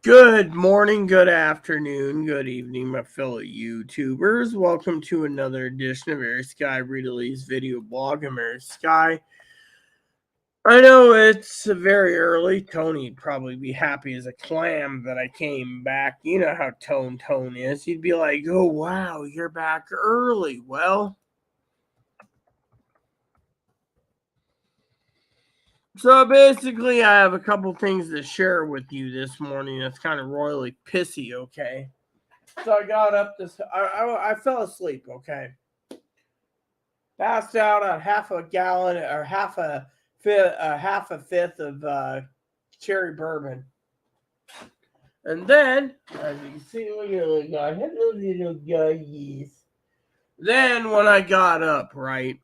Good morning, good afternoon, good evening, my fellow YouTubers. Welcome to another edition of Air Sky Readley's video blog. I'm Air Sky. I know it's very early. Tony'd probably be happy as a clam that I came back. You know how Tone is. He'd be like, oh, wow, you're back early. Well, so basically, I have a couple things to share with you this morning that's kind of royally pissy, okay? So I got up I fell asleep, okay? Passed out on half a gallon or half a fifth of cherry bourbon. And then, as you can see, look at little guy. Hello, little guys. Then when I got up, right,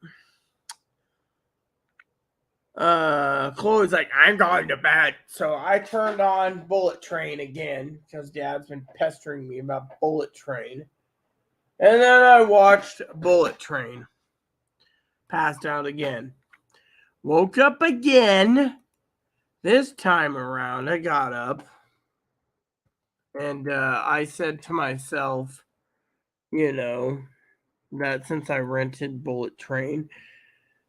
Chloe's like, I'm going to bed. So I turned on Bullet Train again because Dad's been pestering me about Bullet Train. And then I watched Bullet Train. Passed out again. Woke up again. This time around, I got up. And I said to myself, that since I rented Bullet Train,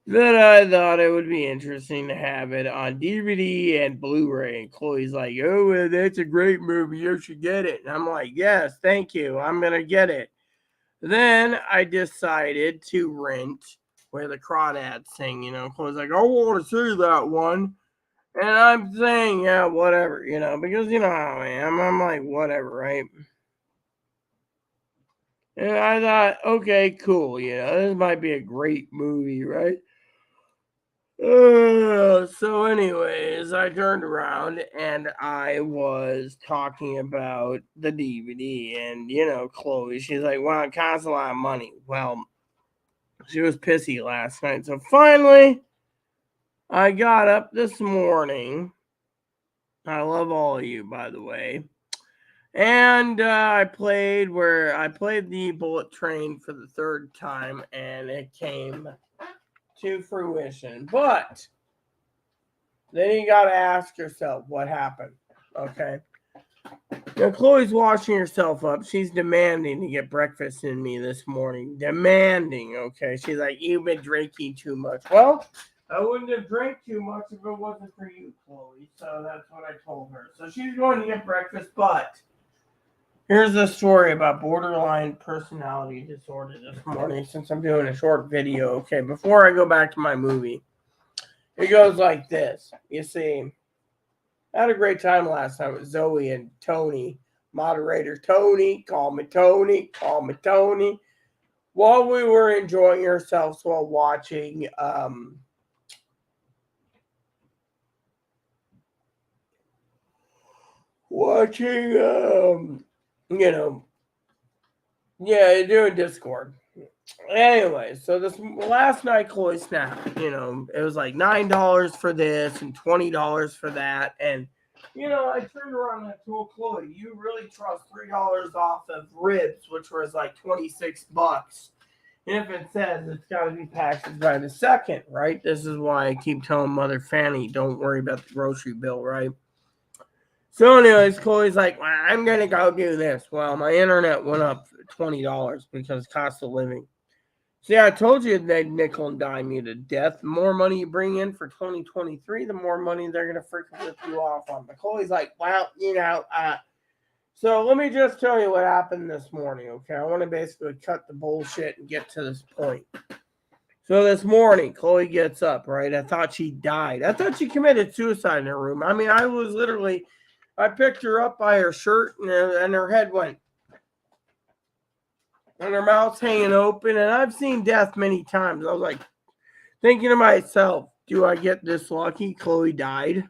that I thought it would be interesting to have it on DVD and Blu-ray. And Chloe's like, oh, that's a great movie. You should get it. And I'm like, yes, thank you. I'm going to get it. Then I decided to rent Where the Crawdads Sing. Chloe's like, I want to see that one. And I'm saying, yeah, whatever, because you know how I am. I'm like, whatever, right? And I thought, okay, cool, this might be a great movie, right? So anyways, I turned around and I was talking about the DVD, and Chloe, she's like, well, it costs a lot of money. Well, she was pissy last night. So finally, I got up this morning. I love all of you, by the way. And I played the Bullet Train for the third time, and it came to fruition. But then you got to ask yourself what happened, okay? Now, Chloe's washing herself up. She's demanding to get breakfast in me this morning. Demanding, okay? She's like, you've been drinking too much. Well, I wouldn't have drank too much if it wasn't for you, Chloe. So that's what I told her. So she's going to get breakfast, but here's a story about borderline personality disorder this morning, since I'm doing a short video. Okay, before I go back to my movie, it goes like this. You see, I had a great time last night with Zoe and Tony, moderator Tony, call me Tony, while we were enjoying ourselves while watching doing Discord. Anyway, so this last night, Chloe snapped. It was like $9 for this and $20 for that. And, I turned around and I told Chloe, you really trust $3 off of ribs, which was like $26. And if it says it's got to be packaged by the second, right? This is why I keep telling Mother Fanny, don't worry about the grocery bill, right? So anyways, Chloe's like, well, I'm going to go do this. Well, my internet went up $20 because cost of living. See, I told you they'd nickel and dime you to death. The more money you bring in for 2023, the more money they're going to freaking rip you off on. But Chloe's like, well, so let me just tell you what happened this morning, okay? I want to basically cut the bullshit and get to this point. So this morning, Chloe gets up, right? I thought she died. I thought she committed suicide in her room. I mean, I picked her up by her shirt and her head went. And her mouth's hanging open. And I've seen death many times. I was like, thinking to myself, do I get this lucky? Chloe died.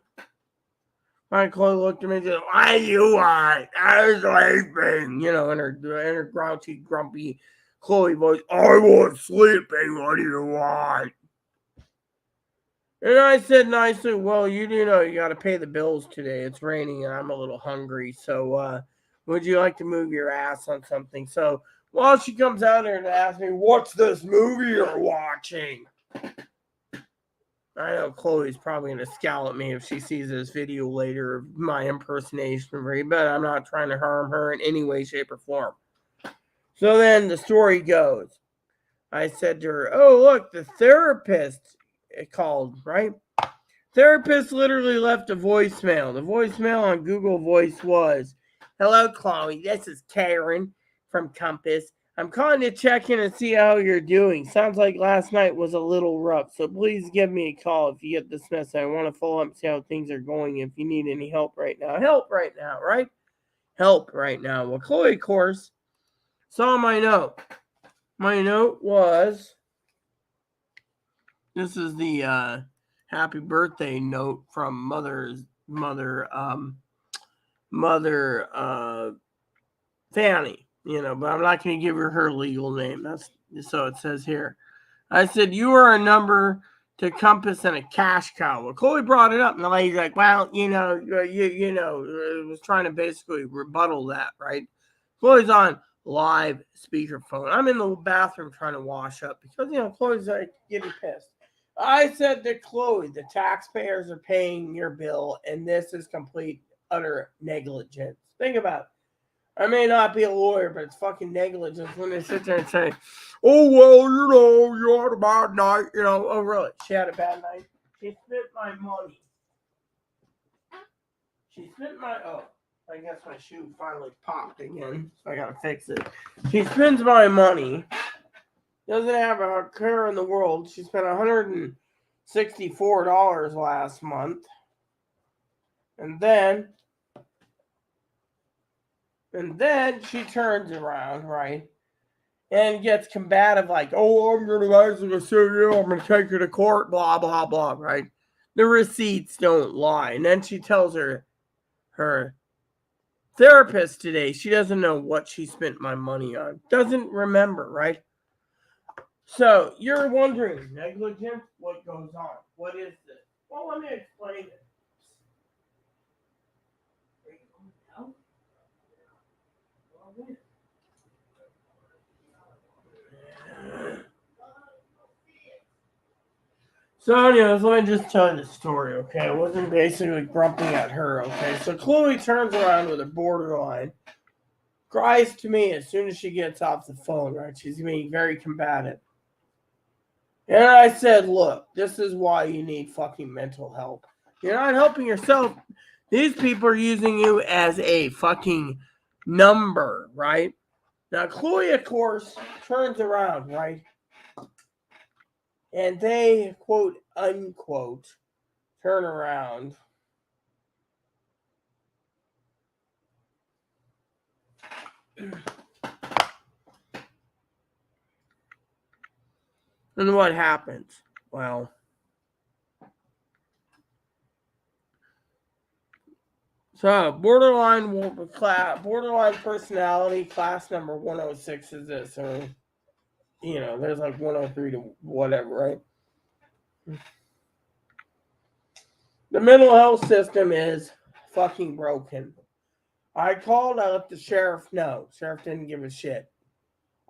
And Chloe looked at me and said, why do you want? I was sleeping. In her grouchy, grumpy Chloe voice. I was sleeping. What do you want? And I said nicely, well, you got to pay the bills today. It's raining and I'm a little hungry. So would you like to move your ass on something? So while she comes out there and asks me, what's this movie you're watching? I know Chloe's probably going to scowl at me if she sees this video later of my impersonation of her, but I'm not trying to harm her in any way, shape, or form. So then the story goes. I said to her, "Oh, look, the therapist called, right? Therapist literally left a voicemail. The voicemail on Google Voice was, 'Hello, Chloe. This is Karen from Compass. I'm calling to check in and see how you're doing. Sounds like last night was a little rough, so please give me a call if you get this message. I want to follow up and see how things are going. If you need any help right now, help right now, right? Help right now.' Well, Chloe, of course, saw my note. My note was, this is the happy birthday note from mother Fanny, but I'm not going to give her legal name. That's so it says here. I said, 'You are a number to Compass and a cash cow.' Well, Chloe brought it up, and the lady's like, 'Well, was trying to basically rebuttal that, right?' Chloe's on live speakerphone. I'm in the bathroom trying to wash up because Chloe's like getting pissed. I said to Chloe, 'The taxpayers are paying your bill, and this is complete utter negligence.' Think about it. I may not be a lawyer, but it's fucking negligence when they sit there and say, 'Oh, well, you had a bad night.' Oh, really? She had a bad night? She spent my money. I guess my shoe finally popped again, so I gotta fix it. She spends my money. Doesn't have a care in the world. She spent $164 last month. And then she turns around, right? And gets combative, like, 'Oh, I'm going to basically sue you. I'm going to take you to court, blah, blah, blah,' right? The receipts don't lie. And then she tells her therapist today she doesn't know what she spent my money on. Doesn't remember, right? So you're wondering, negligence? What goes on? What is this? Well, let me explain it. So, anyways, let me just tell you the story, okay? I wasn't basically grumping at her, okay? So, Chloe turns around with a borderline, cries to me as soon as she gets off the phone, right? She's being very combative. And I said, 'Look, this is why you need fucking mental help. You're not helping yourself. These people are using you as a fucking number, right?' Now, Chloe, of course, turns around, right? And they, quote, unquote, turn around. And what happens? Well, so borderline personality class number 106 is this, or there's like 103 to whatever, right? The mental health system is fucking broken. I called, I let the sheriff know. Sheriff didn't give a shit.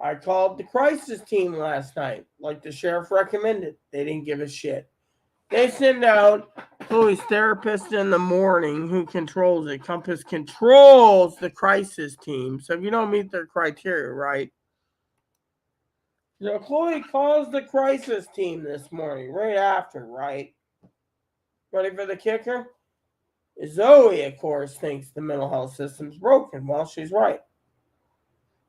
I called the crisis team last night, like the sheriff recommended. They didn't give a shit. They send out Chloe's therapist in the morning who controls it. Compass controls the crisis team. So if you don't meet their criteria, right? So Chloe calls the crisis team this morning, right after, right? Ready for the kicker? Zoe, of course, thinks the mental health system's broken. Well, she's right.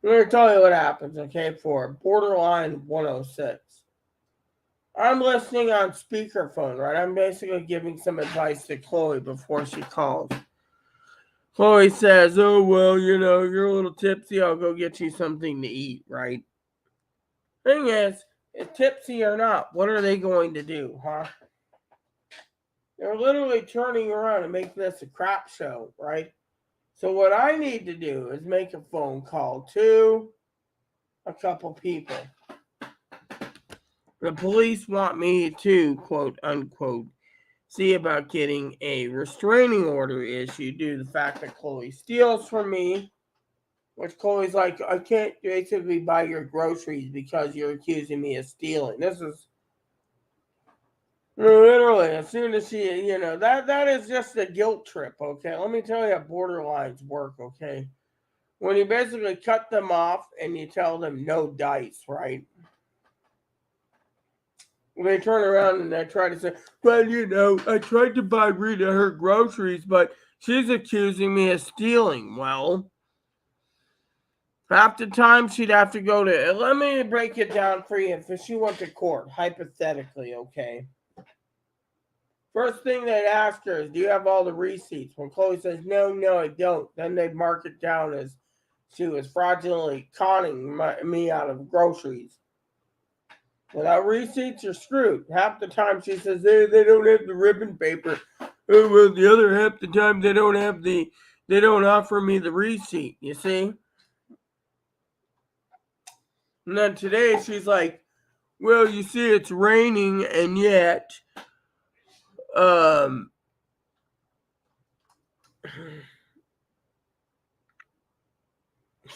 I'm going to tell you what happens, okay, for borderline 106. I'm listening on speakerphone, right? I'm basically giving some advice to Chloe before she calls. Chloe says, "Oh, well, you're a little tipsy. I'll go get you something to eat," right? Thing is, tipsy or not, what are they going to do, huh? They're literally turning around and making this a crap show, right? So what I need to do is make a phone call to a couple people. The police want me to, quote unquote, see about getting a restraining order issued due to the fact that Chloe steals from me, which Chloe's like, "I can't basically buy your groceries because you're accusing me of stealing." This is Literally, as soon as she, that is just a guilt trip, okay? Let me tell you how borderlines work, okay? When you basically cut them off and you tell them no dice, right? They turn around and they try to say, well, I tried to buy Rita her groceries, but she's accusing me of stealing. Well, half the time she'd have to go to, let me break it down for you. If she went to court, hypothetically, okay? First thing they'd ask her is, do you have all the receipts? When Chloe says, no, I don't, then they'd mark it down as she was fraudulently conning me out of groceries. Without receipts, you're screwed. Half the time she says they don't have the ribbon paper. Oh, well, the other half the time they don't offer me the receipt, you see? And then today she's like, well, you see, it's raining and yet,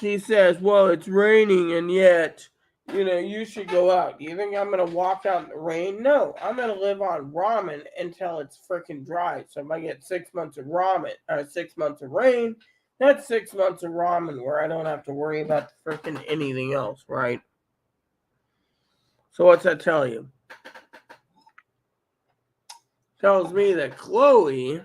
she says, well, it's raining and yet, you should go out. Do you think I'm going to walk out in the rain? No, I'm going to live on ramen until it's freaking dry. So if I get 6 months of ramen, or 6 months of rain, that's 6 months of ramen where I don't have to worry about freaking anything else, right? So what's that tell you? Tells me that Chloe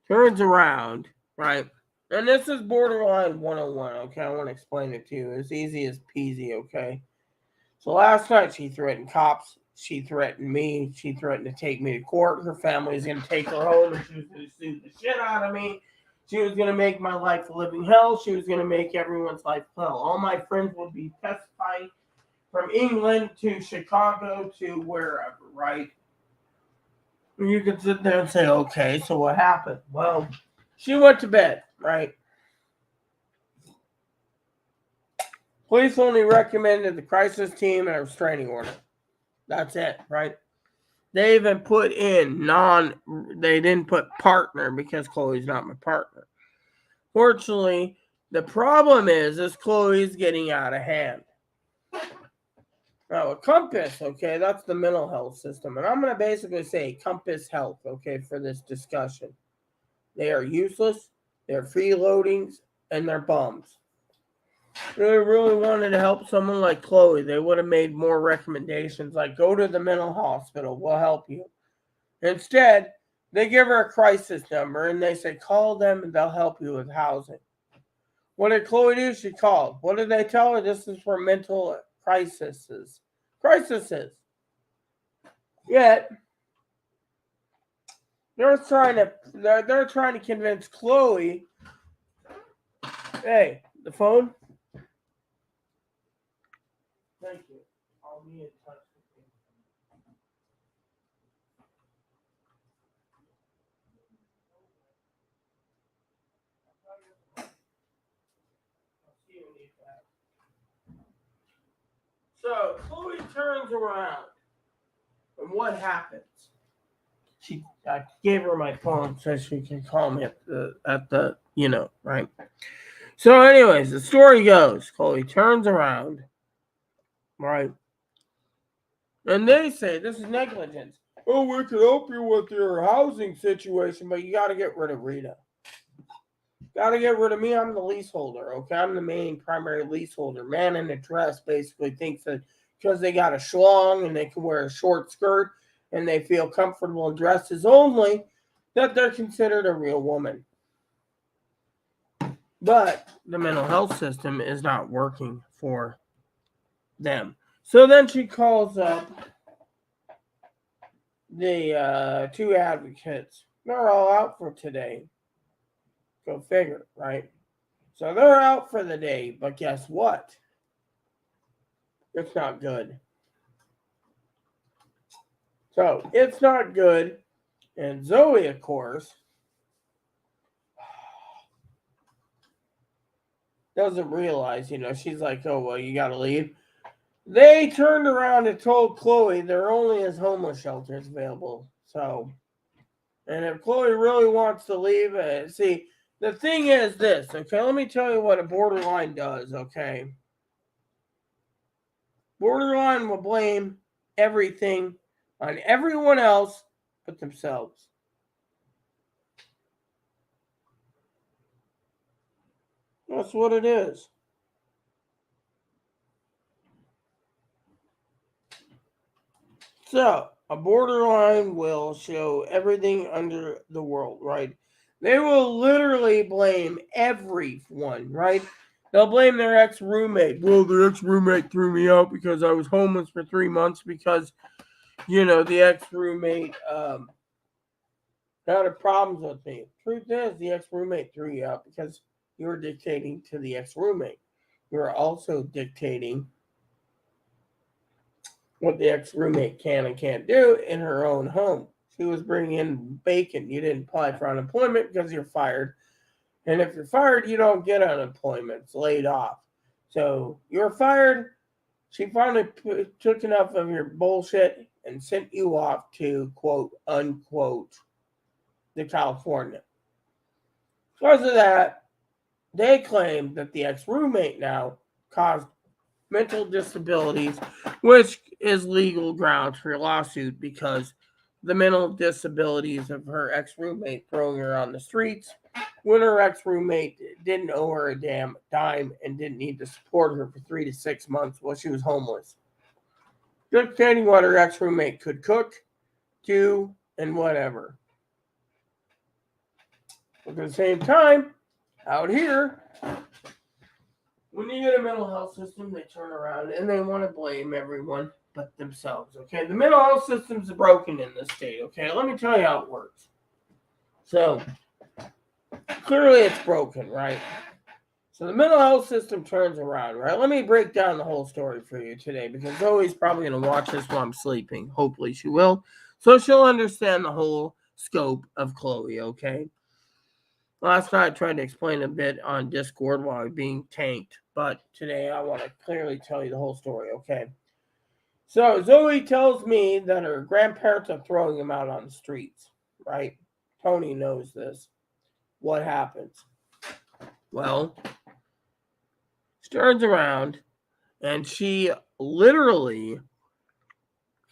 turns around, right? And this is borderline 101, okay? I want to explain it to you. It's easy as peasy, okay? So last night she threatened cops. She threatened me. She threatened to take me to court. Her family was going to take her home and she was going to sue the shit out of me. She was going to make my life a living hell. She was going to make everyone's life hell. All my friends would be testifying from England to Chicago to wherever, right? And you could sit there and say, okay, so what happened? Well, she went to bed, right? Police only recommended the crisis team and a restraining order. That's it, right? They even put in they didn't put partner because Chloe's not my partner. Fortunately, the problem is Chloe's getting out of hand. Now, a Compass, okay, that's the mental health system. And I'm going to basically say Compass Health, okay, for this discussion. They are useless, they're freeloadings, and they're bums. If they really wanted to help someone like Chloe, they would have made more recommendations like go to the mental hospital, we'll help you. Instead, they give her a crisis number and they say call them and they'll help you with housing. What did Chloe do? She called. What did they tell her? This is for mental crises. Yet they're trying to convince Chloe. Hey, the phone. Thank you. I'll be in touch with you. So Chloe turns around, and what happens? I gave her my phone so she can call me at the right. So, anyways, the story goes: Chloe turns around, right, and they say this is negligence. Oh, we can help you with your housing situation, but you got to get rid of Rita. Got to get rid of me. I'm the leaseholder. Okay, I'm the main primary leaseholder. Man in a dress basically thinks that because they got a schlong and they can wear a short skirt and they feel comfortable in dresses only, that they're considered a real woman. But the mental health system is not working for them. So then she calls up the two advocates. They're all out for today. Go figure, right? So they're out for the day, but guess what? It's not good. So it's not good. And Zoe, of course, doesn't realize, she's like, oh, well, you got to leave. They turned around and told Chloe there only is homeless shelters available. So, and if Chloe really wants to leave, see, the thing is this, okay? Let me tell you what a borderline does, okay? Borderline will blame everything on everyone else but themselves. That's what it is. So, a borderline will show everything under the world, right? They will literally blame everyone, right? They'll blame their ex roommate. Well, the ex roommate threw me out because I was homeless for 3 months because, the ex roommate had problems with me. Truth is, the ex roommate threw you out because you were dictating to the ex roommate. You were also dictating what the ex roommate can and can't do in her own home. She was bringing in bacon. You didn't apply for unemployment because you're fired. And if you're fired, you don't get unemployment. It's laid off. So you're fired. She finally took enough of your bullshit and sent you off to, quote, unquote, the California. Because of that, they claim that the ex roommate now caused mental disabilities, which is legal grounds for a lawsuit because the mental disabilities of her ex roommate throwing her on the streets when her ex roommate didn't owe her a damn dime and didn't need to support her for 3 to 6 months while she was homeless. Dictating what her ex roommate could cook, do, and whatever. At the same time, out here, when you get a mental health system, they turn around and they want to blame everyone but themselves, okay? The mental health system's broken in this state, okay? Let me tell you how it works. So, clearly it's broken, right? So the mental health system turns around, right? Let me break down the whole story for you today because Zoe's probably going to watch this while I'm sleeping. Hopefully she will. So she'll understand the whole scope of Chloe, okay? Last night I tried to explain a bit on Discord while I was being tanked, but today I want to clearly tell you the whole story, okay? So Zoe tells me that her grandparents are throwing him out on the streets, right? Tony knows this. What happens? Well, she turns around and she literally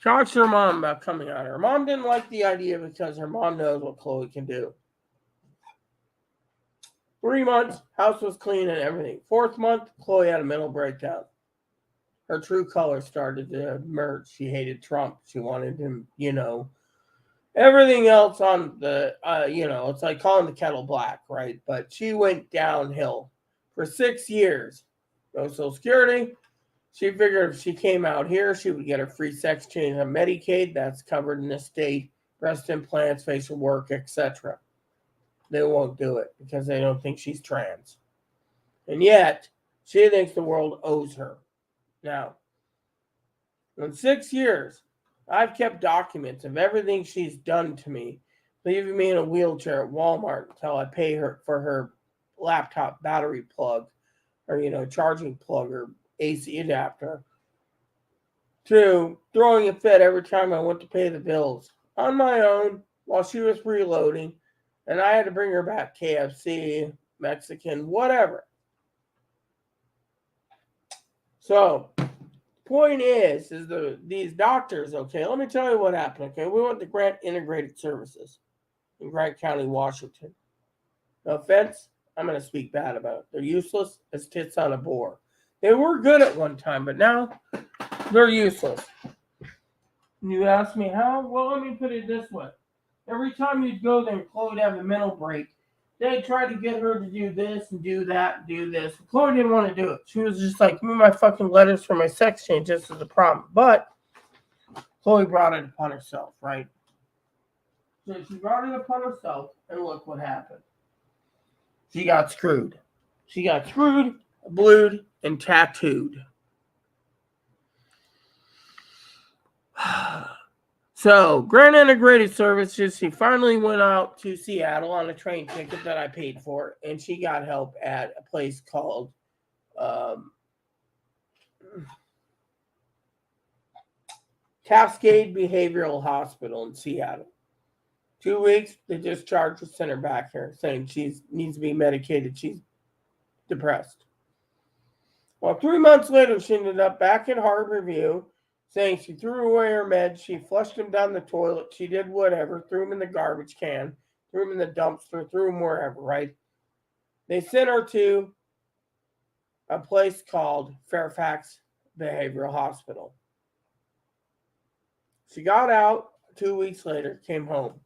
talks to her mom about coming out. Her mom didn't like the idea because her mom knows what Chloe can do. 3 months, house was clean and everything. 4th month, Chloe had a mental breakdown. Her true colors started to emerge. She hated Trump. She wanted him, everything else on the, it's like calling the kettle black, right? But she went downhill for 6 years. No Social Security. She figured if she came out here, she would get a free sex change on Medicaid. That's covered in the state. Breast implants, facial work, etc. They won't do it because they don't think she's trans. And yet, she thinks the world owes her. Now, in 6 years, I've kept documents of everything she's done to me, leaving me in a wheelchair at Walmart until I pay her for her laptop battery plug or, charging plug or AC adapter, to throwing a fit every time I went to pay the bills on my own while she was reloading, and I had to bring her back KFC, Mexican, whatever. So, point is these doctors, okay, let me tell you what happened, okay? We went to Grant Integrated Services in Grant County, Washington. No offense, I'm going to speak bad about it. They're useless as tits on a boar. They were good at one time, but now they're useless. You ask me how? Well, let me put it this way. Every time you'd go there and Chloe would have a mental break, they tried to get her to do this and do that and do this. Chloe didn't want to do it. She was just like, give me my fucking letters for my sex change. This is the problem. But Chloe brought it upon herself, right? So she brought it upon herself, and look what happened. She got screwed. She got screwed, blued, and tattooed. So, Grant Integrated Services, she finally went out to Seattle on a train ticket that I paid for, and she got help at a place called Cascade Behavioral Hospital in Seattle. 2 weeks, they discharged her, sent her back here, saying she needs to be medicated. She's depressed. Well, 3 months later, she ended up back at Harborview saying she threw away her meds, she flushed them down the toilet, she did whatever, threw them in the garbage can, threw them in the dumpster, threw them wherever, right? They sent her to a place called Fairfax Behavioral Hospital. She got out 2 weeks later, came home.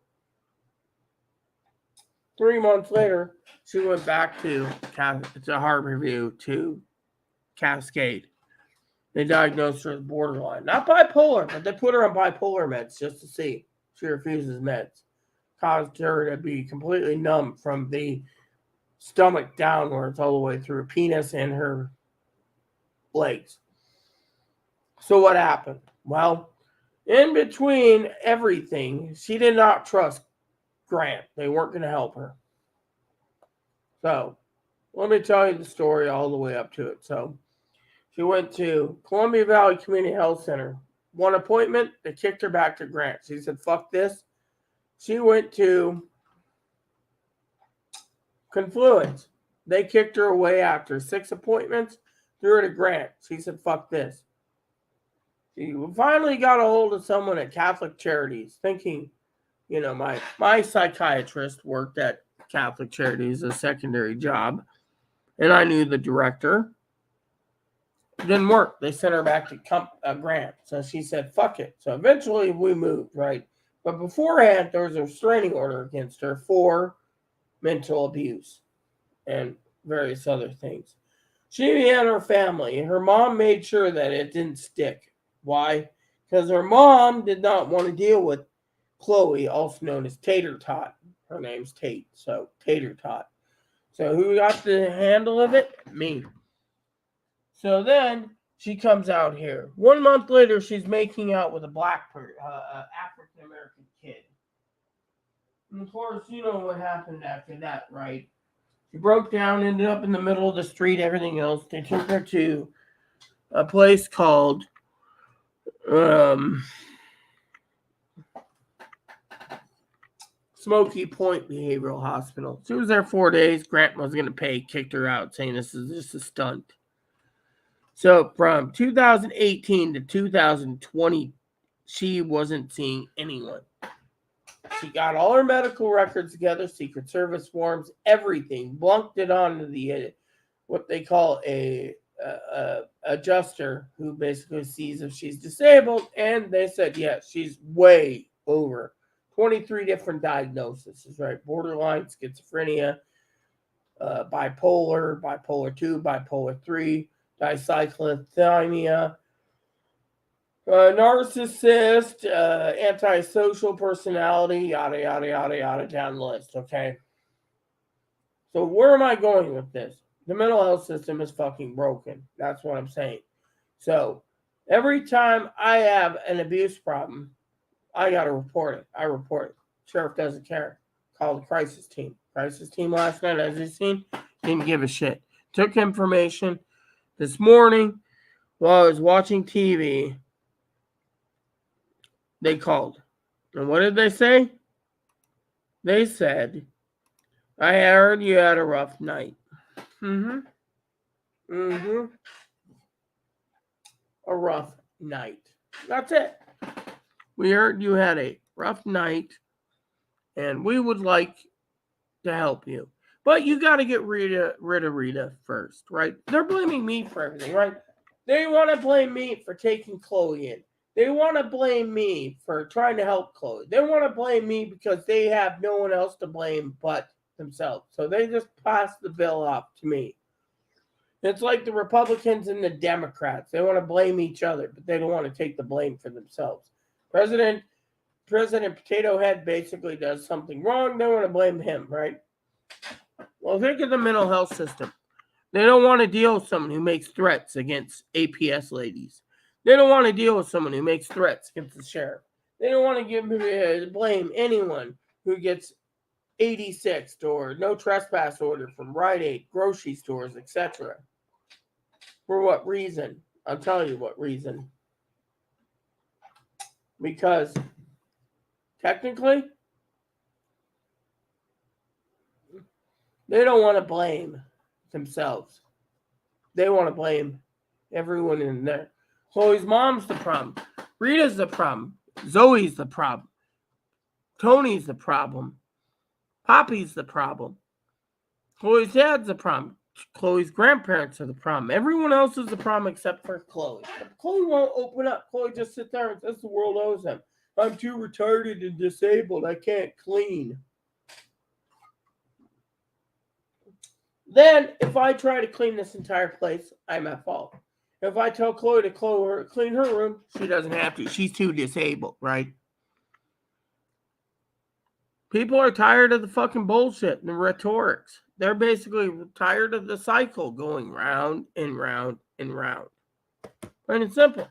3 months later, she went back to Harborview to Cascade. They diagnosed her with borderline. Not bipolar, but they put her on bipolar meds just to see. She refuses meds. Caused her to be completely numb from the stomach downwards all the way through her penis and her legs. So what happened? Well, in between everything, she did not trust Grant. They weren't going to help her. So let me tell you the story all the way up to it. So she went to Columbia Valley Community Health Center. One appointment, they kicked her back to Grant. She said, fuck this. She went to Confluence. They kicked her away after 6 appointments, threw her to Grant. She said, fuck this. She finally got a hold of someone at Catholic Charities, thinking, my psychiatrist worked at Catholic Charities, a secondary job, and I knew the director. It didn't work. They sent her back to Grant. So she said, fuck it. So eventually we moved, right? But beforehand, there was a restraining order against her for mental abuse and various other things. She and her family, her mom made sure that it didn't stick. Why? Because her mom did not want to deal with Chloe, also known as Tater Tot. Her name's Tate, so Tater Tot. So who got the handle of it? Me. So then she comes out here. 1 month later, she's making out with a African American kid. And of course, you know what happened after that, right? She broke down, ended up in the middle of the street, everything else. They took her to a place called Smoky Point Behavioral Hospital. She was there 4 days. Grant was going to pay, kicked her out, saying this is just a stunt. So from 2018 to 2020, she wasn't seeing anyone. She got all her medical records together, Secret Service forms, everything, blunked it onto the what they call a adjuster, who basically sees if she's disabled, and they said yes, she's way over 23 different diagnoses, right? Borderline, schizophrenia, bipolar 2, bipolar 3, dyslexia, narcissist, antisocial personality, yada, yada, yada, yada, down the list, okay? So where am I going with this? The mental health system is fucking broken. That's what I'm saying. So every time I have an abuse problem, I got to report it. I report it. Sheriff doesn't care. Call the crisis team. Crisis team last night, as you seen, didn't give a shit. Took information. This morning, while I was watching TV, they called. And what did they say? They said, I heard you had a rough night. A rough night. That's it. We heard you had a rough night, and we would like to help you. But you got to get rid of Rita first, right? They're blaming me for everything, right? They want to blame me for taking Chloe in. They want to blame me for trying to help Chloe. They want to blame me because they have no one else to blame but themselves. So they just pass the bill off to me. It's like the Republicans and the Democrats. They want to blame each other, but they don't want to take the blame for themselves. President Potato Head basically does something wrong. They want to blame him, right? Well, think of the mental health system. They don't want to deal with someone who makes threats against APS ladies. They don't want to deal with someone who makes threats against the sheriff. They don't want to blame anyone who gets 86ed or no trespass order from Rite Aid, grocery stores, etc. For what reason? I'll tell you what reason. Because technically, they don't want to blame themselves. They want to blame everyone in there. Chloe's mom's the problem. Rita's the problem. Zoe's the problem. Tony's the problem. Poppy's the problem. Chloe's dad's the problem. Chloe's grandparents are the problem. Everyone else is the problem except for Chloe. Chloe won't open up. Chloe just sits there and says the world owes them. I'm too retarded and disabled. I can't clean. Then, if I try to clean this entire place, I'm at fault. If I tell Chloe to clean her room, she doesn't have to. She's too disabled, right? People are tired of the fucking bullshit and the rhetorics. They're basically tired of the cycle going round and round and round. Plain and simple.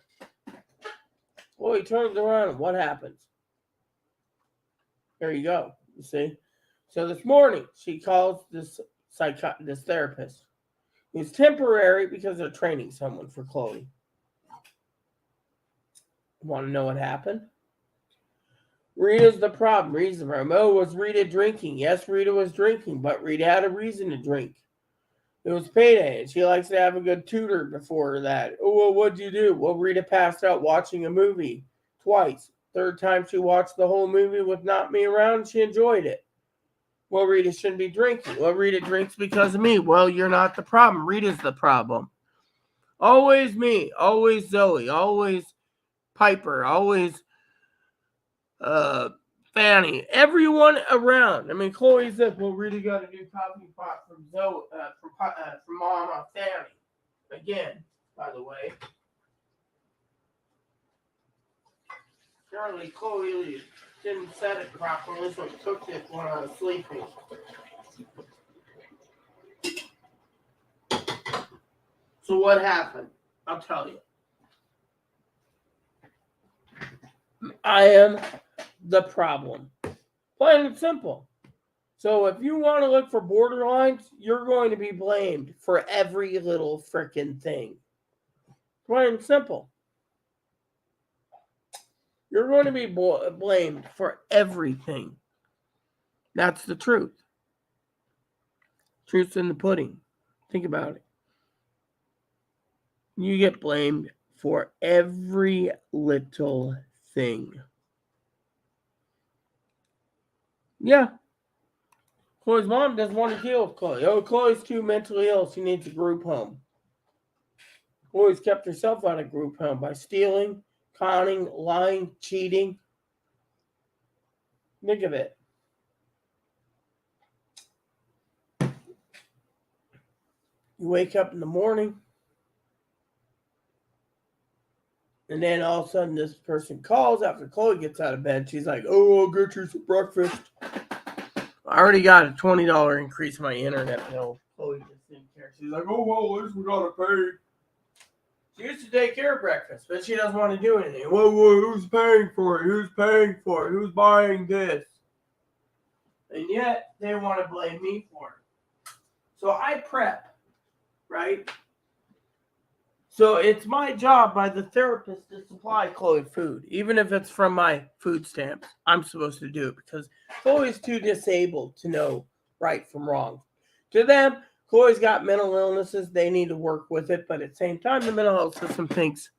Chloe turns around and what happens? There you go. You see? So this morning, she calls this therapist. Who's temporary because they're training someone for Chloe. Want to know what happened? Rita's the problem. Oh, was Rita drinking? Yes, Rita was drinking, but Rita had a reason to drink. It was payday, and she likes to have a good tutor before that. Oh, well, what'd you do? Well, Rita passed out watching a movie twice. Third time she watched the whole movie with not me around, she enjoyed it. Well, Rita shouldn't be drinking. Well, Rita drinks because of me. Well, you're not the problem. Rita's the problem. Always me. Always Zoe. Always Piper. Always Fanny. Everyone around. I mean, Chloe said, well, Rita got a new coffee pot from Zoe, from Mama Fanny. Again, by the way. Apparently, Chloe didn't set it properly, so I cooked it when I was sleeping. So what happened? I'll tell you. I am the problem. Plain and simple. So if you want to look for borderlines, you're going to be blamed for every little freaking thing. Plain and simple. You're going to be blamed for everything. That's the truth. Truth's in the pudding. Think about it. You get blamed for every little thing. Yeah. Chloe's mom doesn't want to deal with Chloe. Oh, Chloe's too mentally ill. She needs a group home. Chloe's kept herself out of group home by stealing, conning, lying, cheating. Think of it. You wake up in the morning, and then all of a sudden this person calls after Chloe gets out of bed. She's like, oh, I'll get you some breakfast. I already got a $20 increase in my internet bill. Chloe just didn't care. She's like, oh, well, at least we got to pay. She used to take care of breakfast, but she doesn't want to do anything. Whoa, who's paying for it? Who's paying for it? Who's buying this? And yet, they want to blame me for it. So I prep, right? So it's my job by the therapist to supply Chloe food. Even if it's from my food stamps, I'm supposed to do it because Chloe's too disabled to know right from wrong. To them, Chloe's got mental illnesses. They need to work with it. But at the same time, the mental health system thinks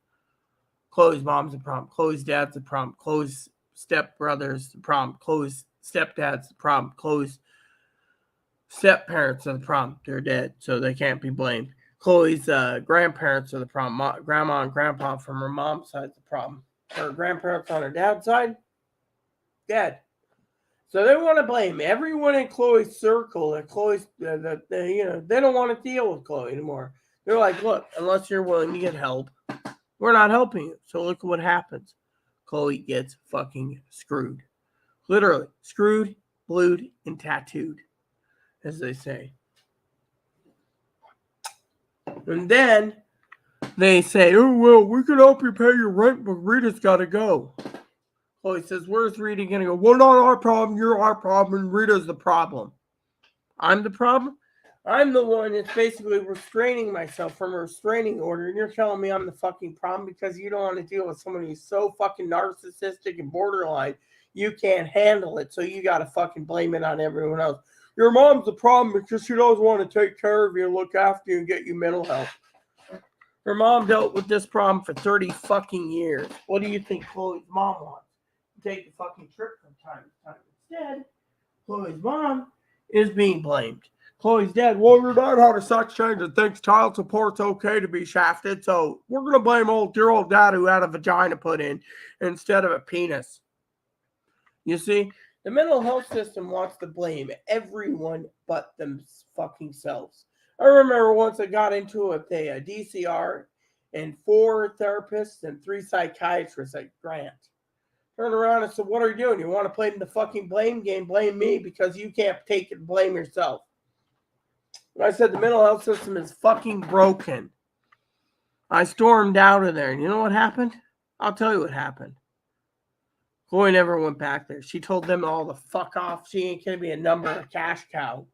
Chloe's mom's the problem. Chloe's dad's the problem. Chloe's stepbrother's the problem. Chloe's stepdad's the problem. Chloe's step-parents are the problem. They're dead, so they can't be blamed. Chloe's grandparents are the problem. Grandma and grandpa from her mom's side is the problem. Her grandparents on her dad's side, dead. So they want to blame everyone in Chloe's circle. And Chloe's, they don't want to deal with Chloe anymore. They're like, look, unless you're willing to get help, we're not helping you. So look at what happens. Chloe gets fucking screwed. Literally, screwed, blued, and tattooed, as they say. And then they say, oh, well, we can help you pay your rent, but Rita's got to go. Chloe says, where's Rita going to go? Well, not our problem. You're our problem, and Rita's the problem. I'm the problem? I'm the one that's basically restraining myself from a restraining order, and you're telling me I'm the fucking problem because you don't want to deal with someone who's so fucking narcissistic and borderline, you can't handle it, so you got to fucking blame it on everyone else. Your mom's the problem because she doesn't want to take care of you and look after you and get you mental health. Her mom dealt with this problem for 30 fucking years. What do you think Chloe's mom wants? Take a fucking trip from time to time. Instead, Chloe's mom is being blamed. Chloe's dad, well, your dad had a sex change and thinks child support's okay to be shafted, so we're going to blame your old dad who had a vagina put in instead of a penis. You see, the mental health system wants to blame everyone but them fucking selves. I remember once I got into it with a DCR and 4 therapists and 3 psychiatrists at Grant. Turned around and said, what are you doing? You want to play the fucking blame game? Blame me because you can't take it and blame yourself. And I said, the mental health system is fucking broken. I stormed out of there. And you know what happened? I'll tell you what happened. Chloe never went back there. She told them all to fuck off. She ain't going to be a number, a cash cow.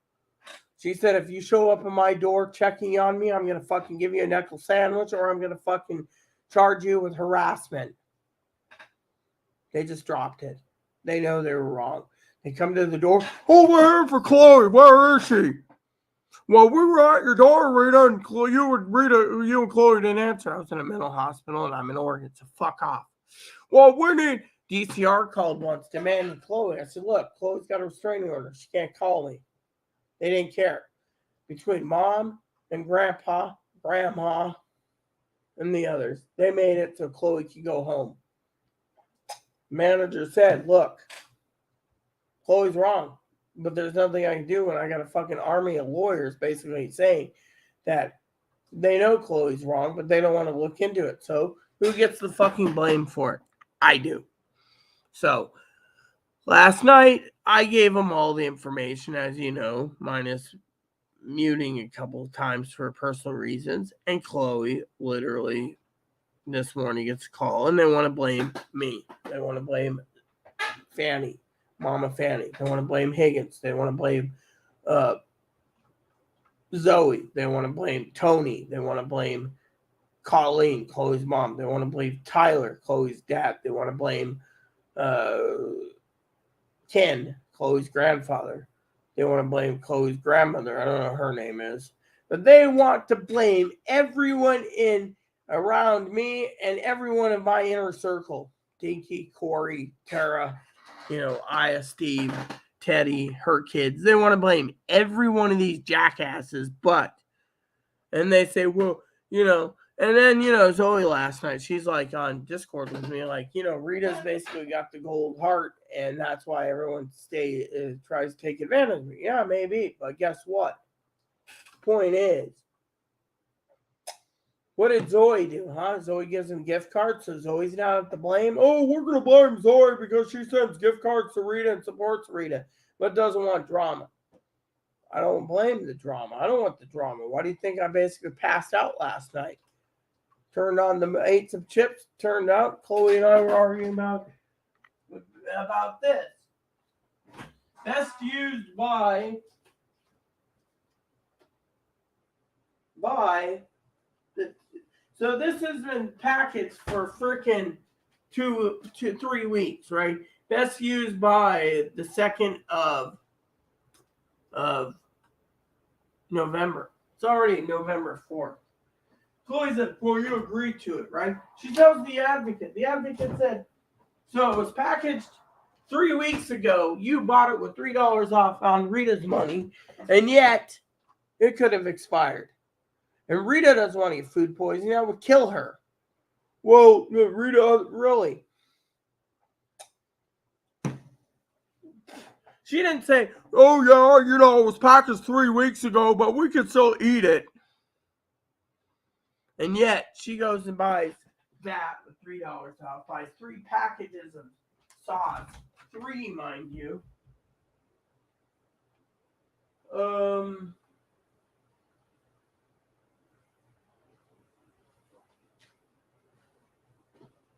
She said, if you show up at my door checking on me, I'm going to fucking give you a knuckle sandwich or I'm going to fucking charge you with harassment. They just dropped it. They know they were wrong. They come to the door. Oh, we're here for Chloe. Where is she? Well, we were at your door, Rita, and you and Chloe didn't answer. I was in a mental hospital and I'm in Oregon, so fuck off. Well, we need DCR called once demanding Chloe. I said, look, Chloe's got a restraining order. She can't call me. They didn't care. Between mom and grandma, and the others, they made it so Chloe could go home. Manager said, look, Chloe's wrong, but there's nothing I can do when I got a fucking army of lawyers basically saying that they know Chloe's wrong, but they don't want to look into it. So who gets the fucking blame for it? I do. So last night, I gave them all the information, as you know, minus muting a couple of times for personal reasons. And Chloe literally this morning gets a call, and they want to blame me. They want to blame Fanny, Mama Fanny. They want to blame Higgins. They want to blame Zoe. They want to blame Tony. They want to blame Colleen, Chloe's mom. They want to blame Tyler, Chloe's dad. They want to blame Ken, Chloe's grandfather. They want to blame Chloe's grandmother. I don't know what her name is. But they want to blame everyone in around me and everyone in my inner circle. Dinky, Corey, Tara, Aya, Steve, Teddy, her kids. They want to blame every one of these jackasses, and they say, well, and then, Zoe last night, she's like on Discord with me, like, Rita's basically got the gold heart, and that's why everyone tries to take advantage of me. Yeah, maybe, but guess what? Point is, what did Zoe do, huh? Zoe gives him gift cards, so Zoe's not to blame. Oh, we're going to blame Zoe because she sends gift cards to Rita and supports Rita, but doesn't want drama. I don't blame the drama. I don't want the drama. Why do you think I basically passed out last night? Turned on ate some chips, turned out. Chloe and I were arguing about this. Best used by so this has been packaged for freaking 2 to 3 weeks, right? Best used by the 2nd of November. It's already November 4th. Chloe said, well, you agreed to it, right? She tells the advocate. The advocate said, so it was packaged 3 weeks ago. You bought it with $3 off on Rita's money, and yet it could have expired. And Rita doesn't want to get food poisoning. That would kill her. Well, Rita, really? She didn't say, oh, yeah, it was packaged 3 weeks ago, but we could still eat it. And yet, she goes and buys that with $3 off, buys 3 packages of sauce. 3, mind you.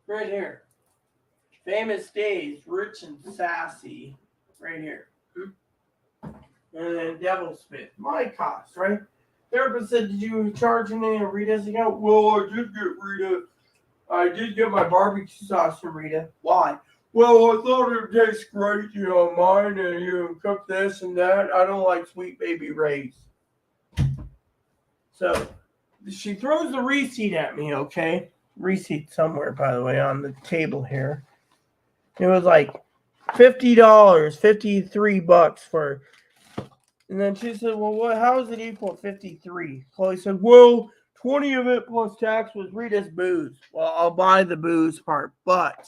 Right here. Famous Days, Rich and Sassy. Right here. And then Devil Spit. My cost, right? Therapist said, did you charge any of Rita's account? Well, I did get my barbecue sauce from Rita. Why? Well, I thought it would taste great, mine, and you cook this and that. I don't like Sweet Baby Ray's. So, she throws the receipt at me, okay? Receipt somewhere, by the way, on the table here. It was like $50, $53 for. And then she said, well, what? How is it equal 53? Chloe said, well, 20 of it plus tax was Rita's booze. Well, I'll buy the booze part, but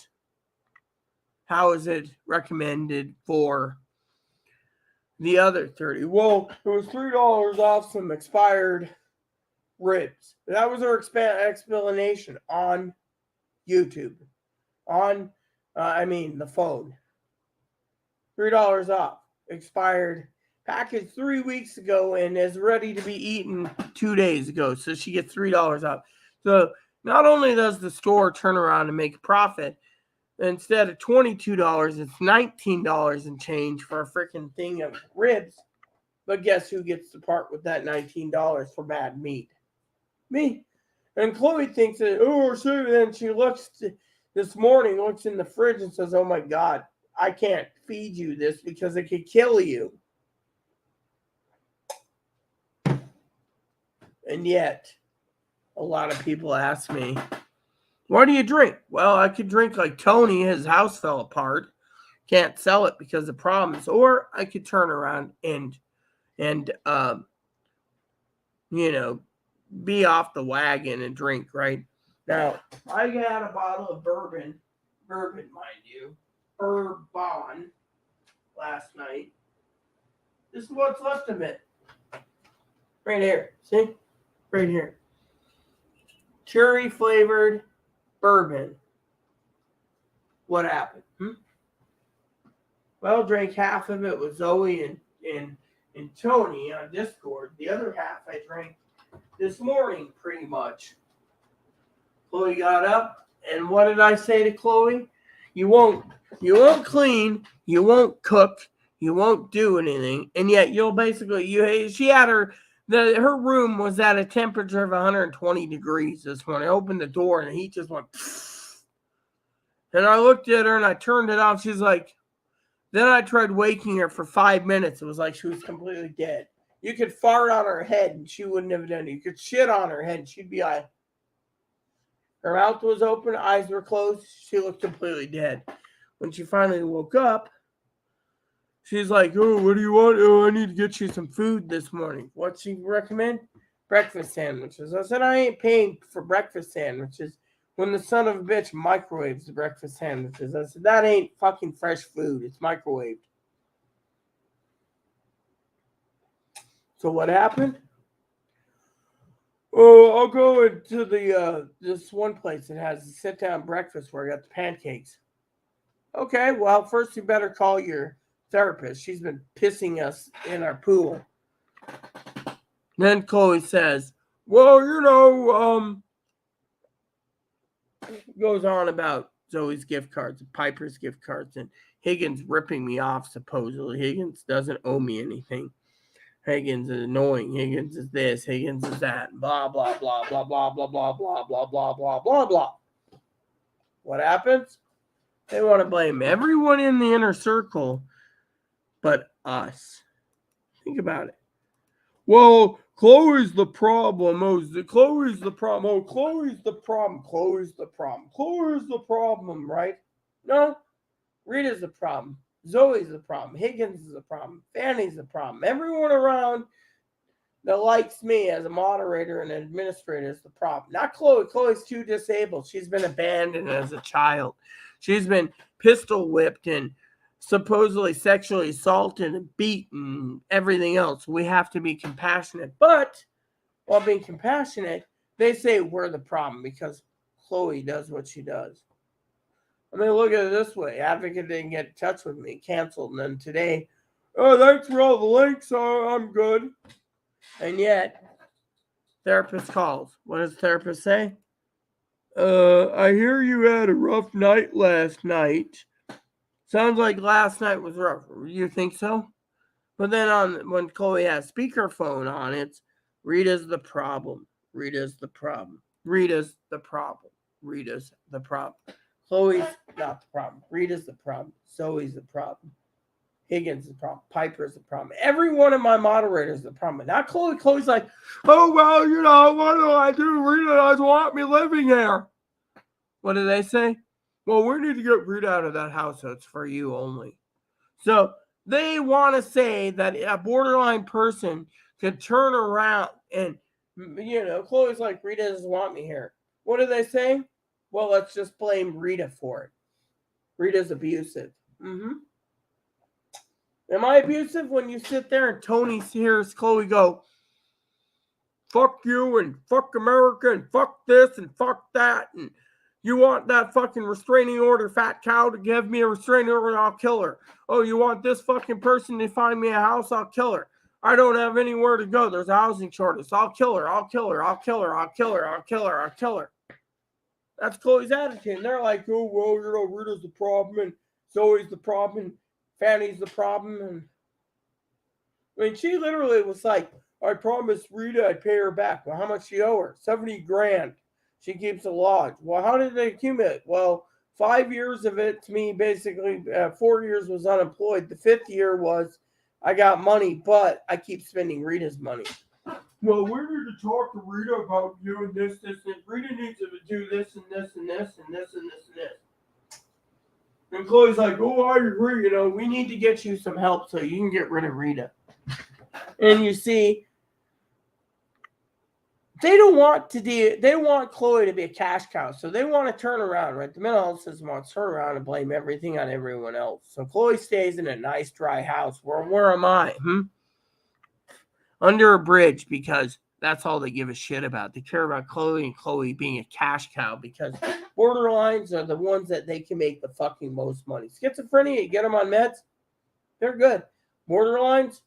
how is it recommended for the other 30? Well, it was $3 off some expired ribs. That was her explanation on YouTube. On, the phone. $3 off. Expired. Packaged 3 weeks ago and is ready to be eaten 2 days ago. So she gets $3 off. So not only does the store turn around and make a profit, instead of $22, it's $19 and change for a freaking thing of ribs. But guess who gets to part with that $19 for bad meat? Me. And Chloe thinks that, oh, sure. Then she this morning, looks in the fridge and says, oh my God, I can't feed you this because it could kill you. And yet, a lot of people ask me, what do you drink? Well, I could drink like Tony, his house fell apart. Can't sell it because of problems. Or I could turn around and be off the wagon and drink, right? Now, I got a bottle of bourbon, mind you, bourbon last night. This is what's left of it. Right here. See? Right here. Cherry flavored bourbon. What happened? Well, drank half of it with Zoe and Tony on Discord. The other half I drank this morning, pretty much. Chloe got up, and what did I say to Chloe? You won't clean, you won't cook, you won't do anything, and yet you'll basically she had her room was at a temperature of 120 degrees this morning. I opened the door and the heat just went pfft. And I looked at her and I turned it off. She's like, then I tried waking her for 5 minutes. It was like she was completely dead. You could fart on her head and she wouldn't have done it. You could shit on her head and she'd be like, her mouth was open, eyes were closed. She looked completely dead. When she finally woke up, she's like, oh, what do you want? Oh, I need to get you some food this morning. What'd she recommend? Breakfast sandwiches. I said, I ain't paying for breakfast sandwiches when the son of a bitch microwaves the breakfast sandwiches. I said, that ain't fucking fresh food. It's microwaved. So what happened? Oh, I'll go into this one place that has a sit-down breakfast where I got the pancakes. Okay, well, first you better call your therapist. She's been pissing us in our pool. Then Chloe says, well, goes on about Zoe's gift cards, Piper's gift cards, and Higgins ripping me off, supposedly. Higgins doesn't owe me anything. Higgins is annoying. Higgins is this. Higgins is that. Blah, blah, blah, blah, blah, blah, blah, blah, blah, blah, blah, blah, blah. What happens? They want to blame everyone in the inner circle but us. Think about it. Well, Chloe's the problem. Chloe's the problem. Chloe's the problem. Chloe's the problem. Chloe's the problem, right? No. Rita's the problem. Zoe's the problem. Higgins is the problem. Fanny's the problem. Everyone around that likes me as a moderator and administrator is the problem. Not Chloe. Chloe's too disabled. She's been abandoned as a child. She's been pistol whipped and supposedly sexually assaulted and beaten, everything else. We have to be compassionate. But while being compassionate, they say we're the problem because Chloe does what she does. I mean, look at it this way. Advocate didn't get in touch with me, canceled. And then today, oh, thanks for all the links. I'm good. And yet, therapist calls. What does the therapist say? I hear you had a rough night last night. Sounds like last night was rough. You think so? But then when Chloe has speakerphone on, it's Rita's the problem. Rita's the problem. Rita's the problem. Rita's the problem. Chloe's not the problem. Rita's the problem. Zoe's the problem. Higgins is the problem. Piper is the problem. Every one of my moderators is the problem. Not Chloe. Chloe's like, oh, well, what do I do? Rita doesn't want me living here. What do they say? Well, we need to get Rita out of that house. So it's for you only. So they want to say that a borderline person could turn around and, Chloe's like, Rita doesn't want me here. What do they say? Well, let's just blame Rita for it. Rita's abusive. Am I abusive when you sit there and Tony hears Chloe go, fuck you and fuck America and fuck this and fuck that, and you want that fucking restraining order, fat cow, to give me a restraining order, I'll kill her. Oh, you want this fucking person to find me a house, I'll kill her. I don't have anywhere to go. There's a housing shortage. I'll kill her. I'll kill her. I'll kill her. I'll kill her. I'll kill her. I'll kill her. That's Chloe's attitude. And they're like, oh, well, Rita's the problem, and Zoe's the problem, and Fanny's the problem. And I mean, she literally was like, I promised Rita I'd pay her back. Well, how much she owe her? $70,000. She keeps a lodge. Well, how did they accumulate? Well, 5 years of it to me, basically, 4 years was unemployed. The 5th year was I got money, but I keep spending Rita's money. Well, we need to talk to Rita about doing this, and Rita needs to do this and this and this and this and this and this. And Chloe's like, oh, I agree. We need to get you some help so you can get rid of Rita. And you see, they don't want Chloe to be a cash cow. So they want to turn around, right? The mental health system wants to turn around and blame everything on everyone else. So Chloe stays in a nice, dry house. Where am I? Under a bridge, because that's all they give a shit about. They care about Chloe and Chloe being a cash cow because borderlines are the ones that they can make the fucking most money. Schizophrenia, you get them on meds, they're good. Borderlines,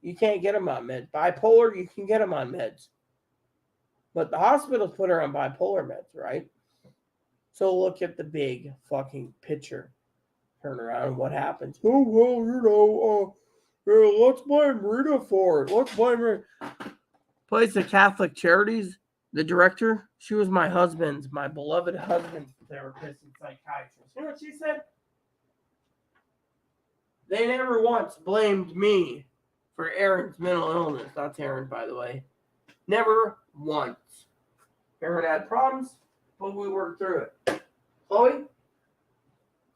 you can't get them on meds. Bipolar, you can get them on meds. But the hospitals put her on bipolar meds, right? So look at the big fucking picture. Turn around, what happens? Oh, well, let's blame Rita for it. Let's blame her. Plays the Catholic Charities, the director. She was my beloved husband's therapist and psychiatrist. You know what she said? They never once blamed me for Aaron's mental illness. That's Aaron, by the way. Never once. Aaron had problems, but we worked through it.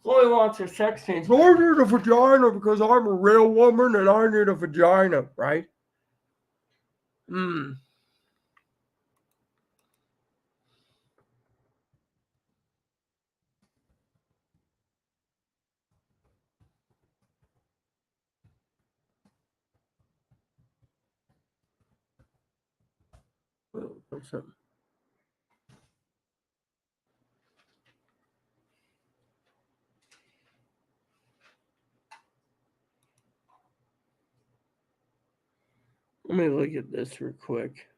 Chloe wants her sex change. I need a vagina because I'm a real woman and I need a vagina, right? Something. Let me look at this real quick.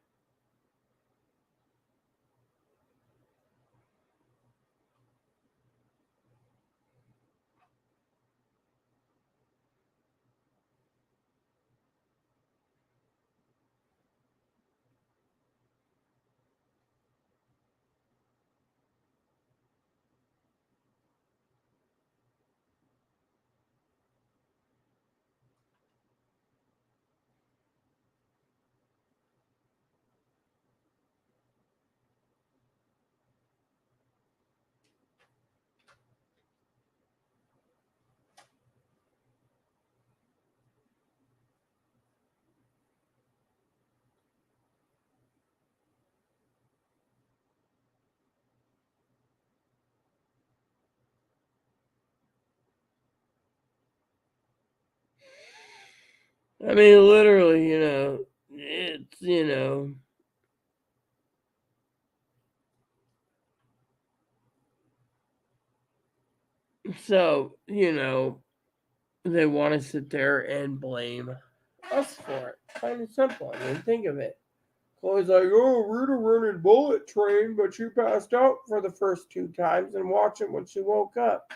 I mean, literally, it's, so, they want to sit there and blame us for it. Plain and simple. I mean, think of it. Chloe's like, oh, Rita running bullet train, but she passed out for the first 2 times and watch it when she woke up.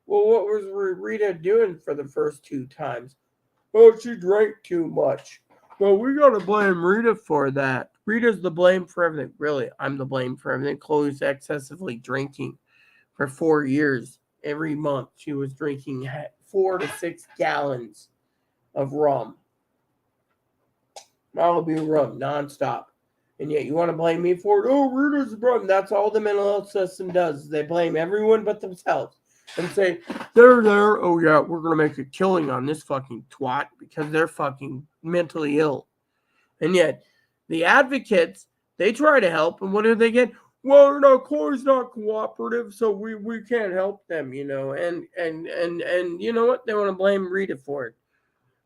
Well, what was Rita doing for the first 2 times? Oh, she drank too much. Well, we got to blame Rita for that. Rita's the blame for everything. Really, I'm the blame for everything. Chloe's excessively drinking for 4 years. Every month she was drinking 4 to 6 gallons of rum. Malibu rum, nonstop. And yet you want to blame me for it? Oh, Rita's the problem. That's all the mental health system does. They blame everyone but themselves. And say, there. Oh, yeah, we're going to make a killing on this fucking twat because they're fucking mentally ill. And yet, the advocates, they try to help. And what do they get? Well, no, Chloe's not cooperative, so we can't help them, you know. And you know what? They want to blame Rita for it.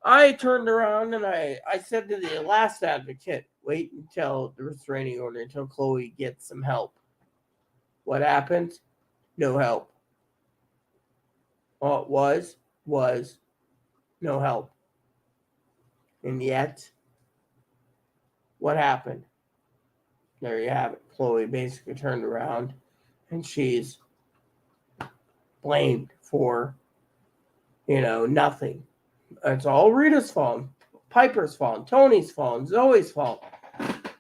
I turned around and I said to the last advocate, wait until the restraining order, until Chloe gets some help. What happened? No help. All it was no help. And yet, what happened? There you have it. Chloe basically turned around and she's blamed for, nothing. It's all Rita's fault, Piper's fault, Tony's fault, Zoe's fault.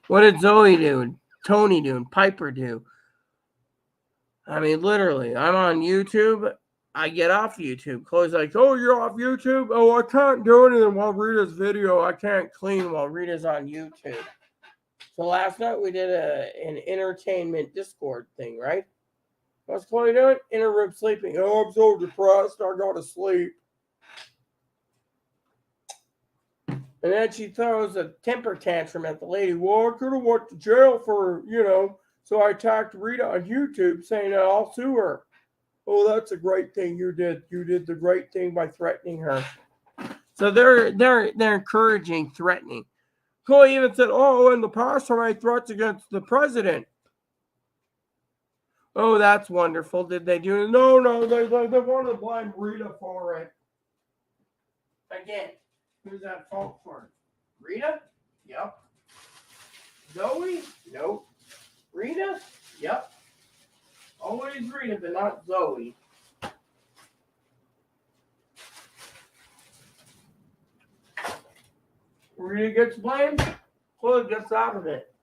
What did Zoe do? Tony do? And Piper do? I mean, literally, I'm on YouTube. I get off YouTube. Chloe's like, oh, you're off YouTube? Oh, I can't do anything while Rita's video. I can't clean while Rita's on YouTube. So last night we did an entertainment Discord thing, right? What's Chloe doing? In her room sleeping. Oh, I'm so depressed. I gotta sleep. And then she throws a temper tantrum at the lady. Well, I could have went to jail for, so I attacked Rita on YouTube saying that I'll sue her. Oh, that's a great thing you did. You did the great thing by threatening her. So they're encouraging threatening. Chloe even said, oh, in the past I made threats against the president. Oh, that's wonderful. Did they do it? No, they want to blame Rita for it. Again. Who's at fault for it? Rita? Yep. Zoe? Nope. Rita? Yep. Always Rita, but not Zoe. Rita gets blamed. Chloe gets out of it.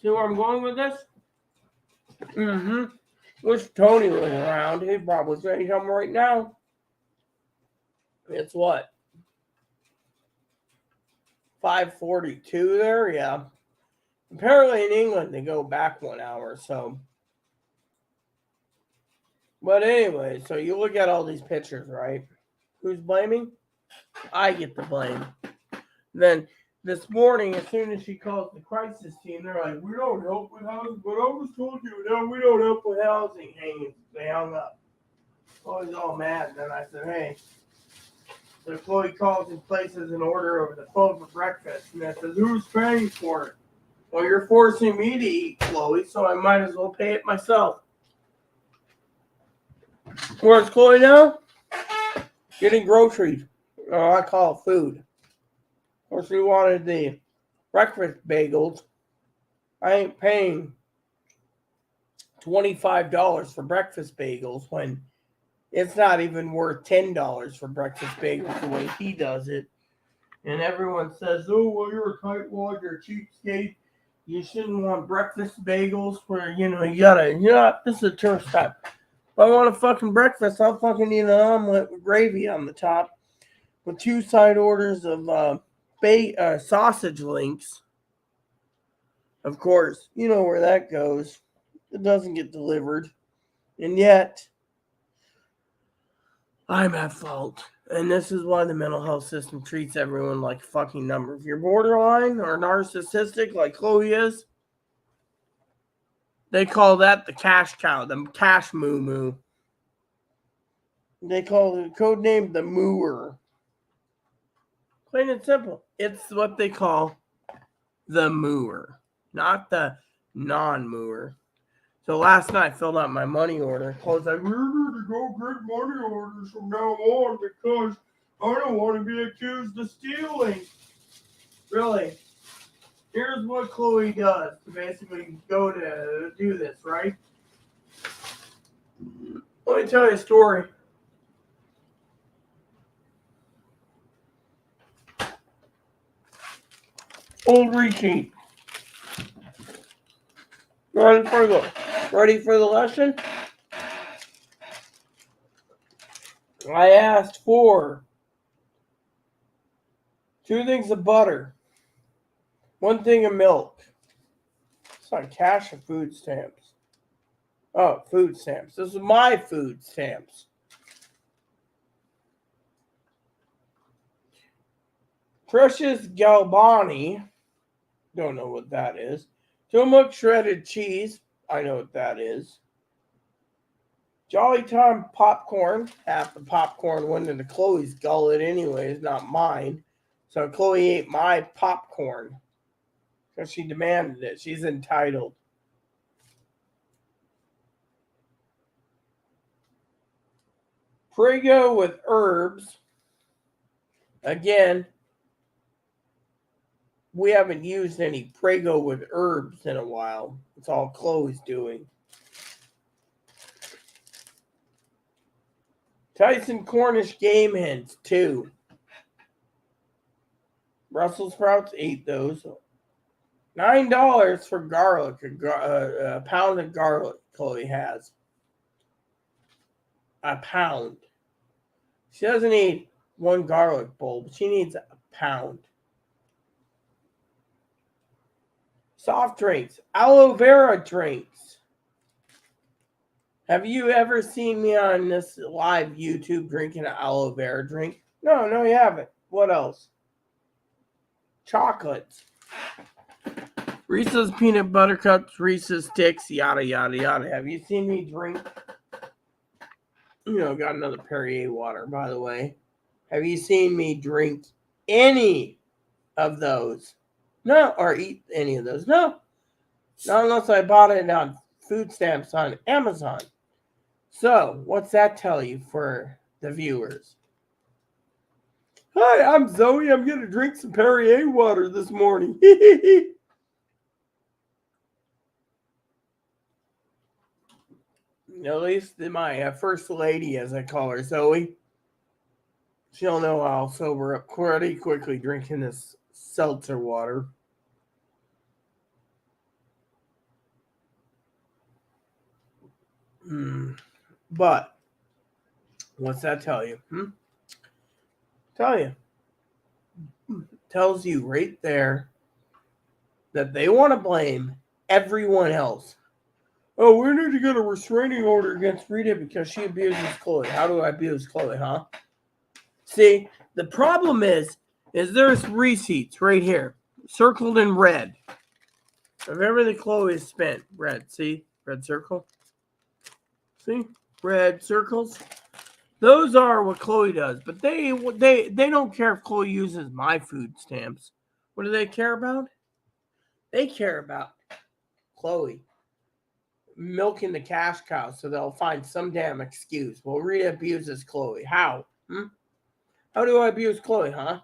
See where I'm going with this? Mm-hmm. Wish Tony was around. He'd probably say something right now. It's what? 5:42 there, yeah. Apparently in England they go back 1 hour, so. But anyway, so you look at all these pictures, right? Who's blaming? I get the blame. Then this morning, as soon as she calls the crisis team, they're like, we don't help with housing, but I was told you, no, we don't help with housing. They hung up. Chloe's all mad, and then I said, hey. So Chloe calls and places an order over the phone for breakfast. And I says, who's paying for it? Well, you're forcing me to eat, Chloe, so I might as well pay it myself. Where's Chloe now? Getting groceries. Oh, I call it food. Of course, we wanted the breakfast bagels. I ain't paying $25 for breakfast bagels when it's not even worth $10 for breakfast bagels the way he does it. And everyone says, oh, well, you're a tightwad, you're a cheapskate. You shouldn't want breakfast bagels where, you gotta, this is a tourist type. If I want a fucking breakfast, I'll fucking eat an omelet with gravy on the top with 2 side orders of sausage links. Of course, you know where that goes. It doesn't get delivered. And yet, I'm at fault. And this is why the mental health system treats everyone like a fucking number. If you're borderline or narcissistic like Chloe is, they call that the cash cow, the cash moo-moo. They call it codename the mooer. Plain and simple. It's what they call the mooer, not the non-mooer. So last night I filled out my money order. I was like, we're going to go get money orders from now on because I don't want to be accused of stealing. Really. Here's what Chloe does to basically go to do this, right? Let me tell you a story. Old receipt. Ready for the lesson? I asked for 2 things of butter, 1 thing of milk. It's not cash or food stamps. Oh, food stamps. This is my food stamps. Precious Galbani. Don't know what that is. Tillamook shredded cheese. I know what that is. Jolly Time popcorn. Half the popcorn went into Chloe's gullet anyways, not mine. So Chloe ate my popcorn because she demanded it. She's entitled. Prego with herbs. Again, we haven't used any Prego with herbs in a while. It's all Chloe's doing. Tyson Cornish game hens, 2. Brussels sprouts, 8 those. $9 for garlic, a pound of garlic Chloe has. A pound. She doesn't need 1 garlic bowl, but she needs a pound. Soft drinks, aloe vera drinks. Have you ever seen me on this live YouTube drinking an aloe vera drink? No, you haven't. What else? Chocolates. Reese's peanut butter cups, Reese's sticks, yada, yada, yada. Have you seen me drink? Got another Perrier water, by the way. Have you seen me drink any of those? No, or eat any of those? No. Not unless I bought it on food stamps on Amazon. So, what's that tell you for the viewers? Hi, I'm Zoe. I'm going to drink some Perrier water this morning. At least my first lady, as I call her, Zoe, she'll know I'll sober up pretty quickly drinking this seltzer water. But, what's that tell you? Tell you. Tells you right there that they want to blame everyone else. Oh, we need to get a restraining order against Rita because she abuses Chloe. How do I abuse Chloe, huh? See, the problem is there's receipts right here, circled in red, of everything Chloe has spent. Red, see? Red circle. See? Red circles. Those are what Chloe does, but they don't care if Chloe uses my food stamps. What do they care about? They care about Chloe milking the cash cow, so they'll find some damn excuse. Well, Rita abuses Chloe. How? How do I abuse Chloe, huh?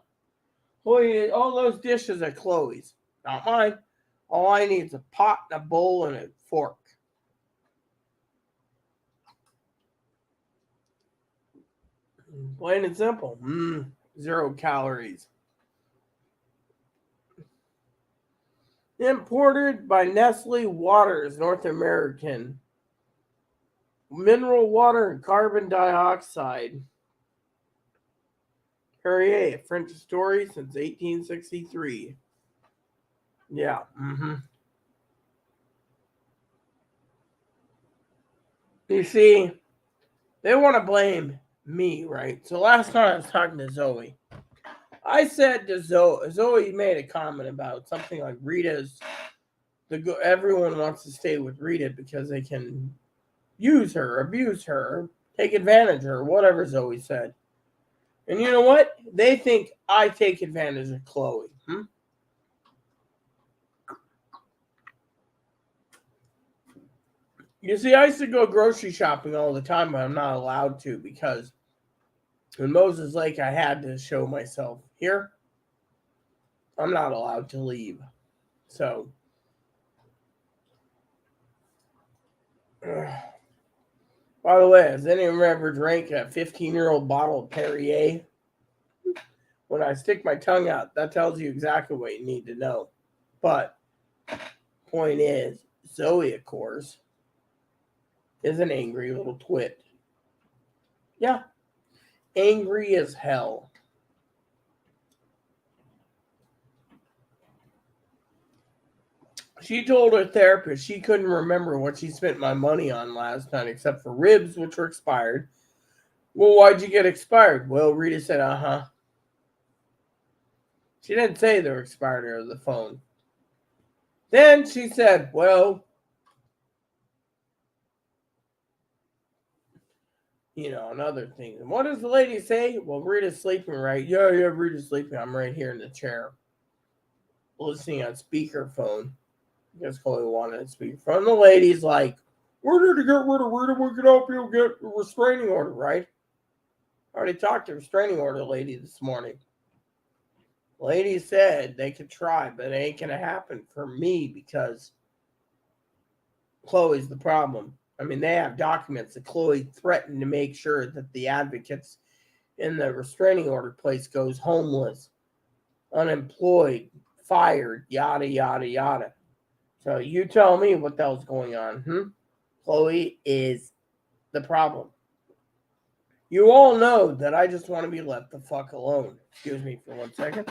Chloe, all those dishes are Chloe's, not mine. All I need is a pot and a bowl and a fork. Plain and simple. 0 calories. Imported by Nestle Waters, North American. Mineral water and carbon dioxide. Perrier, a French story since 1863. Yeah. You see, they want to blame me, right? So last time I was talking to Zoe, I said to Zoe made a comment about something like everyone wants to stay with Rita because they can use her, abuse her, take advantage of her, whatever Zoe said. And you know what? They think I take advantage of Chloe. You see, I used to go grocery shopping all the time, but I'm not allowed to because in Moses Lake, I had to show myself. Here, I'm not allowed to leave. So, by the way, has anyone ever drank a 15-year-old bottle of Perrier? When I stick my tongue out, that tells you exactly what you need to know. But, point is, Zoe, of course, is an angry little twit. Yeah. angry as hell. She told her therapist she couldn't remember what she spent my money on last night except for ribs, which were expired. Well, why'd you get expired? Well, Rita said, uh-huh. She didn't say they were expired over the phone. Then she said, well, another thing. And what does the lady say? Well, Rita's sleeping, right? Yeah, Rita's sleeping. I'm right here in the chair, listening on speakerphone. Because Chloe wanted to speakerphone. The lady's like, we're here to get rid of Rita. We can help you get a restraining order, right? I already talked to the restraining order lady this morning. The lady said they could try, but it ain't going to happen for me because Chloe's the problem. I mean, they have documents that Chloe threatened to make sure that the advocates in the restraining order place goes homeless, unemployed, fired, yada, yada, yada. So you tell me what the hell's going on. Chloe is the problem. You all know that I just want to be left the fuck alone. Excuse me for 1 second.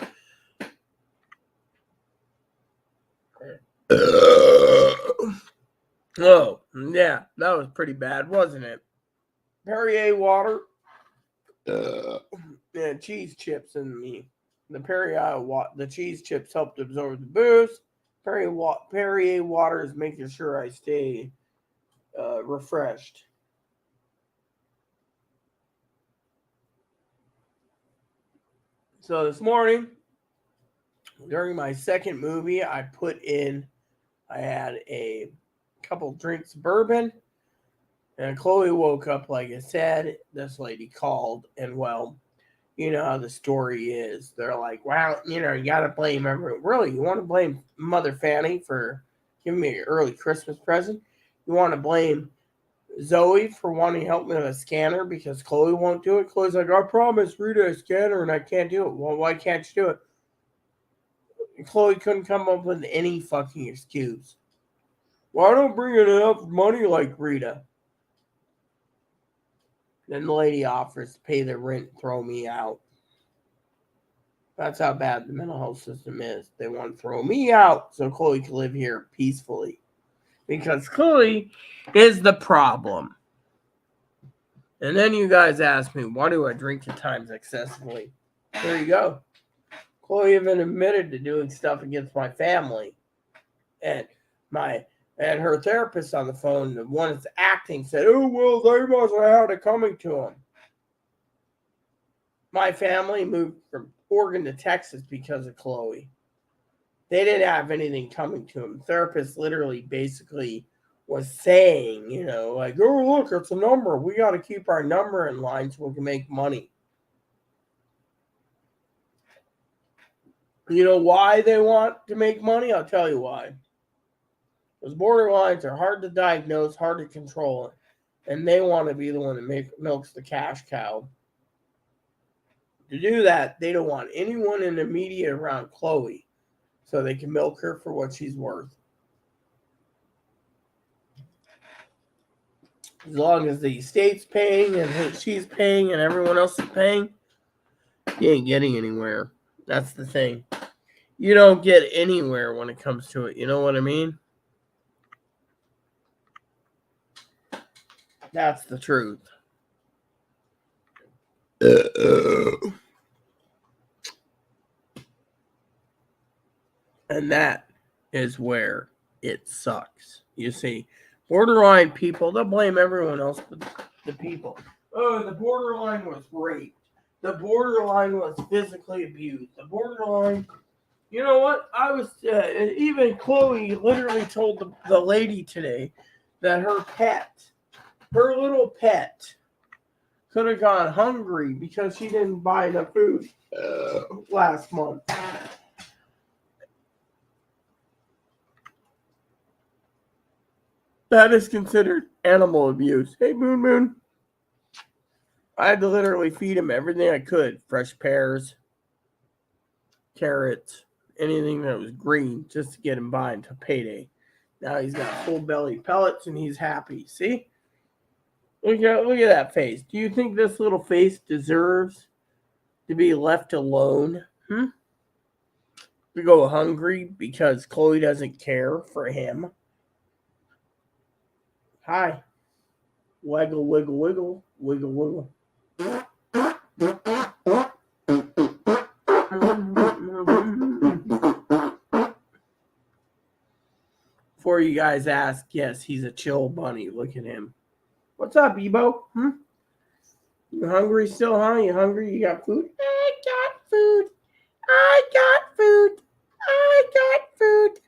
Oh, yeah, that was pretty bad, wasn't it? Perrier water and cheese chips in me. The the cheese chips helped absorb the booze. Perrier water is making sure I stay refreshed. So this morning, during my second movie, I had a couple drinks of bourbon, and Chloe woke up, like I said. This lady called, and well, you know how the story is. They're like, well, you got to blame everyone. Really, you want to blame Mother Fanny for giving me an early Christmas present? You want to blame Zoe for wanting to help me with a scanner because Chloe won't do it? Chloe's like, I promised Rita a scanner and I can't do it. Well, why can't you do it? And Chloe couldn't come up with any fucking excuse. Well, I don't bring in enough money like Rita. Then the lady offers to pay the rent and throw me out. That's how bad the mental health system is. They want to throw me out so Chloe can live here peacefully. Because Chloe is the problem. And then you guys ask me, why do I drink at times excessively? There you go. Chloe even admitted to doing stuff against my family. And her therapist on the phone, the one that's acting, said, oh, well, they must have had it coming to them. My family moved from Oregon to Texas because of Chloe. They didn't have anything coming to them. The therapist literally basically was saying, like, oh, look, it's a number. We got to keep our number in line so we can make money. You know why they want to make money? I'll tell you why. Those borderlines are hard to diagnose, hard to control, and they want to be the one that milks the cash cow. To do that, they don't want anyone in the media around Chloe so they can milk her for what she's worth. As long as the state's paying and she's paying and everyone else is paying, you ain't getting anywhere. That's the thing. You don't get anywhere when it comes to it. You know what I mean? That's the truth. And that is where it sucks. You see, borderline people, they'll blame everyone else but the people. Oh, the borderline was raped. The borderline was physically abused. The borderline, you know what? I was, even Chloe literally told the lady today that her little pet, could have gone hungry because she didn't buy enough food last month. That is considered animal abuse. Hey, Moon. I had to literally feed him everything I could. Fresh pears, carrots, anything that was green just to get him by until payday. Now he's got full belly pellets and he's happy. See? Look at that face. Do you think this little face deserves to be left alone? To go hungry because Chloe doesn't care for him? Hi. Wiggle, wiggle, wiggle, wiggle, wiggle. Before you guys ask, yes, he's a chill bunny. Look at him. What's up, Ebo? You hungry still, huh? You hungry? You got food? I got food. I got food. I got food.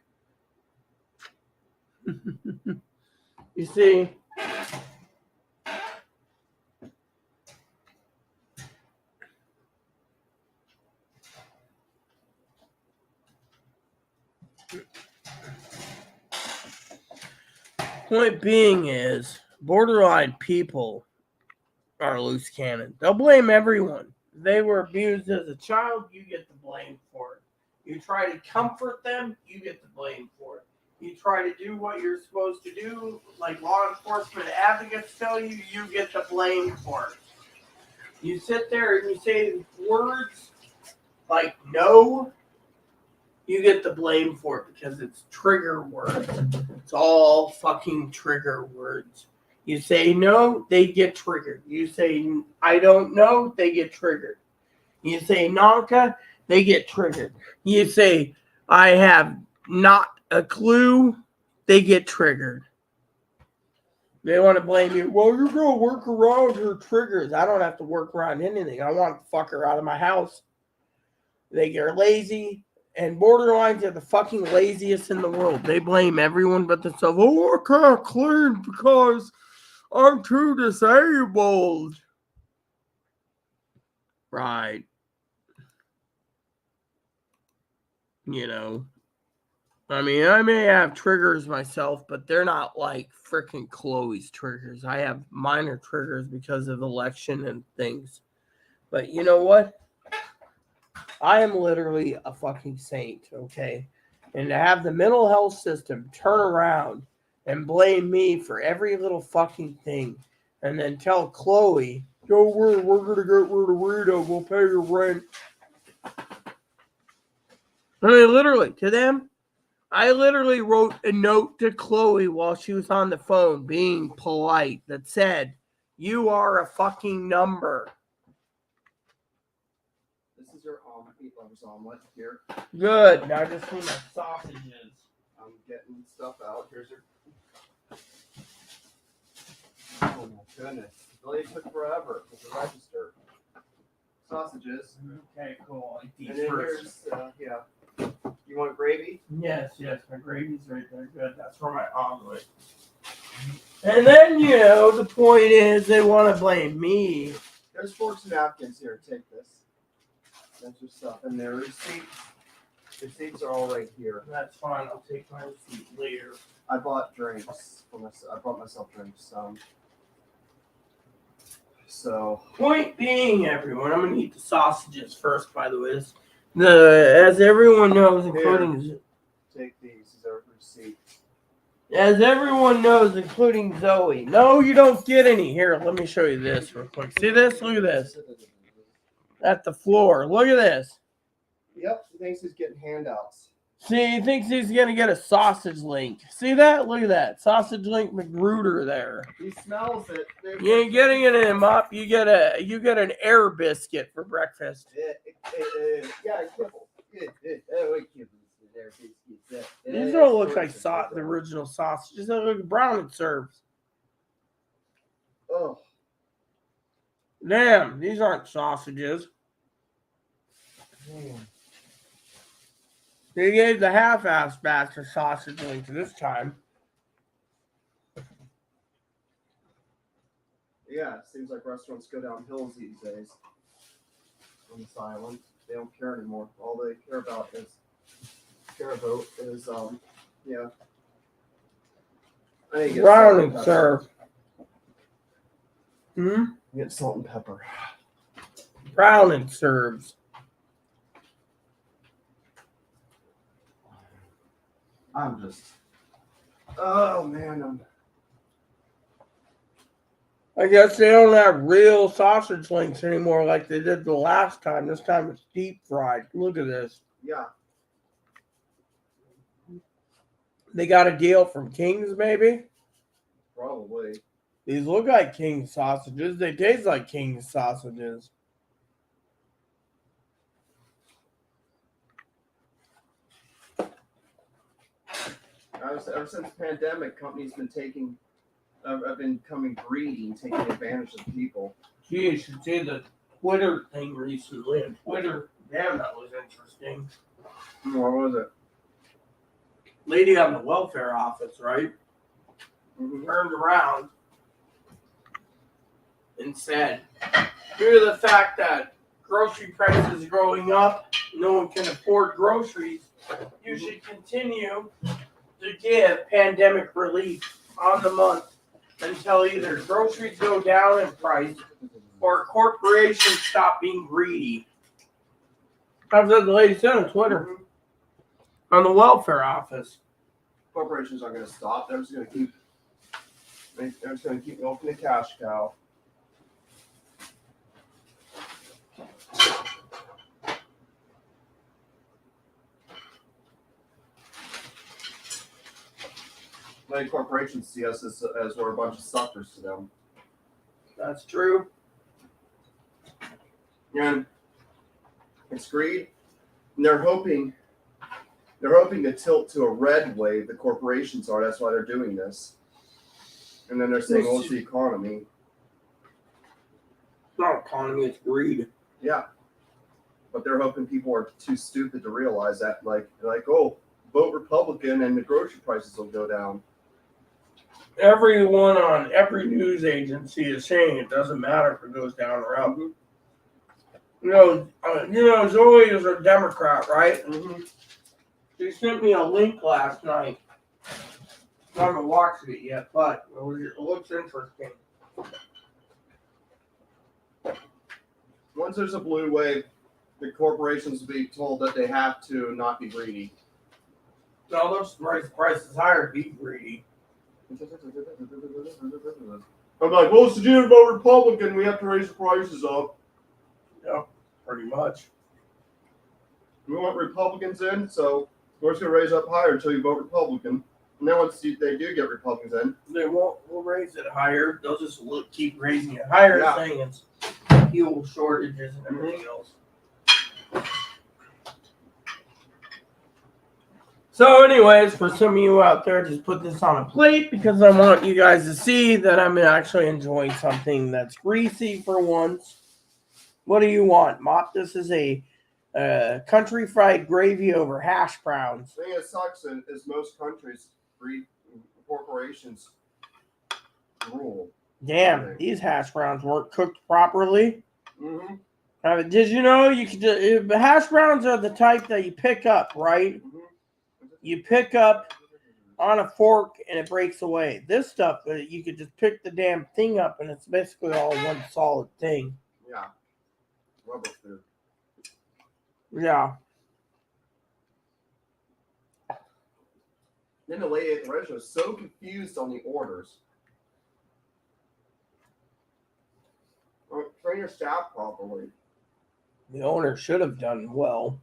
You see, point being is borderline people are loose cannon. They'll blame everyone. If they were abused as a child, you get the blame for it. You try to comfort them, you get the blame for it. You try to do what you're supposed to do, like law enforcement advocates tell you, you get the blame for it. You sit there and you say words like no, you get the blame for it because it's trigger words. It's all fucking trigger words. You say no, they get triggered. You say I don't know, they get triggered. You say Nanka, they get triggered. You say I have not a clue, they get triggered. They want to blame you. Well, you're going to work around your triggers. I don't have to work around anything. I want the fucker out of my house. They get lazy. And borderlines are the fucking laziest in the world. They blame everyone but themselves. Oh, I can't clean because I'm too disabled. Right. You know. I mean, I may have triggers myself, but they're not like freaking Chloe's triggers. I have minor triggers because of election and things. But you know what? I am literally a fucking saint, okay? And to have the mental health system turn around and blame me for every little fucking thing and then tell Chloe, don't worry, we're going to get rid of Rita. We'll pay your rent. I mean, literally, to them, I literally wrote a note to Chloe while she was on the phone being polite that said, you are a fucking number. This is your peanut butter omelet here. Good. Now I just need my sausages. I'm getting stuff out. Here's your... Oh my goodness. It really took forever to register. Sausages. Okay, cool. And then here's, you want gravy? Yes, my gravy's right there. Good. That's for my omelet. And then, the point is they want to blame me. There's forks and napkins here. Take this. That's your stuff in there. Receipts. Receipts are all right here. That's fine. I'll take my receipt later. I bought drinks for myself. I bought myself drinks. So. Point being, everyone, I'm gonna eat the sausages first. By the way, as everyone knows, including take these as a receipt. As everyone knows, including Zoe. No, you don't get any. Here, let me show you this real quick. See this? Look at this. At the floor. Look at this. Yep, he thinks he's getting handouts. See, he thinks he's going to get a sausage link. See that? Look at that. Sausage link Magruder there. He smells it. You ain't getting it in him up. You get an air biscuit for breakfast. Yeah, kibble. These don't look like the original sausages. They look like brown and serves. Oh. Damn, these aren't sausages. Damn. They gave the half-ass batch of sausage links this time. Yeah, it seems like restaurants go down hills these days on this island. They don't care anymore. All they care about is yeah. Brown and serve. Get salt and pepper. Brown and serves. Oh man, I guess they don't have real sausage links anymore like they did the last time. This time it's deep fried. Look at this. Yeah. They got a deal from King's, maybe? Probably. These look like King's sausages. They taste like King's sausages. Ever since the pandemic, companies have been becoming greedy and taking advantage of people. Gee, you should see the Twitter thing recently. On Twitter, damn, that was interesting. What was it? Lady on the welfare office, right? Mm-hmm. Turned around and said, due to the fact that grocery prices are going up, no one can afford groceries, you should continue to give pandemic relief on the month until either groceries go down in price or corporations stop being greedy. That's what the lady said on Twitter. On the welfare office. Corporations aren't going to stop. They're just going to keep milking the cash cow. Many corporations see us as we're a bunch of suckers to them. That's true. And it's greed. And they're hoping to tilt to a red wave. The corporations are. That's why they're doing this. And then they're saying, "Oh, it's the economy." It's not economy, it's greed. Yeah, but they're hoping people are too stupid to realize that. Like, oh, vote Republican and the grocery prices will go down. Everyone on every news agency is saying it doesn't matter if it goes down or up. Zoe is a Democrat, right? Mm-hmm. She sent me a link last night. I haven't watched it yet, but it looks interesting. Once there's a blue wave, the corporations will be told that they have to not be greedy. No, let's raise the prices higher, be greedy. I'm like, well, it's to vote Republican. We have to raise the prices up. Yeah, pretty much. We want Republicans in, so we're just going to raise up higher until you vote Republican. And then once they do get Republicans in, they won't. We'll raise it higher. They'll just keep raising it higher, Yeah. saying it's fuel shortages and everything else. So, anyways, for some of you out there, just put this on a plate because I want you guys to see that I'm actually enjoying something that's greasy for once. What do you want, Mop? This is a country fried gravy over hash browns. the thing that sucks is most countries, corporations rule. Damn, these hash browns weren't cooked properly. Mm-hmm. Did you know you could? Hash browns are the type that you pick up, right? Mm-hmm. You pick up on a fork and it breaks away. This stuff, you could just pick the damn thing up and it's basically all one solid thing. Yeah. Rubber food. Yeah. Then the lady at the register was so confused on the orders. Train your staff properly. The owner should have done well.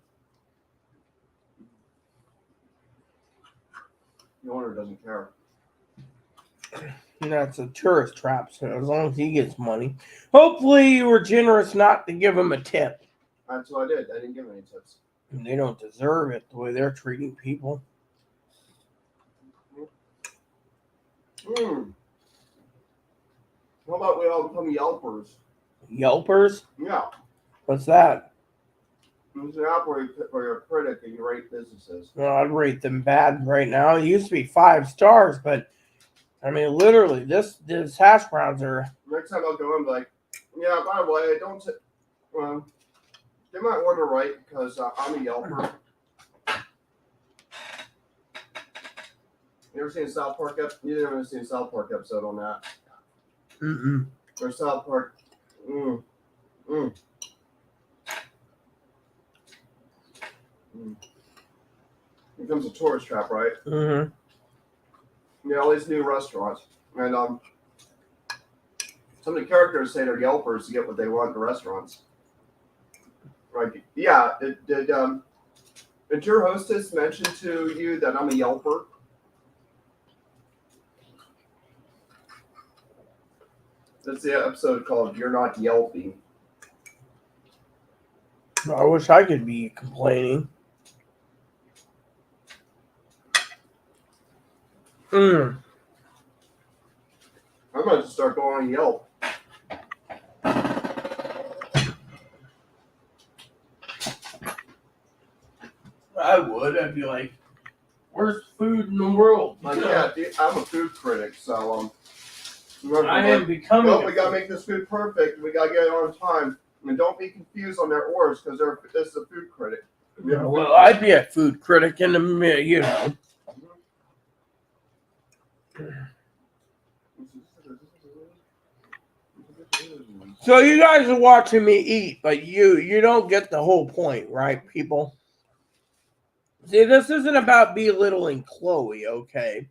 The owner doesn't care. And that's a tourist trap, so as long as he gets money. Hopefully you were generous not to give him a tip. That's what I did. I didn't give any tips. They don't deserve it the way they're treating people. How about we all become Yelpers? Yelpers? Yeah. What's that? It's an app where you're a critic and you rate businesses. Well, I'd rate them bad right now. It used to be 5 stars, but I mean, literally, this hash browns are. Next time I'll go in, like, yeah, by the way, don't. Get my order right because I'm a Yelper. You ever seen a South Park episode? You didn't ever seen a South Park episode on that. Mm-mm. Or South Park. Becomes a tourist trap, right? Mm-hmm. Yeah, all these new restaurants. And Some of the characters say they're Yelpers to get what they want at the restaurants. Like, yeah, did your hostess mention to you that I'm a Yelper? That's the episode called "You're Not Yelping." I wish I could be complaining. I might just start going on Yelp. I would. I'd be like, worst food in the world. Like, yeah, dude, I'm a food critic, so I am becoming. Well, we gotta make this food perfect. We gotta get it on time, and don't be confused on their orders because this is a food critic. Well, I'd be a food critic in the you know. So you guys are watching me eat, but you don't get the whole point, right, people? See, this isn't about belittling Chloe, okay?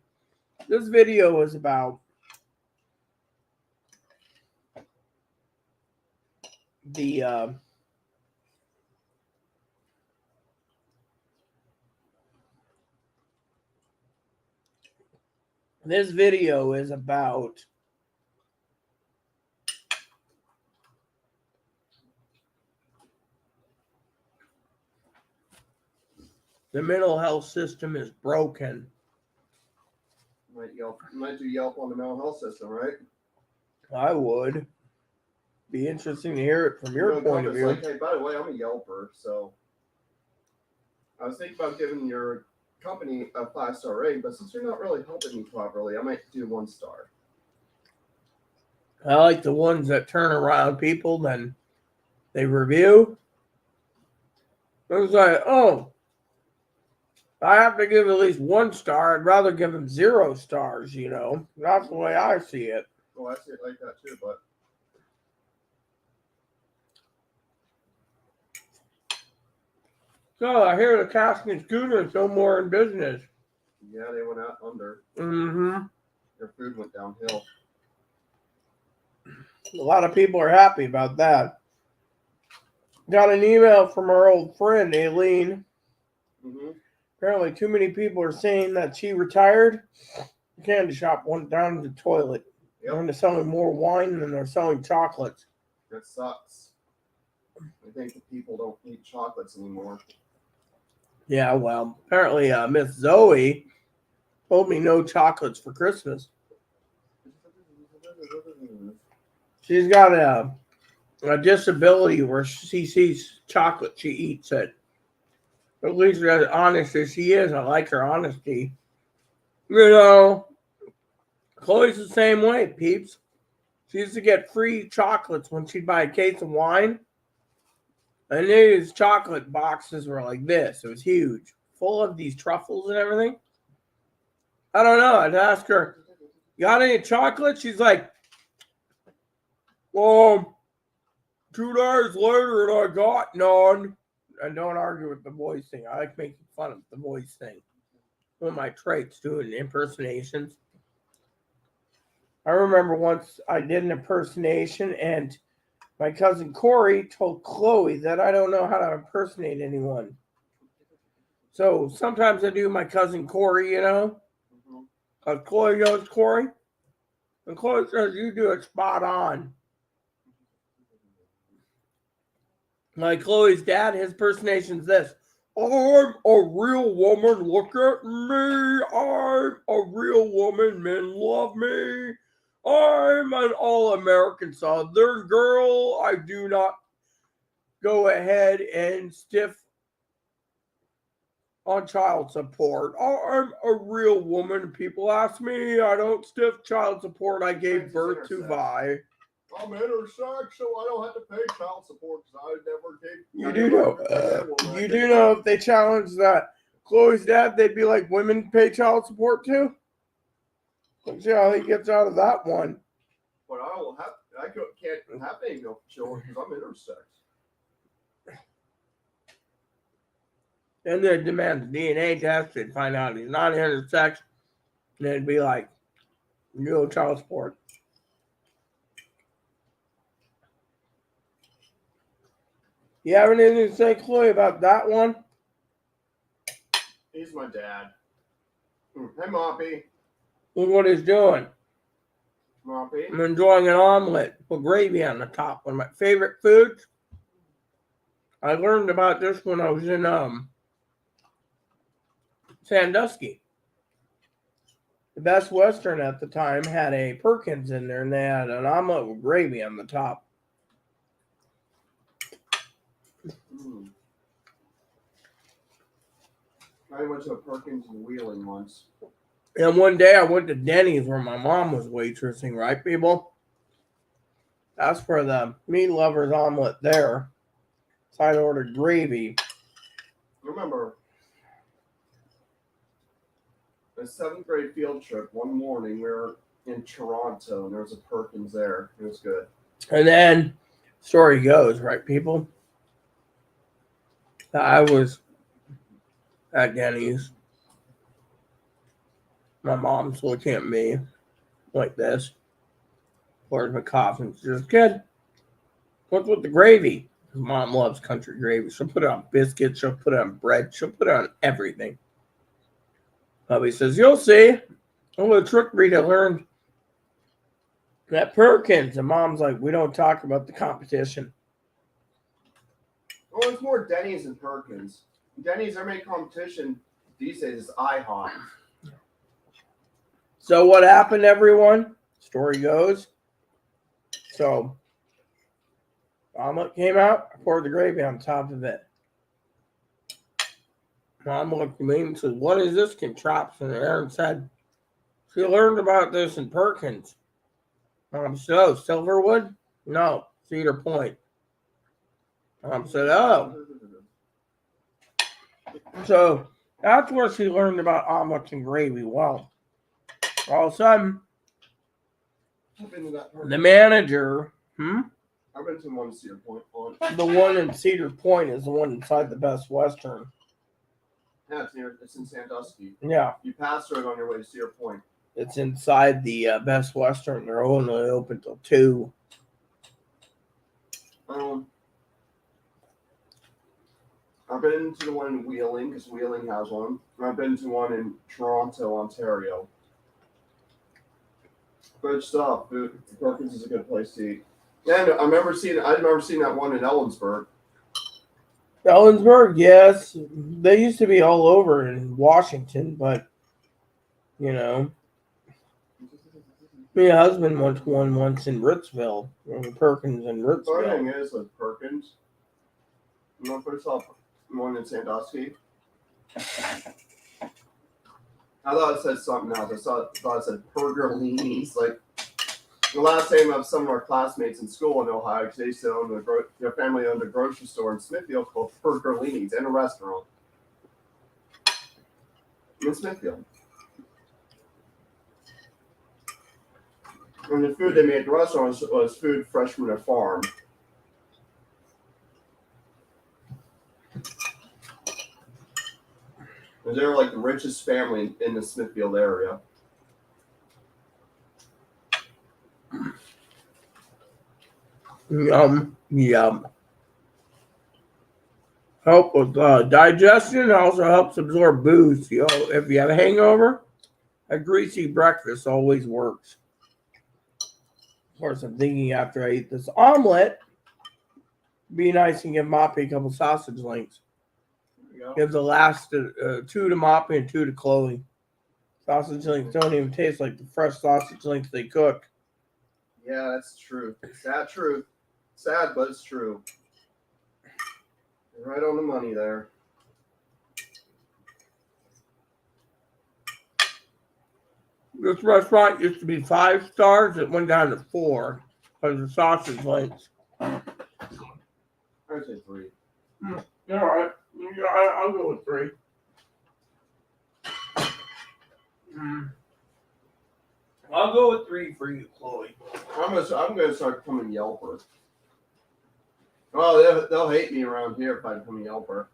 This video is about the this video is about the mental health system is broken. Might do Yelp on the mental health system, right? I would. Be interesting to hear it from your point of view. Like, hey, by the way, I'm a Yelper, so I was thinking about giving your company a 5-star rating, but since you're not really helping me properly, I might do 1 star. I like the ones that turn around people, then they review. It was like, oh, I have to give at least 1 star. I'd rather give them 0 stars, you know. That's the way I see it. Well, I see it like that too, but so I hear the casting and Schooner is no more in business. yeah, they went out under. Mm-hmm. Their food went downhill. A lot of people are happy about that. Got an email from our old friend, Aileen. Mm-hmm. Apparently too many people are saying that she retired. The candy shop went down to the toilet. Yep. They're selling more wine than they're selling chocolates. That sucks. I think the people don't eat chocolates anymore. Yeah, well, apparently Miss Zoe told me no chocolates for Christmas. She's got a disability where she sees chocolate, she eats it. At least as honest as she is, I like her honesty. You know, Chloe's the same way, peeps. She used to get free chocolates when she'd buy a case of wine. And these chocolate boxes were like this. It was huge, full of these truffles and everything. I don't know. I'd ask her, you got any chocolate? She's like, 2 days later and I got none. I don't argue with the voice thing. I like making fun of the voice thing. One of my traits, doing impersonations. I remember once I did an impersonation and my cousin Corey told Chloe that I don't know how to impersonate anyone. So sometimes I do my cousin Corey, you know. Because Chloe knows Corey. And Chloe says, you do it spot on. Like Chloe's dad, his impersonation's this. I'm a real woman, look at me. I'm a real woman, men love me. I'm an all-American Southern girl. I do not go ahead and stiff on child support. I'm a real woman. People ask me, I don't stiff child support. I gave birth to Vi. I'm intersex, so I don't have to pay child support because I never gave. You do know if they challenge that Chloe's dad, they'd be like, women pay child support too? Let's see how he gets out of that one. But I can't have any milk children because I'm intersex. And they demand a DNA test and find out he's not intersex. And they'd be like, you owe child support. You have anything to say, Chloe, about that one? He's my dad. Hey, Moppy. Look what he's doing. Moppy. I'm enjoying an omelet with gravy on the top. One of my favorite foods. I learned about this when I was in Sandusky. The Best Western at the time had a Perkins in there, and they had an omelet with gravy on the top. I went to a Perkins in Wheeling once. And one day I went to Denny's where my mom was waitressing, right, people? That's for the meat lovers omelet there. So I ordered gravy. I remember a 7th grade field trip. One morning we were in Toronto and there was a Perkins there. It was good. And then, story goes, right, people? I was at Denny's. My mom's looking at me like this. Pours my coffee and says, "Kid, what's with the gravy?" Mom loves country gravy. She'll put it on biscuits. She'll put it on bread. She'll put it on everything. Hubby says, "You'll see." A little trick breed I learned at Perkins. And Mom's like, "We don't talk about the competition." Well, it's more Denny's than Perkins. Denny's, their main competition these days is IHOP. So what happened, everyone? Story goes. So omelet came out. I poured the gravy on top of it. Mom looked at me and said, "What is this contraption?" Aaron said, "She learned about this in Perkins." Mom said, "Oh, Silverwood?" "No, Cedar Point." Mom said, "Oh." So that's where she learned about omelets and gravy. Well, all of a sudden, I've been to that Perkins. the manager, I've been to one in Cedar Point. the one in Cedar Point is the one inside the Best Western. Yeah, it's in Sandusky. Yeah, You pass through it on your way to Cedar Point. it's inside the Best Western. They're only open till 2. I've been to the one in Wheeling because Wheeling has one. I've been to one in Toronto, Ontario. Good stuff. Perkins is a good place to eat. And I remember seeing that one in Ellensburg. Ellensburg, yes. They used to be all over in Washington, but, you know. My husband went to one once in Ritzville. Perkins in The funny Ritzville. thing is with Perkins, you want to put yourself one in Sandusky? I thought it said something else. I thought it said Pergolini's. Like the last name of some of our classmates in school in Ohio, because they used to own their family owned a grocery store in Smithfield called Pergolini's and a restaurant in Smithfield. And the food they made at the restaurant was food fresh from their farm. And they were like the richest family in the Smithfield area. Yum. Help with digestion. Also helps absorb booze. If you have a hangover, a greasy breakfast always works. Of course, I'm thinking after I eat this omelet, be nice and give Moppy a couple sausage links. Give the last 2 to Moppy and 2 to Chloe. Sausage links don't even taste like the fresh sausage links they cook. Yeah, that's true. Sad truth. Sad, but it's true. You're right on the money there. This restaurant used to be 5 stars. It went down to 4 because of sausage links. I'd say 3. All right. I'll go with 3. I'll go with 3 for you, Chloe. I'm gonna start becoming Yelper. Oh, they'll hate me around here if I become a Yelper.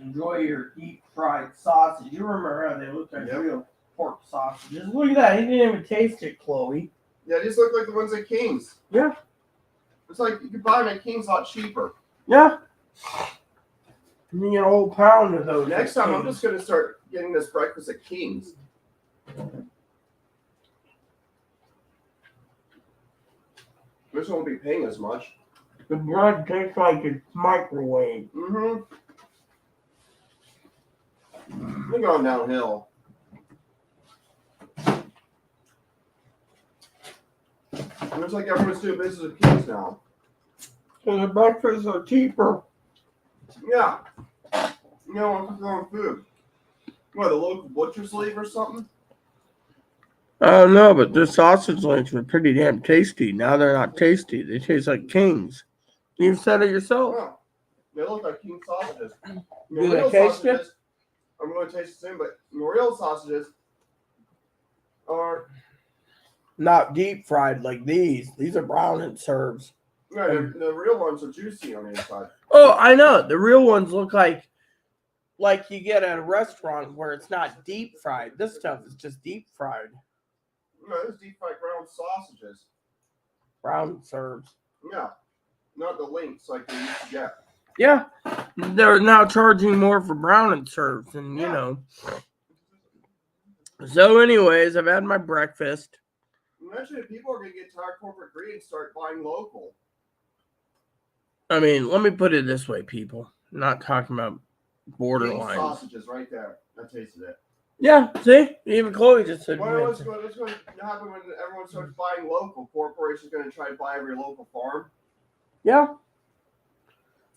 Enjoy your deep fried sausage. You remember how they look like real pork sausages. Look at that. He didn't even taste it, Chloe. Yeah, these look like the ones at King's. Yeah. It's like you could buy them at King's a lot cheaper. Yeah. You get a whole pound of those. Next time, I'm just going to start getting this breakfast at King's. This won't be paying as much. The bread tastes like it's microwave. Mm-hmm. We're going downhill. It looks like everyone's doing business with King's now. So the breakfasts are cheaper. Yeah. You know, I'm going food. What, the local butcher's leave or something? I don't know, but the sausage links were pretty damn tasty. Now they're not tasty. They taste like King's. You said it yourself. Yeah. They look like King sausages. Do they taste it? I'm going to taste it soon, but real sausages are not deep fried like these. These are brown and serves. Yeah, the real ones are juicy on the inside. Oh, I know. The real ones look like you get at a restaurant where it's not deep fried. This stuff is just deep fried. No, it's deep fried ground sausages. Brown serves. Yeah, not the links like they used to get. Yeah, they're now charging more for brown and serves, and you know. So, anyways, I've had my breakfast. Eventually, people are going to get tired of corporate greed and start buying local. I mean, let me put it this way, people. I'm not talking about borderline sausages right there. I tasted it. Yeah, see? Even Chloe just said what's going to happen when everyone starts buying local? Corporations going to try to buy every local farm? Yeah.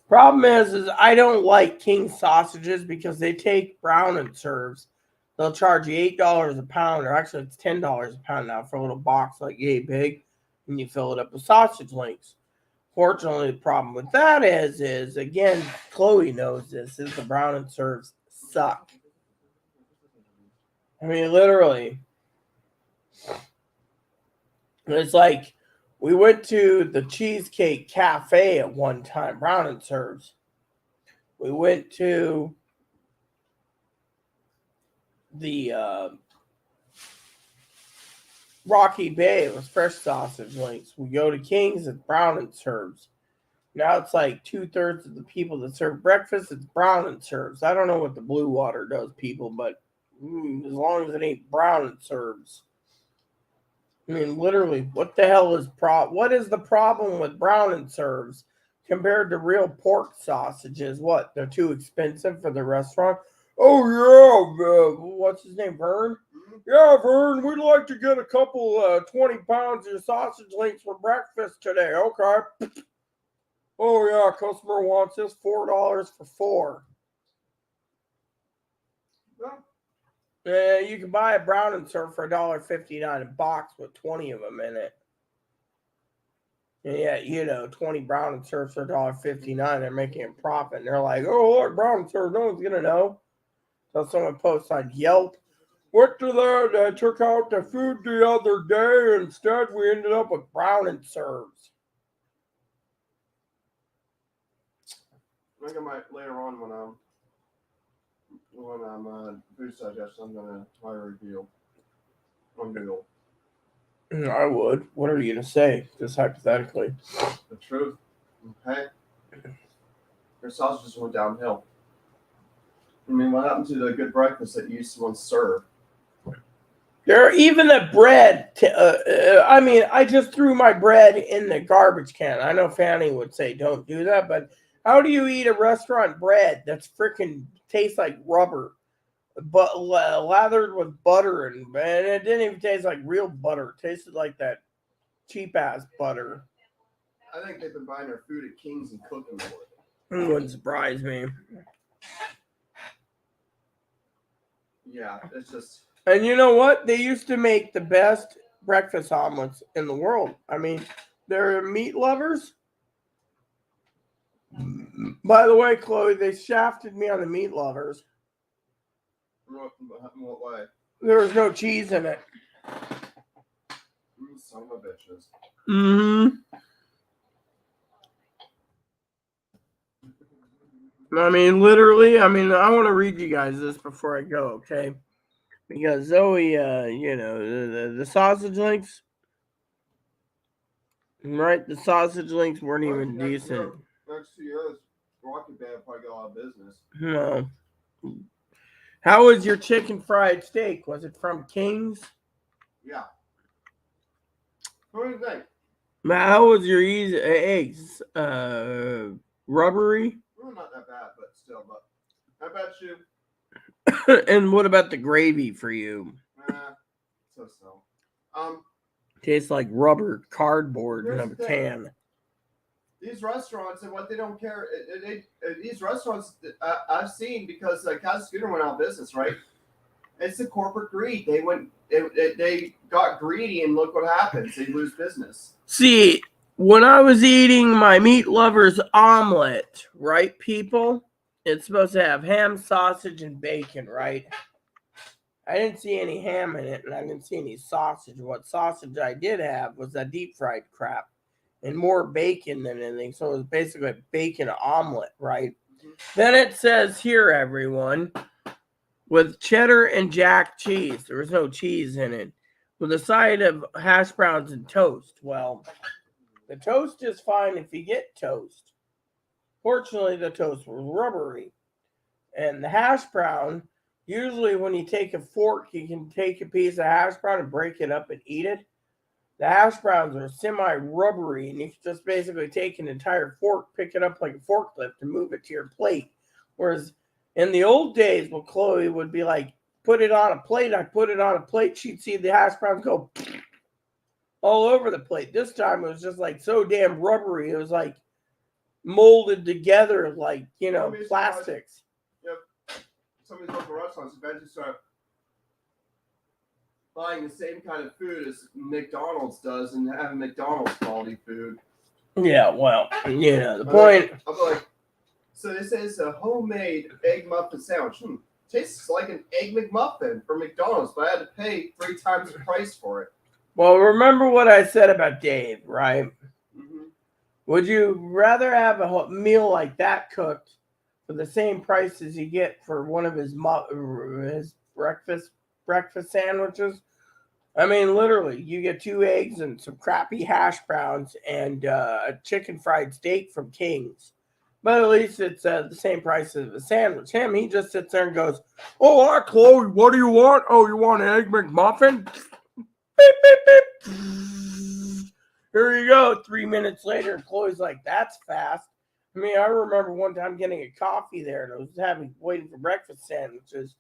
Problem is I don't like King sausages because they take brown and serves. They'll charge you $8 a pound, or actually it's $10 a pound now for a little box like yay big, and you fill it up with sausage links. Fortunately, the problem with that is again, Chloe knows this, is the brown and serves suck. I mean, literally. It's like we went to the Cheesecake Cafe at one time, brown and serves. We went to the Rocky Bay. It was fresh sausage links. We go to King's, it's brown and serves. Now it's like 2/3 of the people that serve breakfast, it's brown and serves. I don't know what the Blue Water does, people, but as long as it ain't brown and serves. I mean, literally, what the hell is what is the problem with brown and serves compared to real pork sausages? What, they're too expensive for the restaurant? Oh yeah, what's his name, Vern? Yeah, Vern, we'd like to get a couple 20 pounds of sausage links for breakfast today. Okay. Oh yeah, customer wants this, $4 for 4. Yeah, you can buy a brown and serve for $1.59 a box with 20 of them in it. Yeah, you know, 20 brown and serves for $1.59. They're making a profit. And they're like, oh, look, brown and serve, no one's gonna know. So someone posts on Yelp, went to that, I took out the food the other day, and instead we ended up with brown and serves. I think I might later on when I'm food digest, I'm gonna try a review on Google. I would. What are you gonna say? Just hypothetically. The truth. Okay. Your sausages went downhill. I mean, what happened to the good breakfast that you used to once serve? There, even the bread. I mean, I just threw my bread in the garbage can. I know Fanny would say don't do that, but how do you eat a restaurant bread that's freaking tastes like rubber, but lathered with butter, and it didn't even taste like real butter. It tasted like that cheap ass butter. I think they've been buying their food at King's and cooking with it. It wouldn't surprise me. Yeah, it's just. And you know what? They used to make the best breakfast omelets in the world. I mean, they're meat lovers. By the way, Chloe, they shafted me on the meat lovers. What way? There was no cheese in it. Son of a bitches. Mm-hmm. I mean, literally, I want to read you guys this before I go, okay? Because Zoe, the sausage links, right? The sausage links weren't even decent. Next 2 years, Rocket Band probably got a lot of business. No. How was your chicken fried steak? Was it from King's? Yeah. What do you think? How was your eggs? Rubbery? Well, not that bad, but still. But I bet you. And what about the gravy for you? So. Tastes like rubber cardboard in a Here's the can. These restaurants and what they don't care. These restaurants I've seen because Casa Scooter went out of business, right? It's the corporate greed. They got greedy, and look what happens. They lose business. See, when I was eating my meat lover's omelet, right, people? It's supposed to have ham, sausage, and bacon, right? I didn't see any ham in it, and I didn't see any sausage. What sausage I did have was that deep fried crap, and more bacon than anything. So it was basically a bacon omelet, right? Mm-hmm. Then it says here, everyone, with cheddar and jack cheese. There was no cheese in it. With a side of hash browns and toast. Well, the toast is fine if you get toast. Fortunately, the toast was rubbery. And the hash brown, usually when you take a fork, you can take a piece of hash brown and break it up and eat it. The hash browns are semi-rubbery, and you can just basically take an entire fork, pick it up like a forklift, and move it to your plate. Whereas in the old days, when Chloe would be like, put it on a plate, I'd put it on a plate, she'd see the hash browns go all over the plate. This time it was just like so damn rubbery. It was like molded together like, plastics. Yep. Some of these local restaurants eventually start buying the same kind of food as McDonald's does and having McDonald's quality food. Yeah, well, the point. I'm like, so this is a homemade egg muffin sandwich. Tastes like an egg McMuffin from McDonald's, but I had to pay 3 times the price for it. Well, remember what I said about Dave, right? Mm-hmm. Would you rather have a meal like that cooked for the same price as you get for one of his breakfast sandwiches? I mean, literally, you get 2 eggs and some crappy hash browns and a chicken fried steak from King's. But at least it's the same price as a sandwich. He just sits there and goes, "Oh, hi, Chloe, what do you want? Oh, you want an egg McMuffin? Beep, beep, beep. Here you go." 3 minutes later, and Chloe's like, "That's fast." I mean, I remember one time getting a coffee there, and I was waiting for breakfast sandwiches,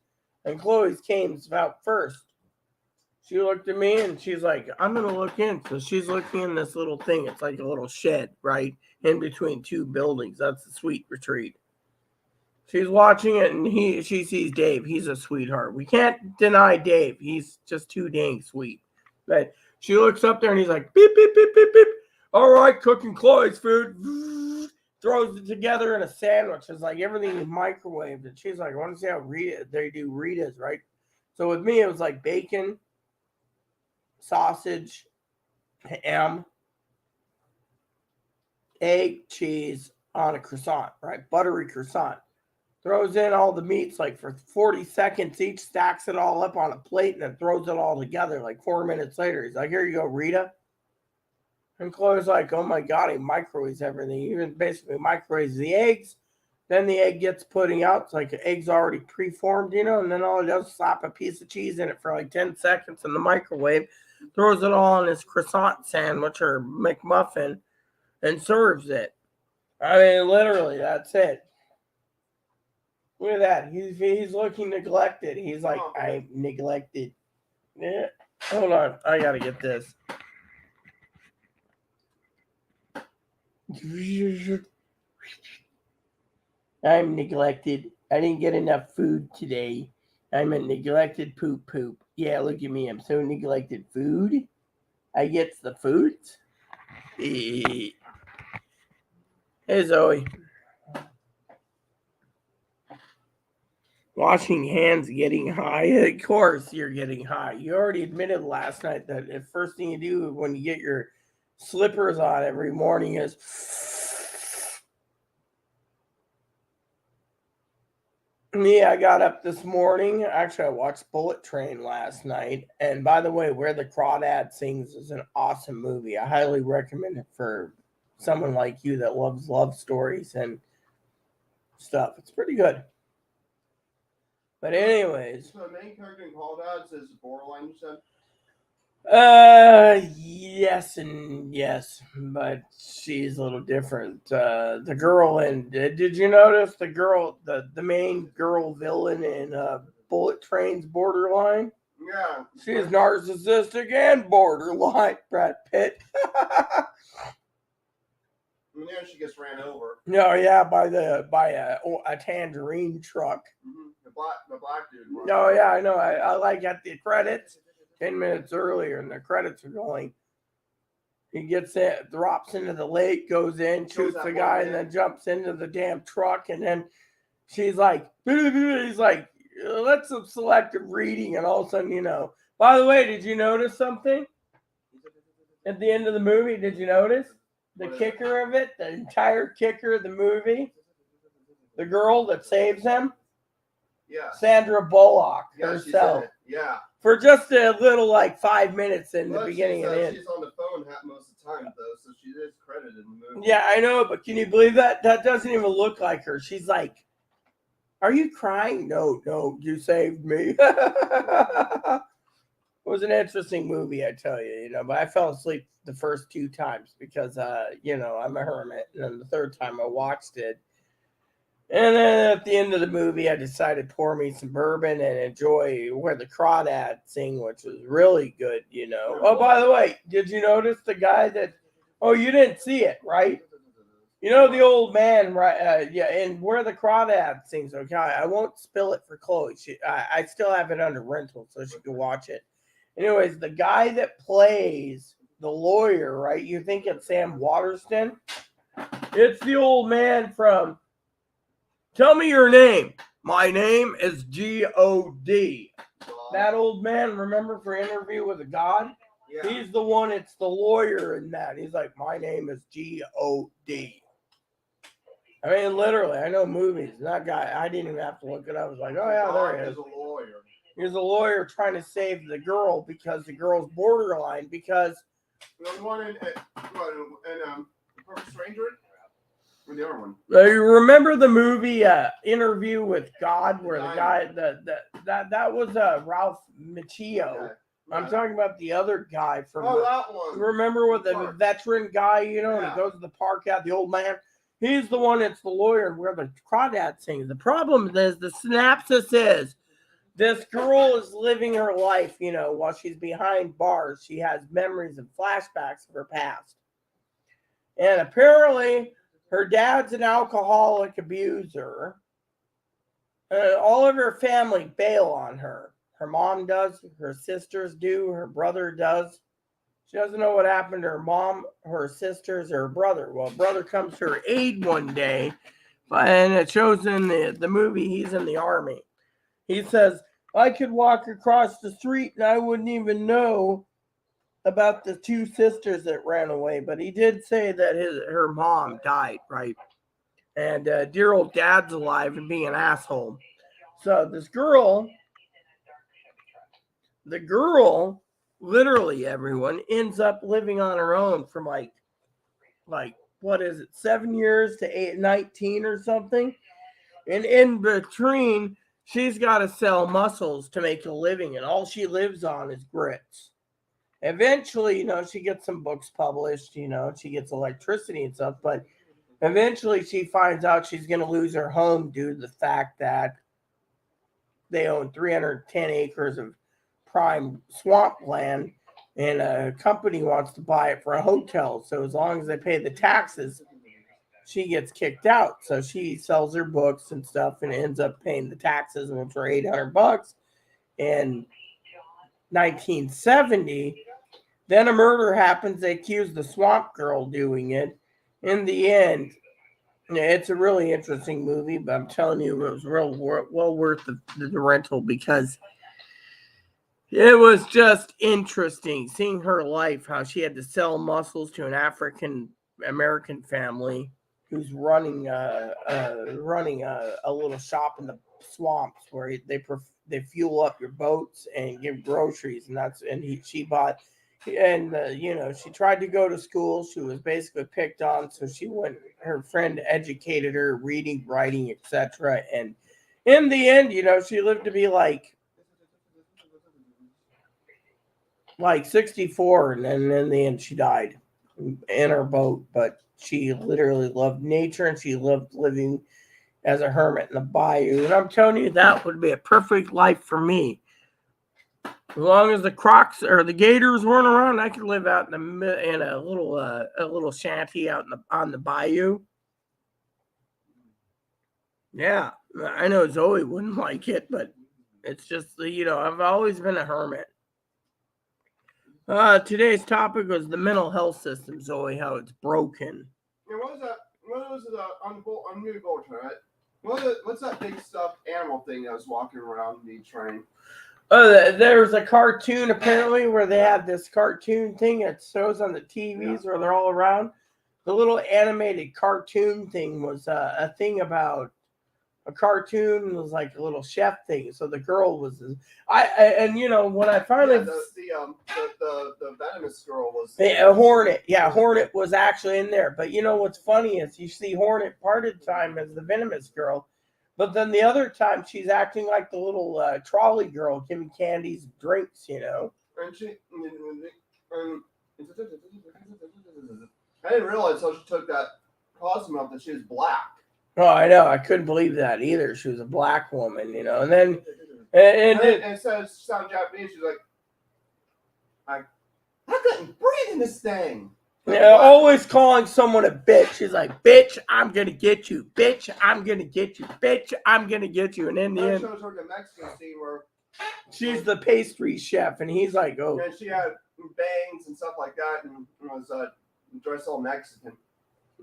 and Chloe's came about first. She looked at me and she's like, "I'm going to look in." So she's looking in this little thing. It's like a little shed, right? In between 2 buildings. That's the Sweet Retreat. She's watching it and she sees Dave. He's a sweetheart. We can't deny Dave. He's just too dang sweet. But she looks up there and he's like, beep, beep, beep, beep, beep. All right, cooking Chloe's food. Throws it together in a sandwich. It's like everything is microwaved. And she's like, "I want to see how they do Rita's," right? So with me, it was like bacon, sausage, ham, egg, cheese on a croissant, right? Buttery croissant. Throws in all the meats like for 40 seconds each, stacks it all up on a plate, and then throws it all together like 4 minutes later. He's like, "Here you go, Rita." And Chloe's like, "Oh my God," he microwaves everything. He even basically microwaves the eggs. Then the egg gets putting out. It's like the egg's already preformed, and then all it does is slap a piece of cheese in it for like 10 seconds in the microwave, throws it all on his croissant sandwich or McMuffin, and serves it. I mean, literally, that's it. Look at that. He's looking neglected. He's like, "I'm neglected." Yeah. Hold on. I got to get this. "I'm neglected. I didn't get enough food today. I'm a neglected poop. Yeah, look at me. I'm so neglected. Food? I get the food?" Hey, Zoe. Washing hands, getting high. Of course you're getting high. You already admitted last night that the first thing you do when you get your slippers on every morning is Yeah, I got up this morning. Actually, I watched Bullet Train last night. And by the way, Where the Crawdad Sings is an awesome movie. I highly recommend it for someone like you that loves love stories and stuff. It's pretty good. But anyways, So the main character in Call Dads is borderline, you said? yes and yes, but she's a little different. The girl in did you notice the main girl villain in Bullet Train's borderline? Yeah. She's narcissistic and borderline. Brad Pitt. And then she gets ran over. No, yeah, by a tangerine truck. Mm-hmm. The black dude. No, yeah, I know. I like at the credits 10 minutes earlier, and the credits are going. He gets it, drops into the lake, goes in, shoots the guy, and then jumps into the damn truck. And then she's like, he's like, let's some selective reading. And all of a sudden, by the way, did you notice something at the end of the movie? Did you notice the kicker of it? The entire kicker of the movie? The girl that saves him? Yeah. Sandra Bullock herself. Yeah. For just a little, 5 minutes in the beginning and end. She's on the phone most of the time, though, so she is credited in the movie. Yeah, I know, but can you believe that? That doesn't even look like her. She's like, are you crying? No, you saved me. It was an interesting movie, I tell you, but I fell asleep the first 2 times because, I'm a hermit. And then the third time I watched it. And then at the end of the movie, I decided to pour me some bourbon and enjoy Where the Crawdad Sing, which was really good, Oh, by the way, did you notice the guy that... Oh, you didn't see it, right? The old man, right? Yeah, and Where the Crawdad Sings, okay? I won't spill it for Chloe. I still have it under rental, so she can watch it. Anyways, the guy that plays the lawyer, right? You think it's Sam Waterston? It's the old man from... Tell me your name. My name is G.O.D. That old man, remember, for Interview with a God? Yeah. He's the one, it's the lawyer in that. He's like, my name is G.O.D. I mean, literally, I know movies. That guy, I didn't even have to look it up. I was like, oh, yeah, there he is. He's a lawyer. He's a lawyer trying to save the girl because the girl's borderline because... The one in Perfect Stranger? The other one. You remember the movie Interview with God, where the guy that was Ralph Macchio. Okay. I'm talking about the other guy from. Oh, that one. Remember with the veteran guy, and he goes to the park out, the old man. He's the one that's the lawyer, Where the Crawdad Sings. The problem is the synopsis is this girl is living her life, while she's behind bars. She has memories and flashbacks of her past, and apparently. Her dad's an alcoholic abuser. All of her family bail on her. Her mom does. Her sisters do. Her brother does. She doesn't know what happened to her mom, her sisters, or her brother. Well, brother comes to her aid one day, and it shows in the movie he's in the army. He says, I could walk across the street and I wouldn't even know about the 2 sisters that ran away, but he did say that her mom died, right? And dear old dad's alive and being an asshole. So this girl, literally everyone, ends up living on her own from like what is it, 7 years to 19 or something. And in between, she's got to sell mussels to make a living, and all she lives on is grits. Eventually, she gets some books published, she gets electricity and stuff, but eventually she finds out she's going to lose her home due to the fact that they own 310 acres of prime swampland and a company wants to buy it for a hotel. So as long as they pay the taxes, she gets kicked out. So she sells her books and stuff and ends up paying the taxes, which are $800. In 1970, then a murder happens. They accuse the swamp girl doing it. In the end, it's a really interesting movie, but I'm telling you, it was well worth the rental because it was just interesting seeing her life, how she had to sell mussels to an African American family. who's running a little shop in the swamps where they fuel up your boats and give groceries, and she bought. And she tried to go to school. She was basically picked on, so she went. Her friend educated her, reading, writing, etc. And in the end, she lived to be like 64, and then in the end, she died in her boat. But she literally loved nature, and she loved living as a hermit in the bayou. And I'm telling you, that would be a perfect life for me. As long as the crocs or the gators weren't around, I could live out in a little shanty out on the bayou. Yeah, I know Zoe wouldn't like it, but it's just I've always been a hermit. Today's topic was the mental health system, Zoe, how it's broken. Yeah, what was that? What was it on New Gold Train? What's that big stuffed animal thing that was walking around the train? There's a cartoon apparently where they have this cartoon thing that shows on the TVs where they're all around. The little animated cartoon thing was a thing about a cartoon was like a little chef thing. So the girl was when I finally the venomous girl was Hornet. Yeah, Hornet was actually in there. But what's funny is you see Hornet part of the time as the venomous girl. But then the other time, she's acting like the little trolley girl giving Candy's drinks, And I didn't realize until she took that costume off that she was black. Oh, I know. I couldn't believe that either. She was a black woman, And then, instead of sound Japanese, she's like, I couldn't breathe in this thing. Yeah, always calling someone a bitch. She's like, bitch, I'm going to get you. Bitch, I'm going to get you. Bitch, I'm going to get you. And in the end, shows her the Mexican scene where she's the pastry chef. And he's like, oh. And she had bangs and stuff like that and was dressed all Mexican.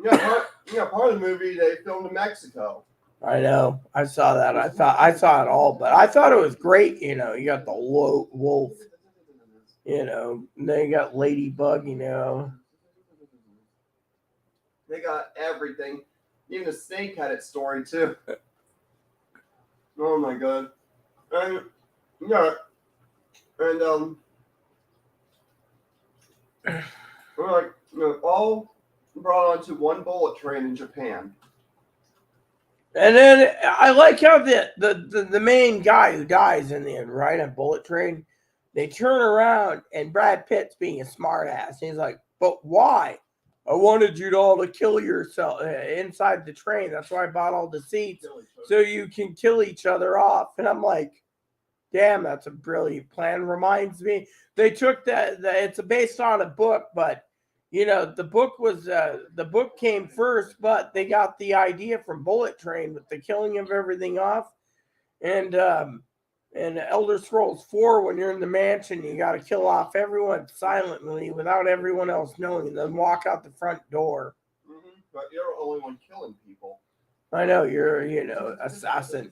Part of the movie they filmed in Mexico. I know. I saw that. I saw it all. But I thought it was great. You got the wolf. And then you got Ladybug, They got everything. Even the snake had its story too. Oh my god. And we're like all brought onto one bullet train in Japan. And then I like how the main guy who dies in the end, right, on Bullet Train, they turn around and Brad Pitt's being a smart ass. And he's like, but why? I wanted you all to kill yourself inside the train. That's why I bought all the seats so you can kill each other off. And I'm like, damn, that's a brilliant plan. Reminds me, they took that. It's based on a book, but the book came first, but they got the idea from Bullet Train with the killing of everything off, and Elder Scrolls 4, when you're in the mansion, you got to kill off everyone silently without everyone else knowing, and then walk out the front door. Mm-hmm. But you're the only one killing people. I know, you're, assassin.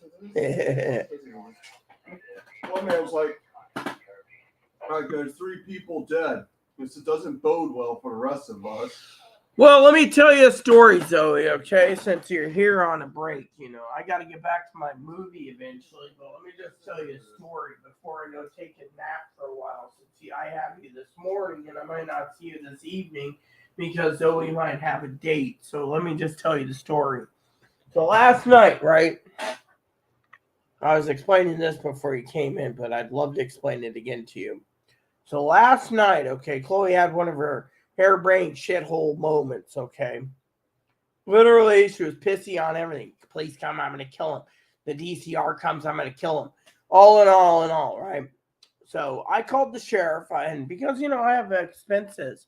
One man's like, there's 3 people dead. This doesn't bode well for the rest of us. Well, let me tell you a story, Zoe, okay? Since you're here on a break, I got to get back to my movie eventually, but let me just tell you a story before I go take a nap for a while. Since I have you this morning, and I might not see you this evening because Zoe might have a date. So let me just tell you the story. So last night, right? I was explaining this before you came in, but I'd love to explain it again to you. So last night, okay, Chloe had one of her harebrained shithole moments, okay? Literally, she was pissy on everything. Police come, I'm going to kill him. The DCR comes, I'm going to kill him. All in all, right? So I called the sheriff, and because, I have expenses.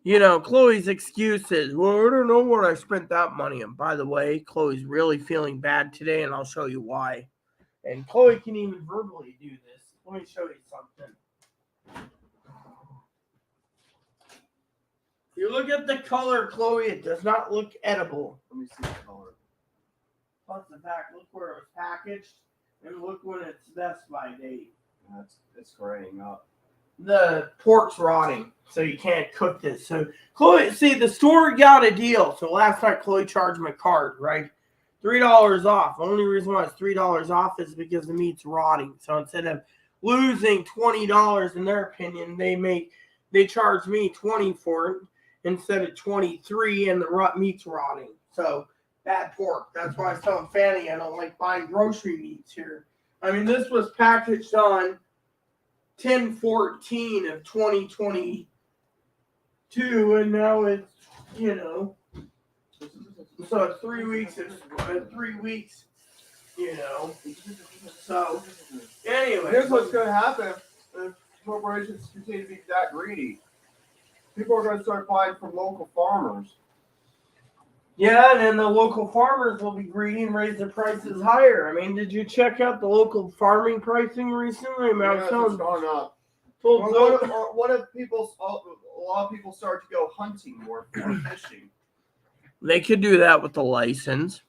Chloe's excuses. Well, I don't know what I spent that money on. By the way, Chloe's really feeling bad today, and I'll show you why. And Chloe can even verbally do this. Let me show you something. You look at the color, Chloe, it does not look edible. Let me see the color. Plus the fact, look where it was packaged, and look when it's Best By date. It's graying up. the pork's rotting, so you can't cook this. So Chloe, see, the store got a deal. So last night Chloe charged my card, right? $3 off. Only reason why it's $3 off is because the meat's rotting. So instead of losing $20 in their opinion, they charge me $20 for it instead of $23, and the meat's rotting. So bad pork. That's why I was telling Fanny I don't like buying grocery meats here. I mean, this was packaged on 10/14 of 2022, and now it's, so it's 3 weeks. It's 3 weeks, So anyway, Here's what's going to happen if corporations continue to be that greedy. People are going to start buying from local farmers. Yeah, and then the local farmers will be greedy and raise their prices higher. I mean, did you check out the local farming pricing recently? I mean, It's gone up. A lot of people start to go hunting more or fishing. They could do that with the license.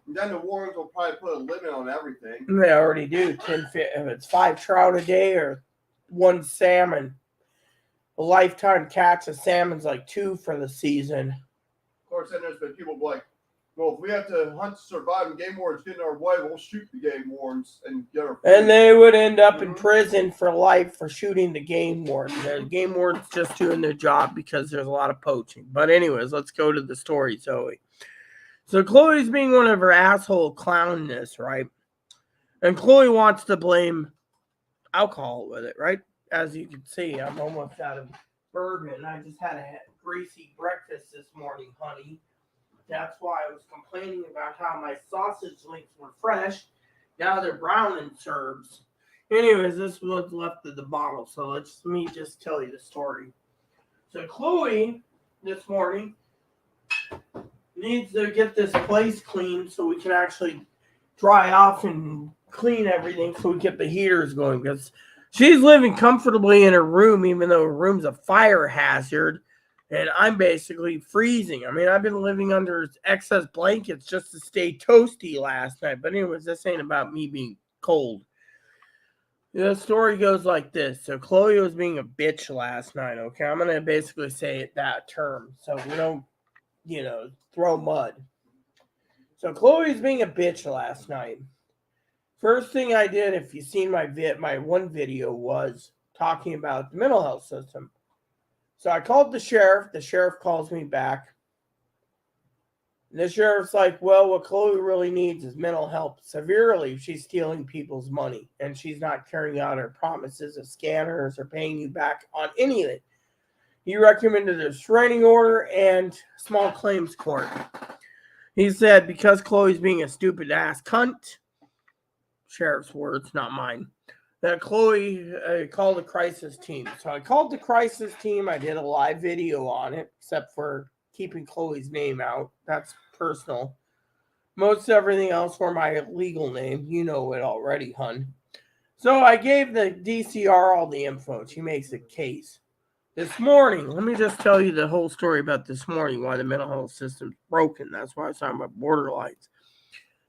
And then the Warrens will probably put a limit on everything. They already do. If it's 5 trout a day or 1 salmon, a lifetime catch of salmon's like 2 for the season. Of course, then there's been people like, well, if we have to hunt to survive and game wardens get in our way, we'll shoot the game wardens and get our food. And they would end up in prison for life for shooting the game warden. The game warden's just doing their job because there's a lot of poaching. But anyways, let's go to the story, Zoe. So Chloe's being one of her asshole clownness, right? And Chloe wants to blame alcohol with it, right? As you can see, I'm almost out of bourbon. I just had a greasy breakfast this morning, honey. That's why I was complaining about how my sausage links were fresh. Now they're brown and serves. Anyways, this was left of the bottle. So let me just tell you the story. So Chloe, this morning, needs to get this place clean so we can actually dry off and clean everything so we get the heaters going. Because she's living comfortably in her room, even though her room's a fire hazard. And I'm basically freezing. I mean, I've been living under excess blankets just to stay toasty last night. But anyways, this ain't about me being cold. The story goes like this. So Chloe was being a bitch last night, okay? I'm going to basically say it that term so we don't, throw mud. So Chloe's being a bitch last night. First thing I did, if you've seen my one video, was talking about the mental health system. So I called the sheriff. The sheriff calls me back. And the sheriff's like, well, what Chloe really needs is mental health severely. She's stealing people's money and she's not carrying out her promises of scanners or paying you back on anything. He recommended a restraining order and small claims court. He said, because Chloe's being a stupid ass cunt, sheriff's words, not mine, that Chloe called the crisis team. So I called the crisis team. I did a live video on it, except for keeping Chloe's name out. That's personal. Most everything else were my legal name. You know it already, hun. So I gave the DCR all the info. She makes a case. This morning, let me just tell you the whole story about this morning, why the mental health system's broken. That's why I was talking about borderlines.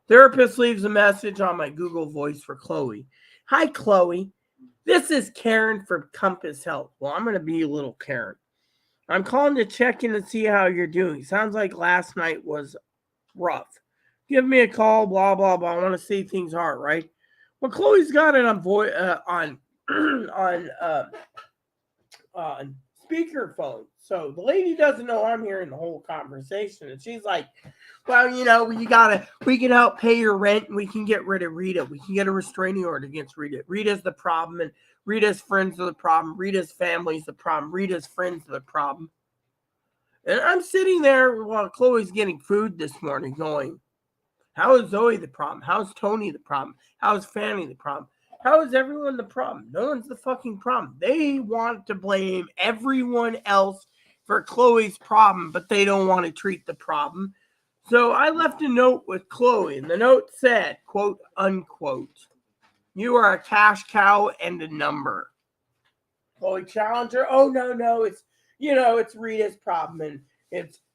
Therapist leaves a message on my Google Voice for Chloe. Hi, Chloe. This is Karen from Compass Health. Well, I'm going to be a little Karen. I'm calling to check in and see how you're doing. Sounds like last night was rough. Give me a call, blah, blah, blah. I want to see things are right. Well, Chloe's got it on speakerphone. So the lady doesn't know I'm hearing the whole conversation. And she's like, well, we can help pay your rent and we can get rid of Rita. We can get a restraining order against Rita. Rita's the problem and Rita's friends are the problem. Rita's family's the problem. Rita's friends are the problem. And I'm sitting there while Chloe's getting food this morning going, how is Zoe the problem? How's Tony the problem? How's Fanny the problem? How is everyone the problem? No one's the fucking problem. They want to blame everyone else for Chloe's problem, but they don't want to treat the problem. So I left a note with Chloe, and the note said, quote, unquote, you are a cash cow and a number. Chloe challenged her, oh, no, it's Rita's problem, and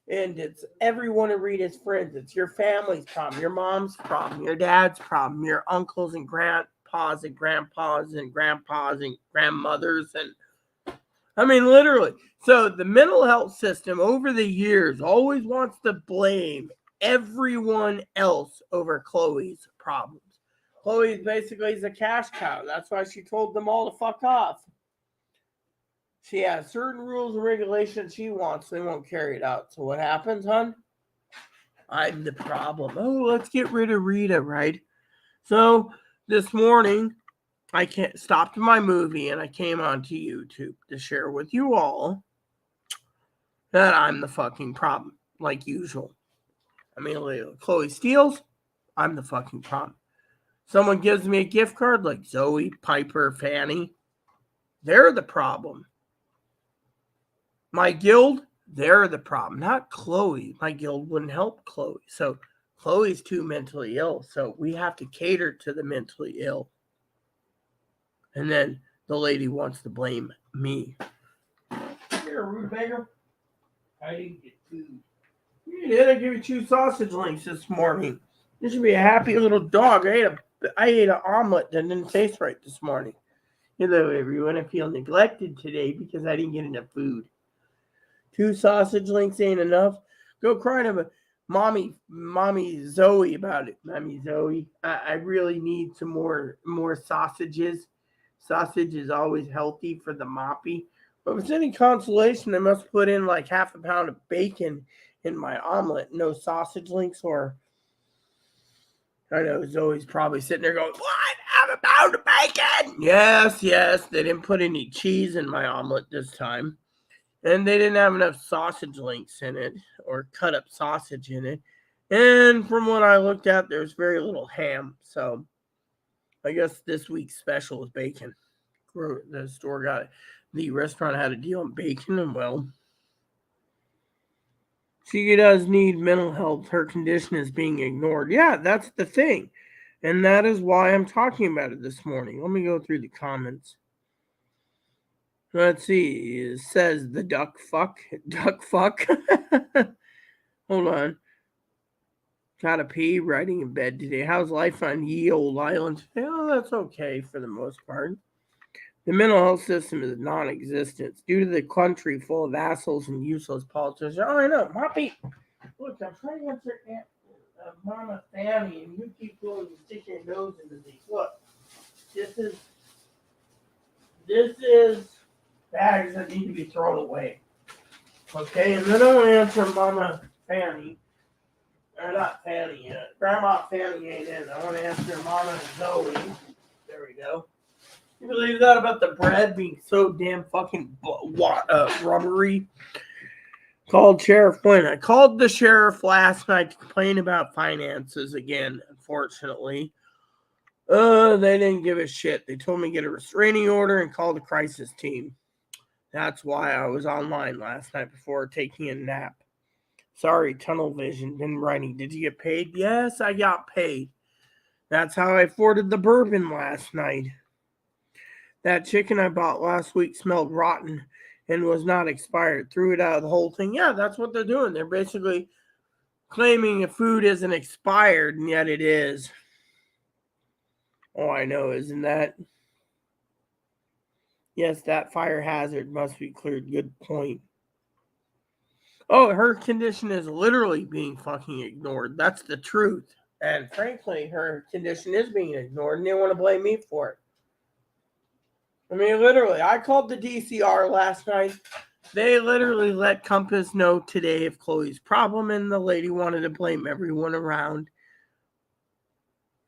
it's every one of Rita's friends. It's your family's problem, your mom's problem, your dad's problem, your uncles and grandpas and grandpas and grandpas and grandmothers and I mean, literally. So the mental health system over the years always wants to blame everyone else over Chloe's problems. Chloe basically is a cash cow. That's why she told them all to fuck off. She has certain rules and regulations she wants. They won't carry it out. So what happens, hon? I'm the problem. Oh, let's get rid of Rita, right? So this morning, I stopped my movie and I came onto YouTube to share with you all that I'm the fucking problem, like usual. I mean, Chloe steals, I'm the fucking problem. Someone gives me a gift card like Zoe, Piper, Fanny, they're the problem. My guild, they're the problem, not Chloe. My guild wouldn't help Chloe. So Chloe's too mentally ill, so we have to cater to the mentally ill. And then the lady wants to blame me. Here, rutabaga. I didn't get food. You did. I gave you 2 sausage links this morning. You should be a happy little dog. I ate an omelet that didn't taste right this morning. Hello, everyone. I feel neglected today because I didn't get enough food. 2 sausage links ain't enough. Go cry to mommy Zoe about it. Mommy Zoe, I really need some more sausages. Sausage is always healthy for the moppy. But if it's any consolation, I must put in like half a pound of bacon in my omelet. No sausage links, or I know Zoe's probably sitting there going, "What? Half a pound of bacon?" Yes. They didn't put any cheese in my omelet this time. And they didn't have enough sausage links in it, or cut up sausage in it. And from what I looked at, there's very little ham. So I guess this week's special is bacon. The store got it. The restaurant had a deal on bacon, and well, she does need mental health. Her condition is being ignored. Yeah, that's the thing. And that is why I'm talking about it this morning. Let me go through the comments. Let's see. It says the duck fuck. Duck fuck. Hold on. Gotta pee, riding in bed today. How's life on ye old island? Oh, that's okay for the most part. The mental health system is non-existent due to the country full of assholes and useless politicians. Oh, I know. Moppy, look, I'm trying to answer Mama Fanny, and you keep going and stick your nose into these. Look, this is bags that need to be thrown away. Okay, and then I want to answer Mama Fanny. Or not Fanny yet. Grandma Fanny ain't in. I want to answer Mama Zoe. There we go. You believe that about the bread being so damn fucking rubbery? Called Sheriff Quinn. I called the sheriff last night to complain about finances again, unfortunately. They didn't give a shit. They told me to get a restraining order and call the crisis team. That's why I was online last night before taking a nap. Sorry, tunnel vision. Been writing. Did you get paid? Yes, I got paid. That's how I afforded the bourbon last night. That chicken I bought last week smelled rotten and was not expired. Threw it out of the whole thing. Yeah, that's what they're doing. They're basically claiming the food isn't expired, and yet it is. Oh, I know, isn't that? Yes, that fire hazard must be cleared. Good point. Oh, her condition is literally being fucking ignored. That's the truth. And frankly, her condition is being ignored, and they want to blame me for it. I mean, literally, I called the DCR last night. They literally let Compass know today of Chloe's problem, and the lady wanted to blame everyone around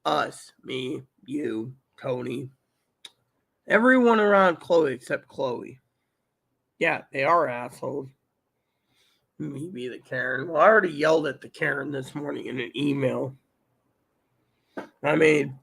us, me, you, Tony, everyone around Chloe except Chloe. Yeah, they are assholes. Me be the Karen. Well, I already yelled at the Karen this morning in an email. I mean,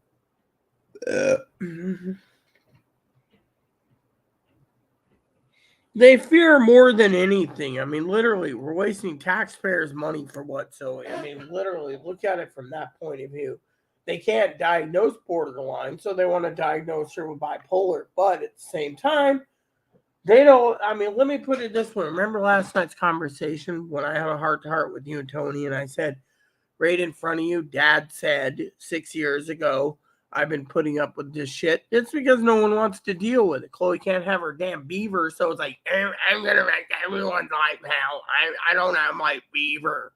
they fear more than anything. I mean, literally, we're wasting taxpayers' money for what? So, I mean, literally, look at it from that point of view. They can't diagnose borderline, so they want to diagnose her with bipolar. But at the same time, they don't. I mean, let me put it this way. Remember last night's conversation when I had a heart-to-heart with you and Tony, and I said, right in front of you, Dad said 6 years ago, I've been putting up with this shit. It's because no one wants to deal with it. Chloe can't have her damn beaver, so it's like, I'm going to make everyone's life hell. I don't have my beaver.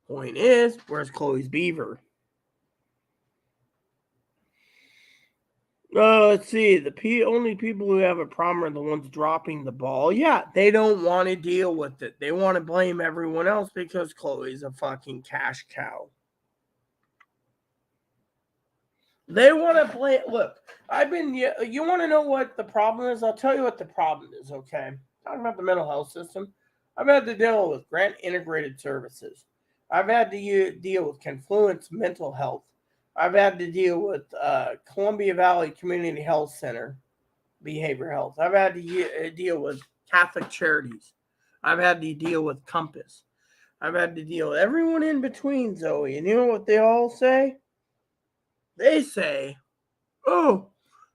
Point is, where's Chloe's beaver? Let's see. The only people who have a problem are the ones dropping the ball. Yeah, they don't want to deal with it. They want to blame everyone else because Chloe's a fucking cash cow. They want to blame. Look, you want to know what the problem is? I'll tell you what the problem is, okay? Talking about the mental health system. I've had to deal with Grant Integrated Services. I've had to deal with Confluence Mental Health. I've had to deal with Columbia Valley Community Health Center, behavioral health. I've had to deal with Catholic Charities. I've had to deal with Compass. I've had to deal with everyone in between, Zoe. And you know what they all say? They say, oh,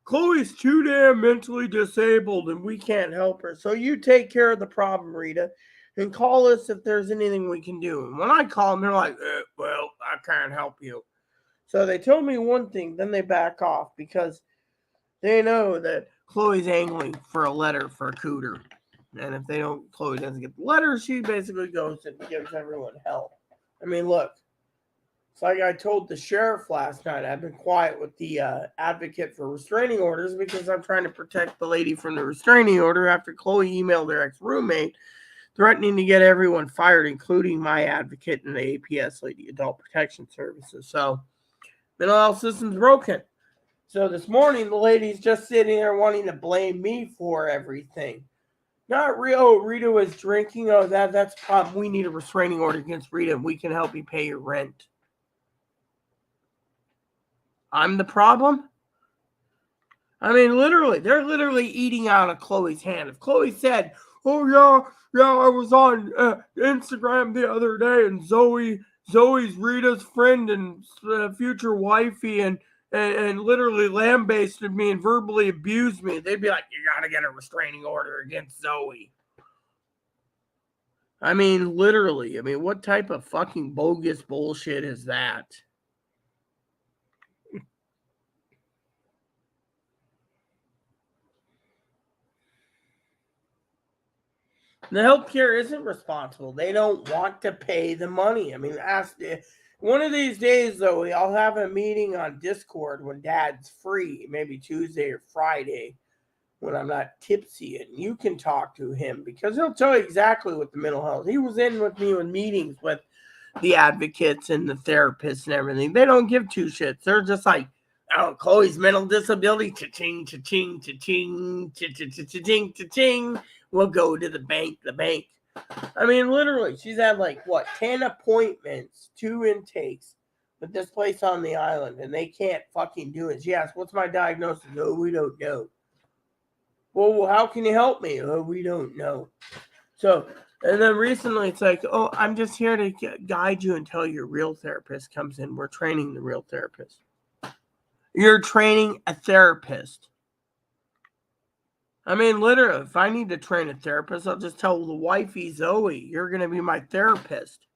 Chloe's too damn mentally disabled and we can't help her. So you take care of the problem, Rita, and call us if there's anything we can do. And when I call them, they're like, well, I can't help you. So they told me one thing, then they back off because they know that Chloe's angling for a letter for a cooter. And if Chloe doesn't get the letter, she basically goes and gives everyone hell. I mean, look, it's like I told the sheriff last night. I've been quiet with the advocate for restraining orders because I'm trying to protect the lady from the restraining order after Chloe emailed her ex-roommate threatening to get everyone fired, including my advocate and the APS lady, Adult Protection Services. So, mental health system's broken. So this morning, the lady's just sitting there wanting to blame me for everything. Not Rita was drinking. Oh, that's a problem. We need a restraining order against Rita, and we can help you pay your rent. I'm the problem? I mean, they're literally eating out of Chloe's hand. If Chloe said, oh, yeah, I was on Instagram the other day, and Zoe's Rita's friend and future wifey, and literally lambasted me and verbally abused me, they'd be like, you got to get a restraining order against Zoe. I mean, literally. I mean, what type of fucking bogus bullshit is that? The healthcare isn't responsible. They don't want to pay the money. I mean, one of these days, though, I'll have a meeting on Discord when Dad's free, maybe Tuesday or Friday, when I'm not tipsy, and you can talk to him because he'll tell you exactly what the mental health. He was in with me in meetings with the advocates and the therapists and everything. They don't give two shits. They're just like, oh, Chloe's mental disability, cha-ching, cha-ching, cha-ching, cha-ching, cha-ching. We'll go to the bank. I mean, literally, she's had 10 appointments, 2 intakes with this place on the island, and they can't fucking do it. She asked, what's my diagnosis? Oh, we don't know. Well, how can you help me? Oh, we don't know. So, and then recently it's like, oh, I'm just here to guide you until your real therapist comes in. We're training the real therapist. You're training a therapist. I mean, literally, if I need to train a therapist, I'll just tell the wifey, Zoe, you're going to be my therapist.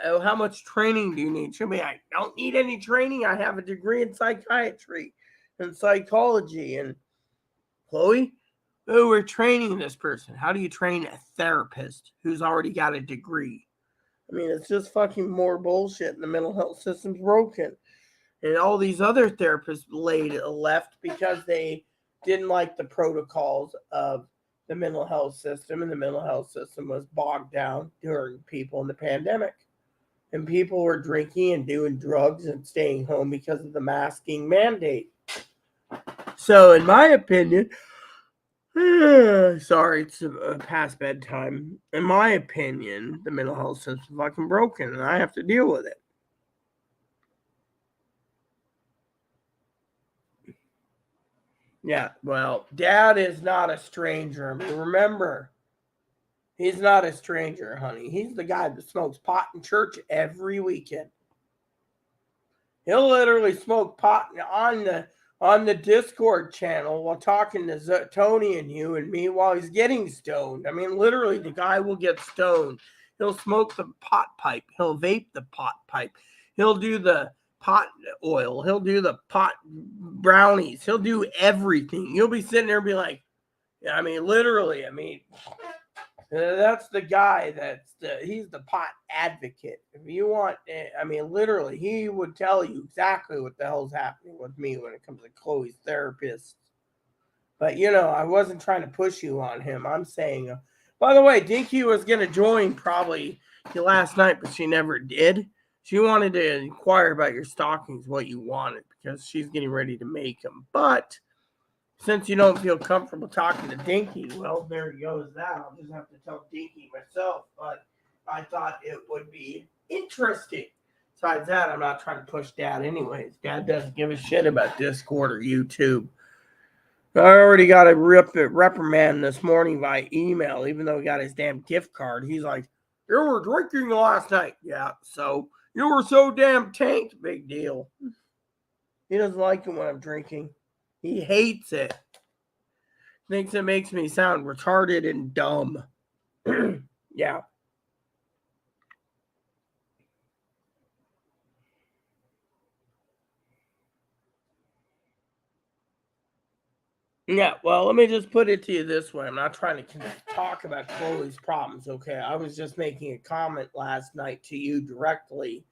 How much training do you need? She'll be like, I don't need any training. I have a degree in psychiatry and psychology. And Chloe, oh, we're training this person. How do you train a therapist who's already got a degree? I mean, it's just fucking more bullshit, and the mental health system's broken. And all these other therapists left because they didn't like the protocols of the mental health system, and the mental health system was bogged down during people in the pandemic. And people were drinking and doing drugs and staying home because of the masking mandate. So, in my opinion, sorry, it's past bedtime. In my opinion, the mental health system is fucking broken, and I have to deal with it. Yeah, well, Dad is not a stranger. I mean, remember, he's not a stranger, honey. He's the guy that smokes pot in church every weekend. He'll literally smoke pot on the Discord channel while talking to Tony and you and me while he's getting stoned. I mean, literally, the guy will get stoned. He'll smoke the pot pipe. He'll vape the pot pipe. He'll do the pot oil. He'll do the pot brownies. He'll do everything. You'll be sitting there and be like, I mean, literally, I mean, that's the guy he's the pot advocate. If you want, I mean, literally, he would tell you exactly what the hell's happening with me when it comes to Chloe's therapist. But, I wasn't trying to push you on him. I'm saying, by the way, Dinky was going to join probably last night, but she never did. She wanted to inquire about your stockings, what you wanted, because she's getting ready to make them. But since you don't feel comfortable talking to Dinky, well, there goes that. I'll just have to tell Dinky myself. But I thought it would be interesting. Besides that, I'm not trying to push Dad anyways. Dad doesn't give a shit about Discord or YouTube. I already got a reprimand this morning by email, even though he got his damn gift card. He's like, you were drinking last night. Yeah, so you were so damn tanked. Big deal. He doesn't like it when I'm drinking. He hates it. Thinks it makes me sound retarded and dumb. Yeah. Yeah, well, let me just put it to you this way. I'm not trying to talk about Chloe's problems, okay? I was just making a comment last night to you directly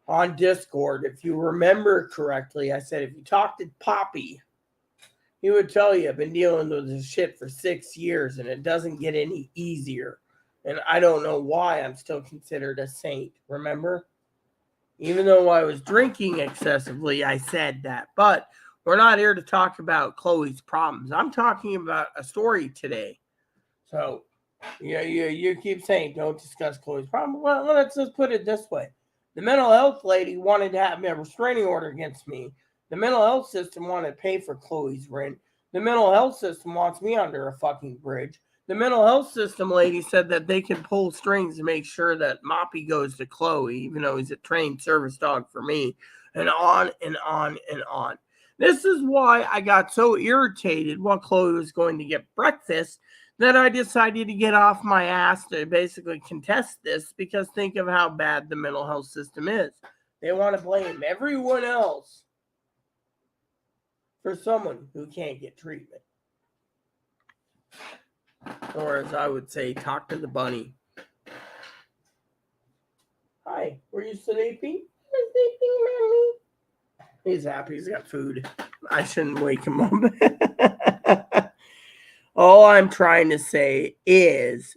on Discord. If you remember correctly, I said if you talk to Poppy, he would tell you I've been dealing with this shit for 6 years and it doesn't get any easier. And I don't know why I'm still considered a saint, remember? Even though I was drinking excessively, I said that. But we're not here to talk about Chloe's problems. I'm talking about a story today. So, you keep saying don't discuss Chloe's problem. Well, let's just put it this way. The mental health lady wanted to have a restraining order against me. The mental health system wanted to pay for Chloe's rent. The mental health system wants me under a fucking bridge. The mental health system lady said that they can pull strings to make sure that Moppy goes to Chloe, even though he's a trained service dog for me, and on and on and on. This is why I got so irritated while Chloe was going to get breakfast that I decided to get off my ass to basically contest this, because think of how bad the mental health system is. They want to blame everyone else for someone who can't get treatment. Or as I would say, talk to the bunny. Hi, were you sleeping? I'm sleeping, Mommy. He's happy. He's got food. I shouldn't wake him up. All I'm trying to say is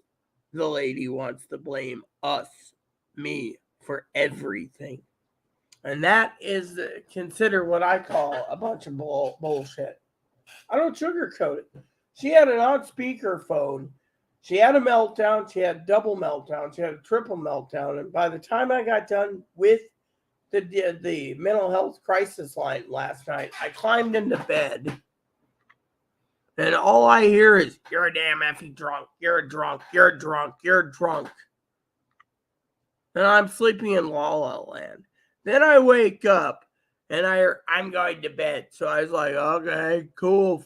the lady wants to blame us, me, for everything. And that is consider what I call a bunch of bullshit. I don't sugarcoat it. She had an on speakerphone. She had a meltdown. She had a double meltdown. She had a triple meltdown. And by the time I got done with the mental health crisis line last night, I climbed into bed. And all I hear is, you're a damn effing drunk. You're a drunk. You're a drunk. You're a drunk. And I'm sleeping in La La Land. Then I wake up and I'm going to bed. So I was like, okay, cool.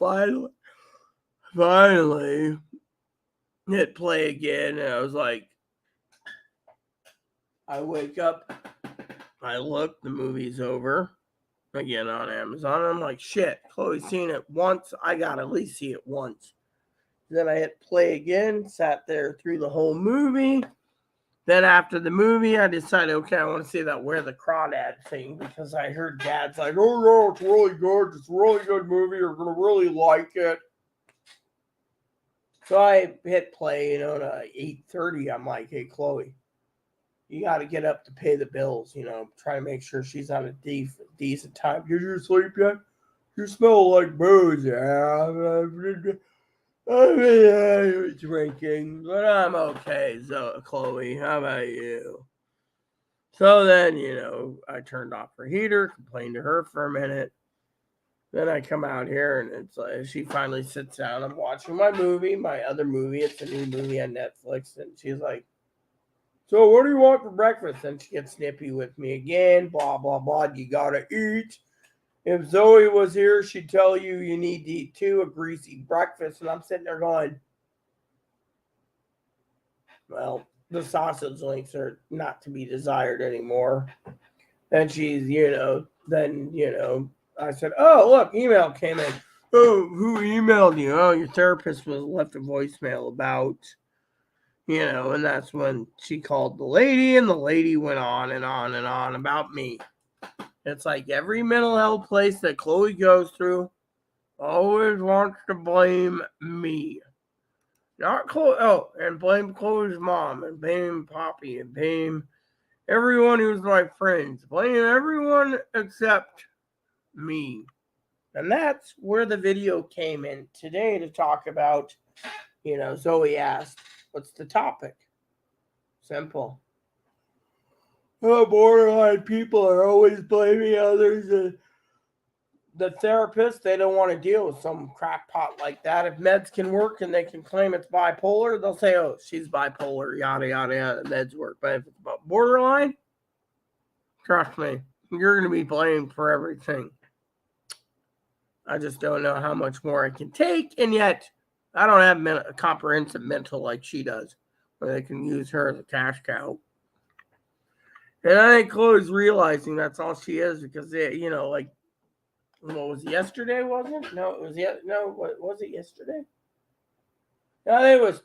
Finally. Hit play again. And I was like, I wake up. I look. The movie's over. Again on Amazon. I'm like, shit, Chloe's seen it once. I gotta at least see it once. Then I hit play again, sat there through the whole movie. Then after the movie, I decided, okay, I want to see that Where the Crawdad thing, because I heard Dad's like, oh no, it's really good. It's a really good movie. You're gonna really like it. So I hit play, at 8:30. I'm like, hey, Chloe, you got to get up to pay the bills, try to make sure she's on a decent time. Did you sleep yet? You smell like booze. I'm drinking, but I'm okay. So, Chloe, how about you? So then, I turned off her heater, complained to her for a minute. Then I come out here and it's like, she finally sits down. I'm watching my other movie. It's a new movie on Netflix. And she's like, so what do you want for breakfast? And she gets snippy with me again. Blah, blah, blah. You got to eat. If Zoe was here, she'd tell you need to eat too, a greasy breakfast. And I'm sitting there going, well, the sausage links are not to be desired anymore. And she's, then, I said, oh, look, email came in. Oh, who emailed you? Oh, your therapist was left a voicemail about, and that's when she called the lady, and the lady went on and on and on about me. It's like every mental health place that Chloe goes through always wants to blame me. Not Chloe. Oh, and blame Chloe's mom, and blame Poppy, and blame everyone who's my friends. Blame everyone except me. And that's where the video came in today to talk about, Zoe asked, what's the topic? Simple. Oh, borderline people are always blaming others. The therapist, they don't want to deal with some crackpot like that. If meds can work and they can claim it's bipolar, they'll say, oh, she's bipolar, yada, yada, yada, meds work. But if it's about borderline, trust me, you're going to be blamed for everything. I just don't know how much more I can take, and yet I don't have a comprehensive mental like she does, where they can use her as a cash cow. And I think Chloe's realizing that's all she is because what was it, yesterday? Was it? No, it was What was it yesterday? I think it was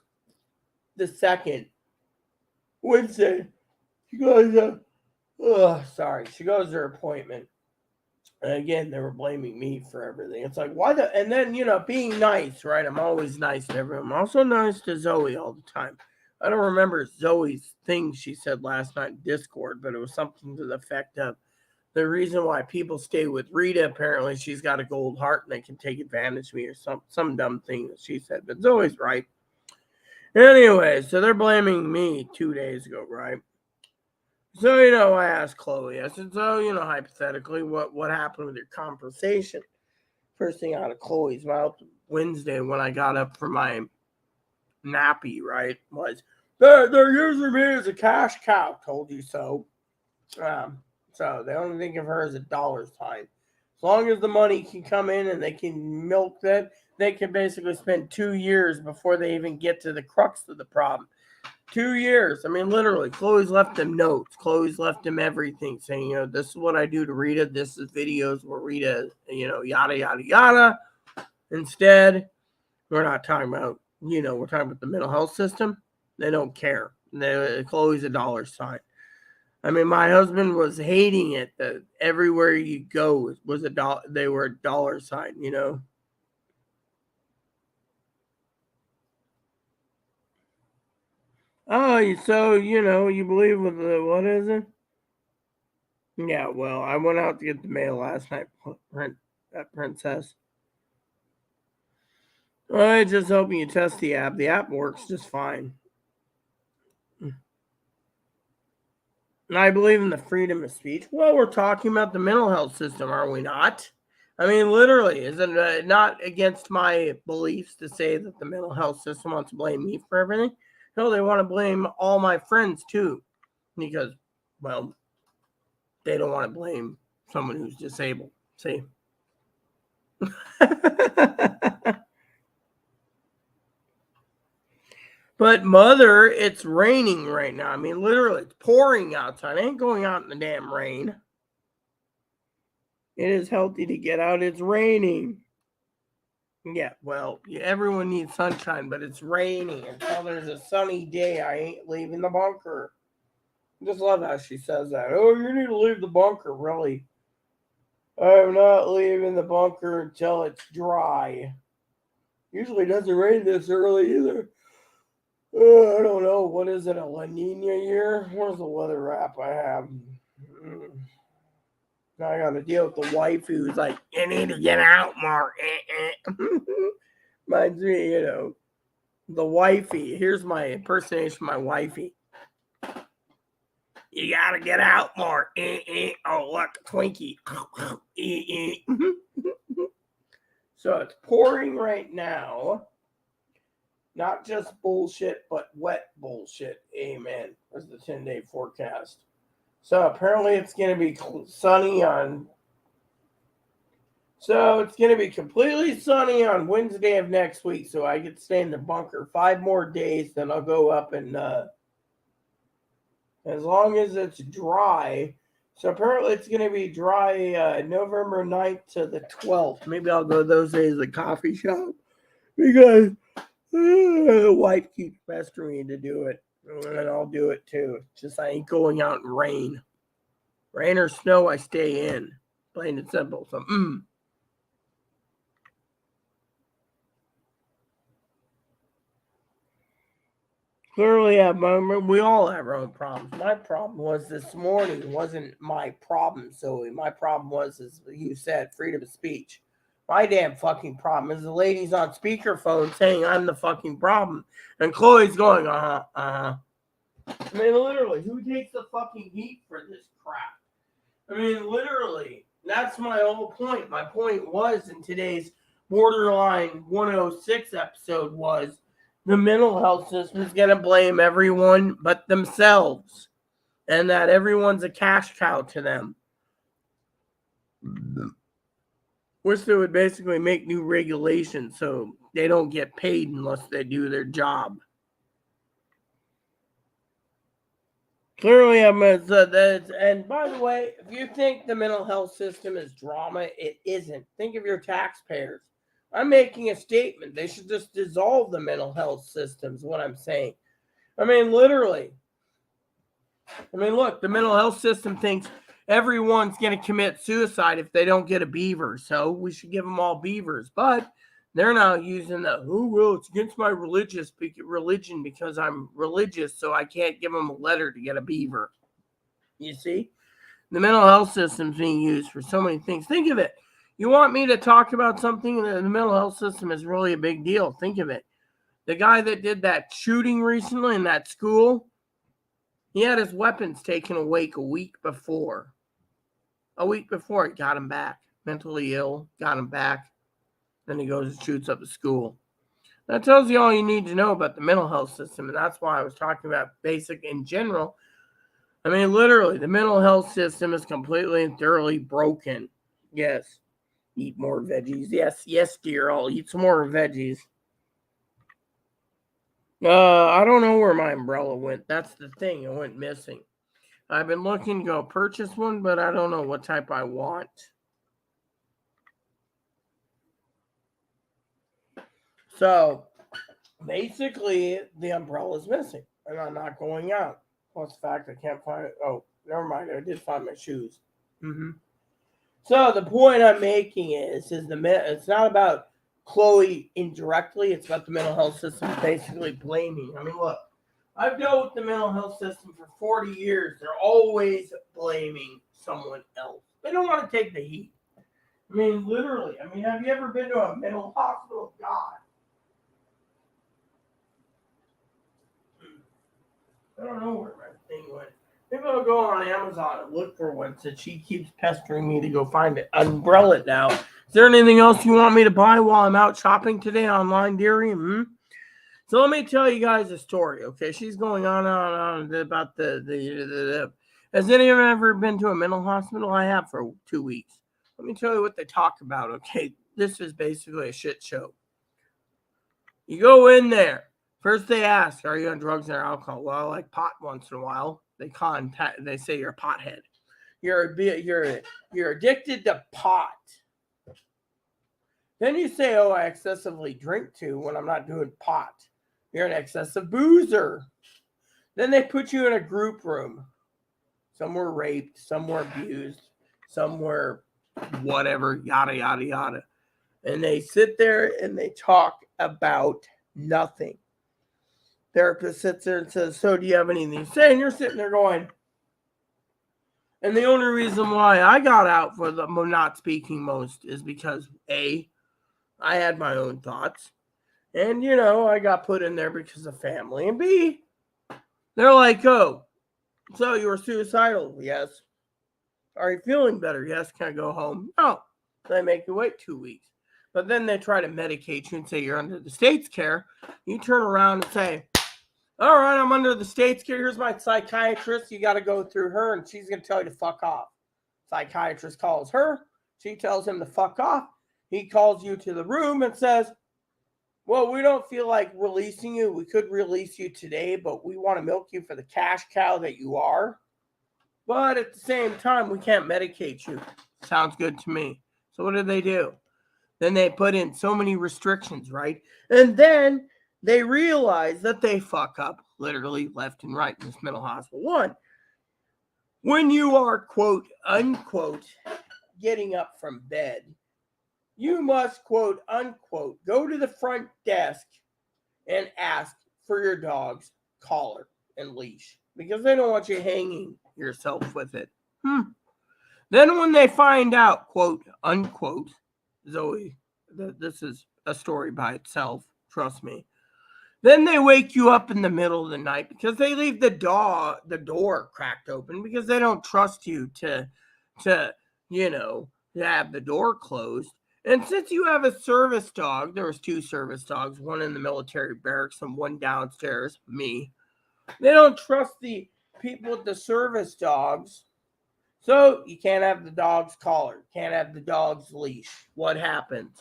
the 2nd, Wednesday. She goes, she goes to her appointment. And again, they were blaming me for everything. It's like, why the... And then, being nice, right? I'm always nice to everyone. I'm also nice to Zoe all the time. I don't remember Zoe's thing she said last night in Discord, but it was something to the effect of the reason why people stay with Rita, apparently she's got a gold heart and they can take advantage of me or some dumb thing that she said. But Zoe's right. Anyway, so they're blaming me 2 days ago, right? So, I asked Chloe, I said, so, hypothetically, what happened with your conversation? First thing out of Chloe's mouth Wednesday when I got up for my nappy, right, was, they're using me as a cash cow, told you so. So they only think of her as a dollar sign. As long as the money can come in and they can milk that, they can basically spend 2 years before they even get to the crux of the problem. 2 years. I mean, literally, Chloe's left him notes. Chloe's left him everything saying, this is what I do to Rita. This is videos where Rita, yada, yada, yada. Instead, we're not talking about, we're talking about the mental health system. They don't care. Chloe's a dollar sign. I mean, my husband was hating it that everywhere you go was a dollar. They were a dollar sign, Oh, so, you believe with the, what is it? Yeah, well, I went out to get the mail last night, that Princess. I just hoping you test the app. The app works just fine. And I believe in the freedom of speech. Well, we're talking about the mental health system, are we not? I mean, literally, isn't it not against my beliefs to say that the mental health system wants to blame me for everything? No, they want to blame all my friends too, because, well, they don't want to blame someone who's disabled. See? But mother, it's raining right now. I mean, literally, it's pouring outside. I ain't going out in the damn rain. It is healthy to get out. It's raining. Yeah, well, everyone needs sunshine, but it's raining. Until there's a sunny day, I ain't leaving the bunker. I just love how she says that. Oh, you need to leave the bunker, really. I'm not leaving the bunker until it's dry. Usually doesn't rain this early either. I don't know. What is it, a La Nina year? Where's the weather app I have? Now I got to deal with the wife who's like, you need to get out more. Reminds me, the wifey. Here's my impersonation of my wifey. You got to get out more. Oh, look, Twinkie. So it's pouring right now. Not just bullshit, but wet bullshit. Amen. That's the 10-day forecast. So apparently it's going to be sunny on... So it's going to be completely sunny on Wednesday of next week. So I get to stay in the bunker 5 more days. Then I'll go up and... as long as it's dry, So apparently it's going to be dry November 9th to the 12th. Maybe I'll go those days to the coffee shop because the wife keeps pestering me to do it. And I'll do it too. Just I ain't going out in rain. Rain or snow, I stay in. Plain and simple. So, Clearly, we all have our own problems. My problem was this morning wasn't my problem, Zoe. My problem was, as you said, freedom of speech. My damn fucking problem is the ladies on speakerphone saying I'm the fucking problem. And Chloe's going, I mean, literally, who takes the fucking heat for this crap? I mean, literally, that's my whole point. My point was in today's Borderline 106 episode was the mental health system is going to blame everyone but themselves, and that everyone's a cash cow to them. Which they would basically make new regulations so they don't get paid unless they do their job. Clearly, and by the way, if you think the mental health system is drama, it isn't. Think of your taxpayers. I'm making a statement. They should just dissolve the mental health system, is what I'm saying. I mean, literally. I mean, look, the mental health system thinks everyone's going to commit suicide if they don't get a beaver. So we should give them all beavers. But they're now using it's against my religion because I'm religious, so I can't give them a letter to get a beaver. You see? The mental health system's being used for so many things. Think of it. You want me to talk about something that the mental health system is really a big deal. Think of it. The guy that did that shooting recently in that school, he had his weapons taken away a week before. A week before, it got him back. Mentally ill, got him back. Then he goes and shoots up the school. That tells you all you need to know about the mental health system, and that's why I was talking about basic in general. I mean, literally, the mental health system is completely and thoroughly broken. Yes. Eat more veggies. Yes, dear. I'll eat some more veggies. I don't know where my umbrella went. That's the thing. It went missing. I've been looking to go purchase one, but I don't know what type I want. So, basically, the umbrella is missing, and I'm not going out. Plus the fact I can't find it. Oh, never mind. I did find my shoes. So the point I'm making is it's not about Chloe indirectly. It's about the mental health system basically blaming. I mean, look, I've dealt with the mental health system for 40 years. They're always blaming someone else. They don't want to take the heat. I mean, literally. I mean, have you ever been to a mental hospital? God. I don't know where my thing went. Maybe I'll go on Amazon and look for one since she keeps pestering me to go find it. Umbrella now. Is there anything else you want me to buy while I'm out shopping today online, dearie? So let me tell you guys a story, okay? She's going on about the Has anyone ever been to a mental hospital? I have for 2 weeks. Let me tell you what they talk about, okay? This is basically a shit show. You go in there. First they ask, are you on drugs or alcohol? Well, I like pot once in a while. They say you're a pothead. You're addicted to pot. Then you say, oh, I excessively drink too when I'm not doing pot. You're an excessive boozer. Then they put you in a group room. Some were raped, some were abused, some were whatever, yada, yada, yada. And they sit there and they talk about nothing. Therapist sits there and says, so do you have anything to say? And you're sitting there going, and the only reason why I got out for the not speaking most is because A, I had my own thoughts. And, I got put in there because of family. And B, they're like, oh, so you were suicidal? Yes. Are you feeling better? Yes. Can I go home? No. They make you wait 2 weeks. But then they try to medicate you and say you're under the state's care. You turn around and say, all right, I'm under the state's care. Here's my psychiatrist. You got to go through her, and she's going to tell you to fuck off. Psychiatrist calls her. She tells him to fuck off. He calls you to the room and says, well, we don't feel like releasing you. We could release you today, but we want to milk you for the cash cow that you are. But at the same time, we can't medicate you. Sounds good to me. So what do? Then they put in so many restrictions, right? And then they realize that they fuck up literally left and right in this mental hospital. One, when you are, quote, unquote, getting up from bed, you must, quote, unquote, go to the front desk and ask for your dog's collar and leash because they don't want you hanging yourself with it. Then when they find out, quote, unquote, Zoe, this is a story by itself, trust me. Then they wake you up in the middle of the night because they leave the door cracked open because they don't trust you to have the door closed. And since you have a service dog, there was 2 service dogs, one in the military barracks and one downstairs, me. They don't trust the people with the service dogs. So you can't have the dog's collar, can't have the dog's leash. What happens?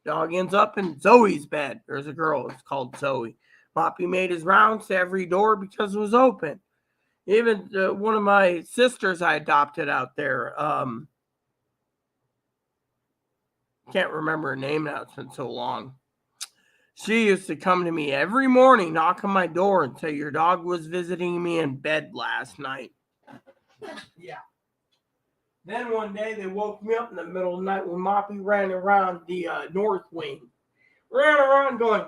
Dog ends up in Zoe's bed. There's a girl, it's called Zoe. Moppy made his rounds to every door because it was open. Even one of my sisters I adopted out there, can't remember her name now, it's been so long. She used to come to me every morning, knock on my door and say, your dog was visiting me in bed last night. Yeah. Then one day they woke me up in the middle of the night when Moppy ran around the north wing. Ran around going,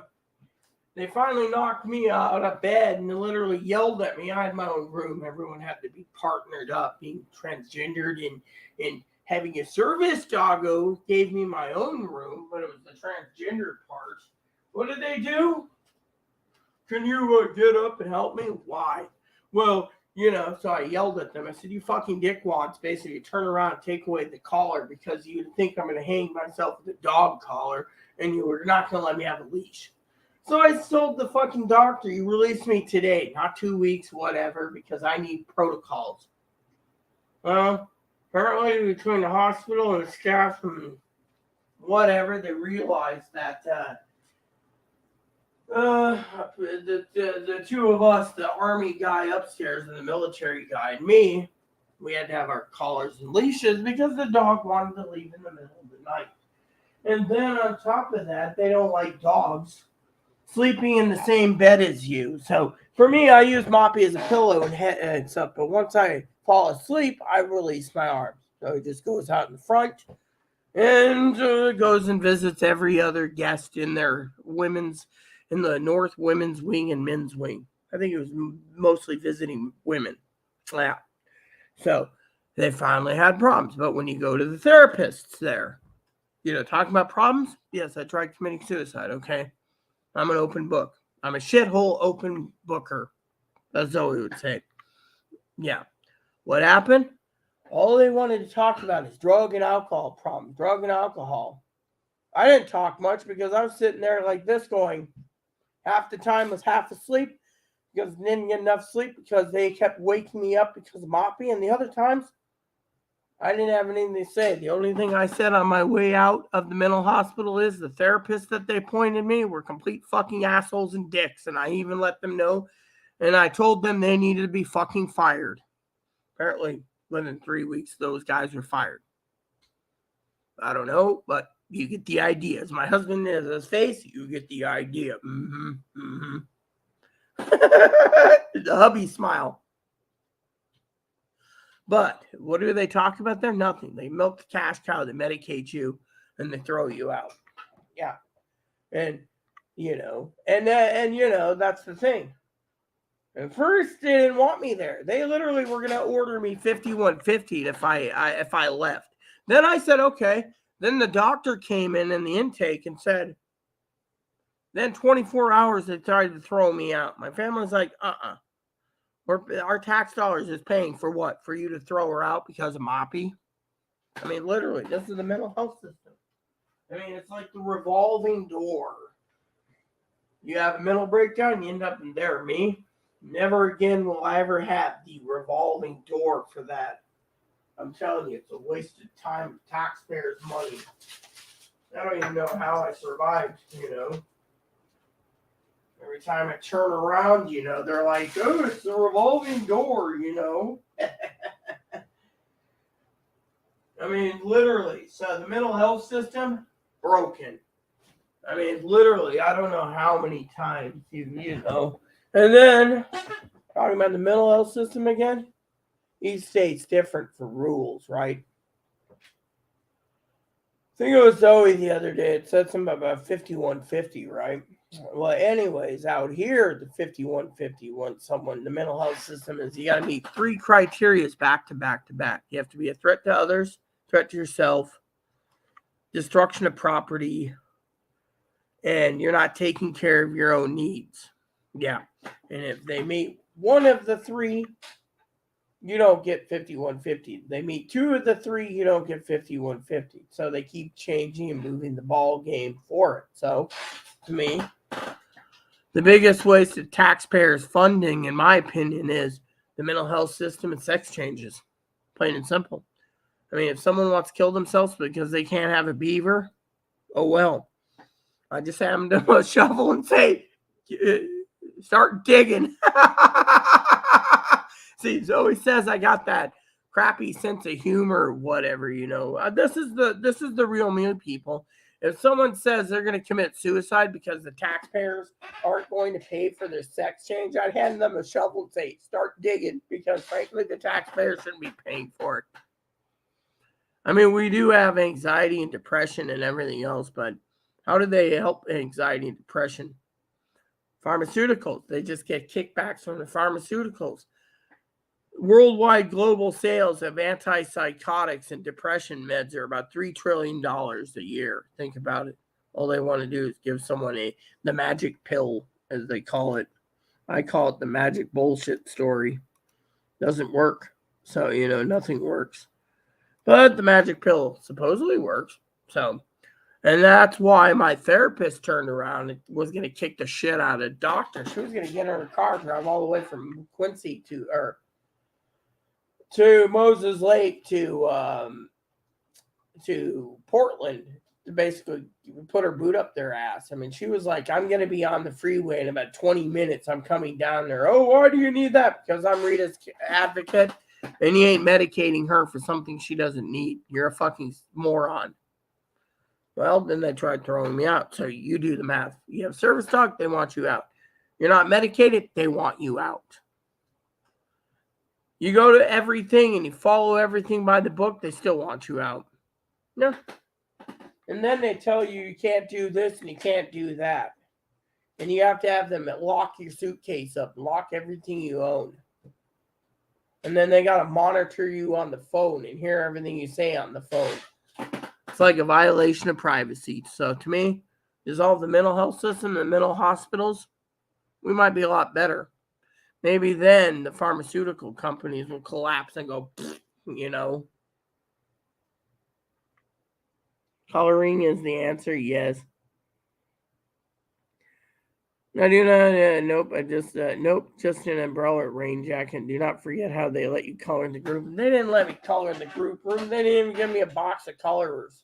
they finally knocked me out of bed and literally yelled at me. I had my own room. Everyone had to be partnered up, being transgendered and having a service doggo gave me my own room, but it was the transgender part. What did they do? Can you get up and help me? Why? Well, so I yelled at them. I said, you fucking dickwads, basically turn around and take away the collar because you think I'm going to hang myself with a dog collar and you were not going to let me have a leash. So I told the fucking doctor, you release me today, not 2 weeks, whatever, because I need protocols. Well, apparently between the hospital and the staff and whatever, they realized that the 2 of us, the army guy upstairs and the military guy and me, we had to have our collars and leashes because the dog wanted to leave in the middle of the night. And then on top of that, they don't like dogs sleeping in the same bed as you. So for me, I use Moppy as a pillow and heads up. But once I fall asleep, I release my arms. So he just goes out in front and goes and visits every other guest in their in the North women's wing and men's wing. I think it was mostly visiting women. Yeah. So they finally had problems. But when you go to the therapists there, talking about problems, yes, I tried committing suicide, okay? I'm an open book. I'm a shithole open booker, as Zoe would say. Yeah. What happened? All they wanted to talk about is drug and alcohol problem. Drug and alcohol. I didn't talk much because I was sitting there like this going, half the time was half asleep because I didn't get enough sleep because they kept waking me up because of Moppy. And the other times, I didn't have anything to say. The only thing I said on my way out of the mental hospital is the therapists that they pointed me were complete fucking assholes and dicks. And I even let them know. And I told them they needed to be fucking fired. Apparently, within 3 weeks, those guys were fired. I don't know, but you get the idea. As my husband is his face, you get the idea. The hubby smile. But what do they talk about there? Nothing. They milk the cash cow, they medicate you, and they throw you out. Yeah. And, that's the thing. At first, they didn't want me there. They literally were going to order me $51.50 if I left. Then I said, okay. Then the doctor came in the intake and said, then 24 hours they tried to throw me out. My family's like, Our tax dollars is paying for what? For you to throw her out because of Moppy? I mean, literally, this is the mental health system. I mean, it's like the revolving door. You have a mental breakdown, you end up in there. Me, never again will I ever have the revolving door for that. I'm telling you, it's a waste of time, taxpayers' money. I don't even know how I survived, Every time I turn around, they're like, oh, it's a revolving door, I mean, literally. So the mental health system, broken. I mean, literally, I don't know how many times you know. And then, talking about the mental health system again, each state's different for rules, right? I think it was Zoe the other day. It said something about 5150, right? Well, anyways, out here, the 5150, when someone, the mental health system is you got to meet 3 criteria back to back to back. You have to be a threat to others, threat to yourself, destruction of property, and you're not taking care of your own needs. Yeah. And if they meet one of the 3, you don't get 5150. They meet 2 of the 3, you don't get 5150. So they keep changing and moving the ball game for it. So to me, the biggest waste of taxpayers' funding, in my opinion, is the mental health system and sex changes. Plain and simple. I mean, if someone wants to kill themselves because they can't have a beaver, oh well. I just hand them a shovel and say, start digging. See, Zoe says I got that crappy sense of humor, whatever, you know. This is the real me, people. If someone says they're going to commit suicide because the taxpayers aren't going to pay for their sex change, I'd hand them a shovel and say, start digging, because frankly, the taxpayers shouldn't be paying for it. I mean, we do have anxiety and depression and everything else, but how do they help anxiety and depression? Pharmaceuticals. They just get kickbacks from the pharmaceuticals. Worldwide global sales of antipsychotics and depression meds are about $3 trillion a year. Think about it. All they want to do is give someone the magic pill, as they call it. I call it the magic bullshit story. Doesn't work. So, you know, nothing works. But the magic pill supposedly works. So, and that's why my therapist turned around and was going to kick the shit out of the doctor. She was going to get in her car, drive all the way from Quincy to Moses Lake to Portland to basically put her boot up their ass. I mean, she was like, I'm going to be on the freeway in about 20 minutes. I'm coming down there. Oh, why do you need that? Because I'm Rita's advocate, and you ain't medicating her for something she doesn't need. You're a fucking moron. Well, then they tried throwing me out. So you do the math. You have service dog, they want you out. You're not medicated, they want you out. You go to everything and you follow everything by the book, they still want you out. No. And then they tell you you can't do this and you can't do that. And you have to have them lock your suitcase up, lock everything you own. And then they got to monitor you on the phone and hear everything you say on the phone. It's like a violation of privacy. So to me, dissolve the mental health system and mental hospitals, we might be a lot better. Maybe then the pharmaceutical companies will collapse and go, you know. Coloring is the answer, yes. I do not, nope, just an umbrella rain jacket. Do not forget how they let you color in the group. They didn't let me color in the group room. They didn't even give me a box of colors.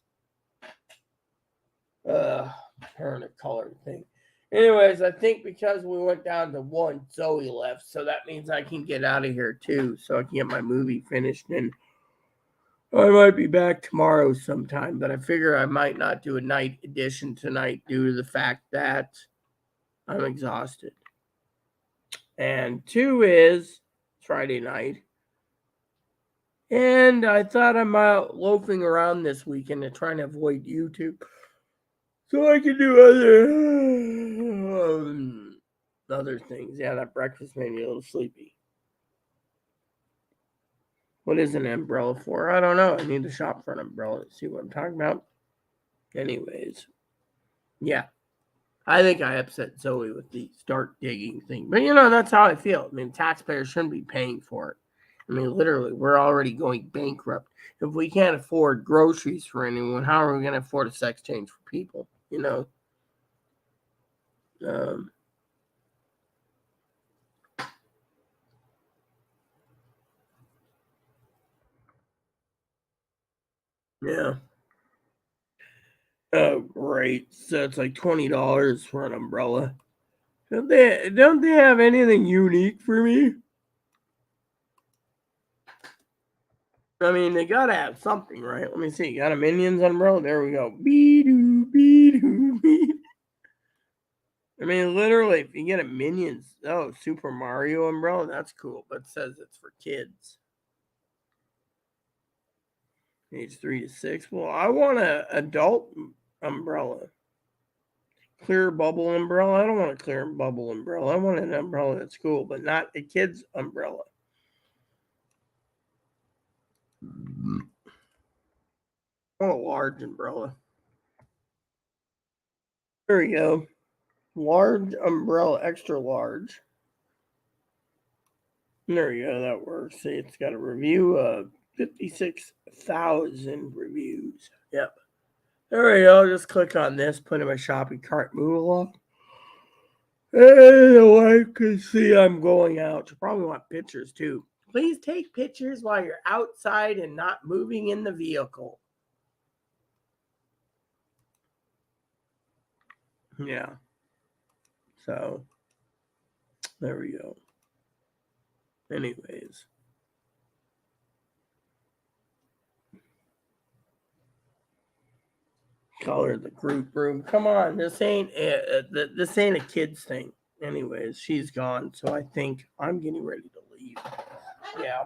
Turn a color thing. Anyways, I think because we went down to 1, Zoe left, so that means I can get out of here too, so I can get my movie finished. And I might be back tomorrow sometime, but I figure I might not do a night edition tonight due to the fact that I'm exhausted. And 2 is Friday night. And I thought I'm out loafing around this weekend and trying to avoid YouTube, so I can do other things. Yeah, that breakfast made me a little sleepy. What is an umbrella for? I don't know. I need to shop for an umbrella to see what I'm talking about. Anyways, yeah. I think I upset Zoe with the start digging thing. But, you know, that's how I feel. I mean, taxpayers shouldn't be paying for it. I mean, literally, we're already going bankrupt. If we can't afford groceries for anyone, how are we going to afford a sex change for people? You know? Yeah. Oh, great. So it's like $20 for an umbrella. Don't they have anything unique for me? I mean, they gotta have something, right? Let me see. Got a Minions umbrella? There we go. Be-doo, be-doo, be. I mean, literally, if you get a Minions, Super Mario umbrella, that's cool, but it says it's for kids. Age 3 to 6. Well, I want an adult umbrella. Clear bubble umbrella. I don't want a clear bubble umbrella. I want an umbrella that's cool, but not a kid's umbrella. I want a large umbrella. There we go. Large umbrella, extra large. There you go. That works. See, it's got a review of 56,000 reviews. Yep. There we go. Just click on this, put in my shopping cart, move along. And the wife can see I'm going out. You probably want pictures too. Please take pictures while you're outside and not moving in the vehicle. Yeah. So, there we go. Anyways. Color the group room. Come on, this ain't a kids thing. Anyways, she's gone, so I think I'm getting ready to leave. Yeah.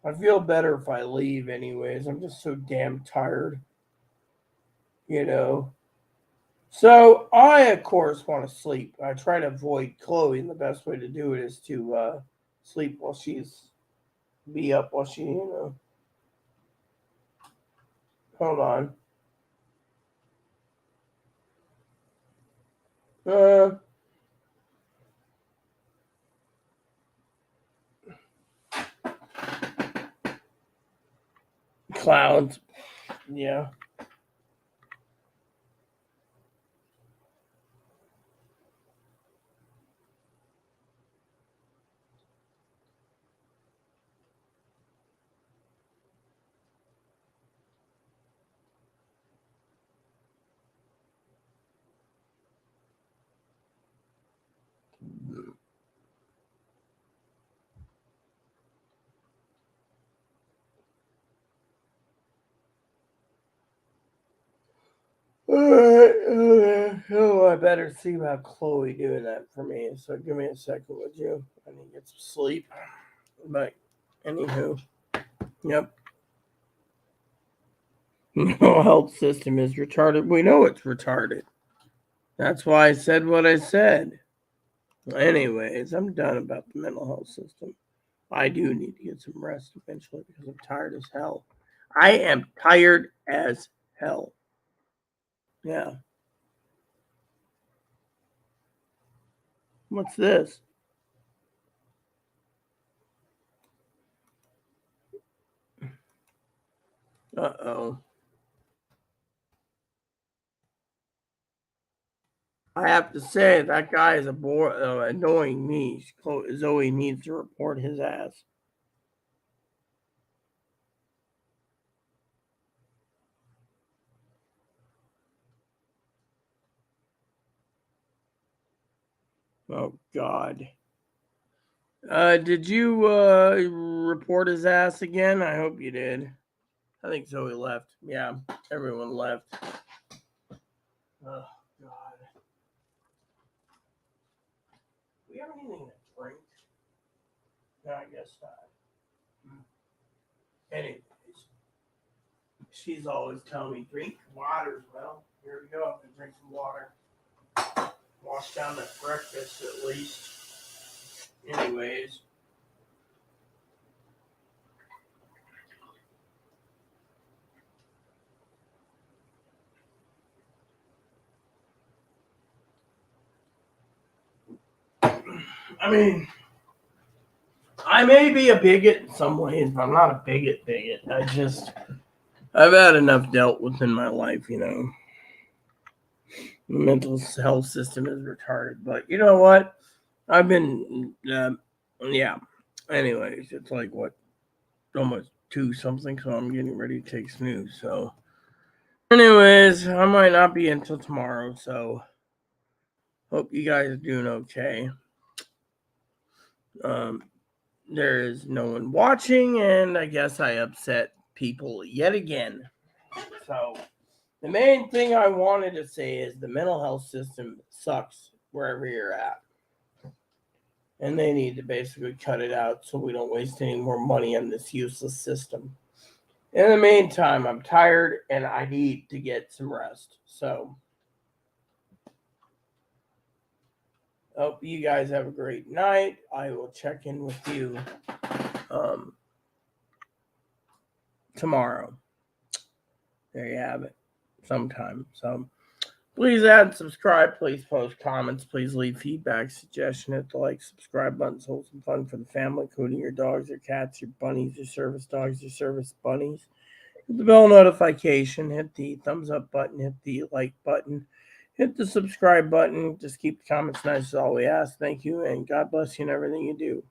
I feel better if I leave anyways. I'm just so damn tired. You know. So I of course want to sleep. I try to avoid Chloe, and the best way to do it is to sleep while be up while she, hold on. Clouds. Yeah. Alright. Oh, I better see about Chloe doing that for me. So give me a second, would you? I need to get some sleep. But anywho, yep. No health system is retarded. We know it's retarded. That's why I said what I said. Anyways, I'm done about the mental health system. I do need to get some rest eventually because I'm tired as hell. I am tired as hell. Yeah. What's this? Uh-oh. I have to say that guy is annoying me. Zoe needs to report his ass. Oh God. Did you report his ass again? I hope you did. I think Zoe left. Yeah, everyone left. Oh God. Do we have anything to drink? No, I guess not. Anyways, she's always telling me drink water. Well, here we go. I'm gonna drink some water. Wash down that breakfast at least. Anyways. I mean, I may be a bigot in some ways, but I'm not a bigot. I've had enough dealt with in my life, The mental health system is retarded. But you know what? I've been, yeah. Anyways, it's like what? Almost 2 something, so I'm getting ready to take snooze. So, anyways, I might not be until tomorrow, so hope you guys are doing okay. there is no one watching, and I guess I upset people yet again. So the main thing I wanted to say is the mental health system sucks wherever you're at. And they need to basically cut it out so we don't waste any more money on this useless system. In the meantime, I'm tired and I need to get some rest. So, hope you guys have a great night. I will check in with you tomorrow. There you have it. Sometime. So, please add, subscribe, please post comments, please leave feedback, suggestion, hit the like, subscribe button, so some fun for the family, including your dogs, your cats, your bunnies, your service dogs, your service bunnies. Hit the bell notification, hit the thumbs up button, hit the like button, hit the subscribe button. Just keep the comments nice is all we ask. Thank you, and God bless you in everything you do.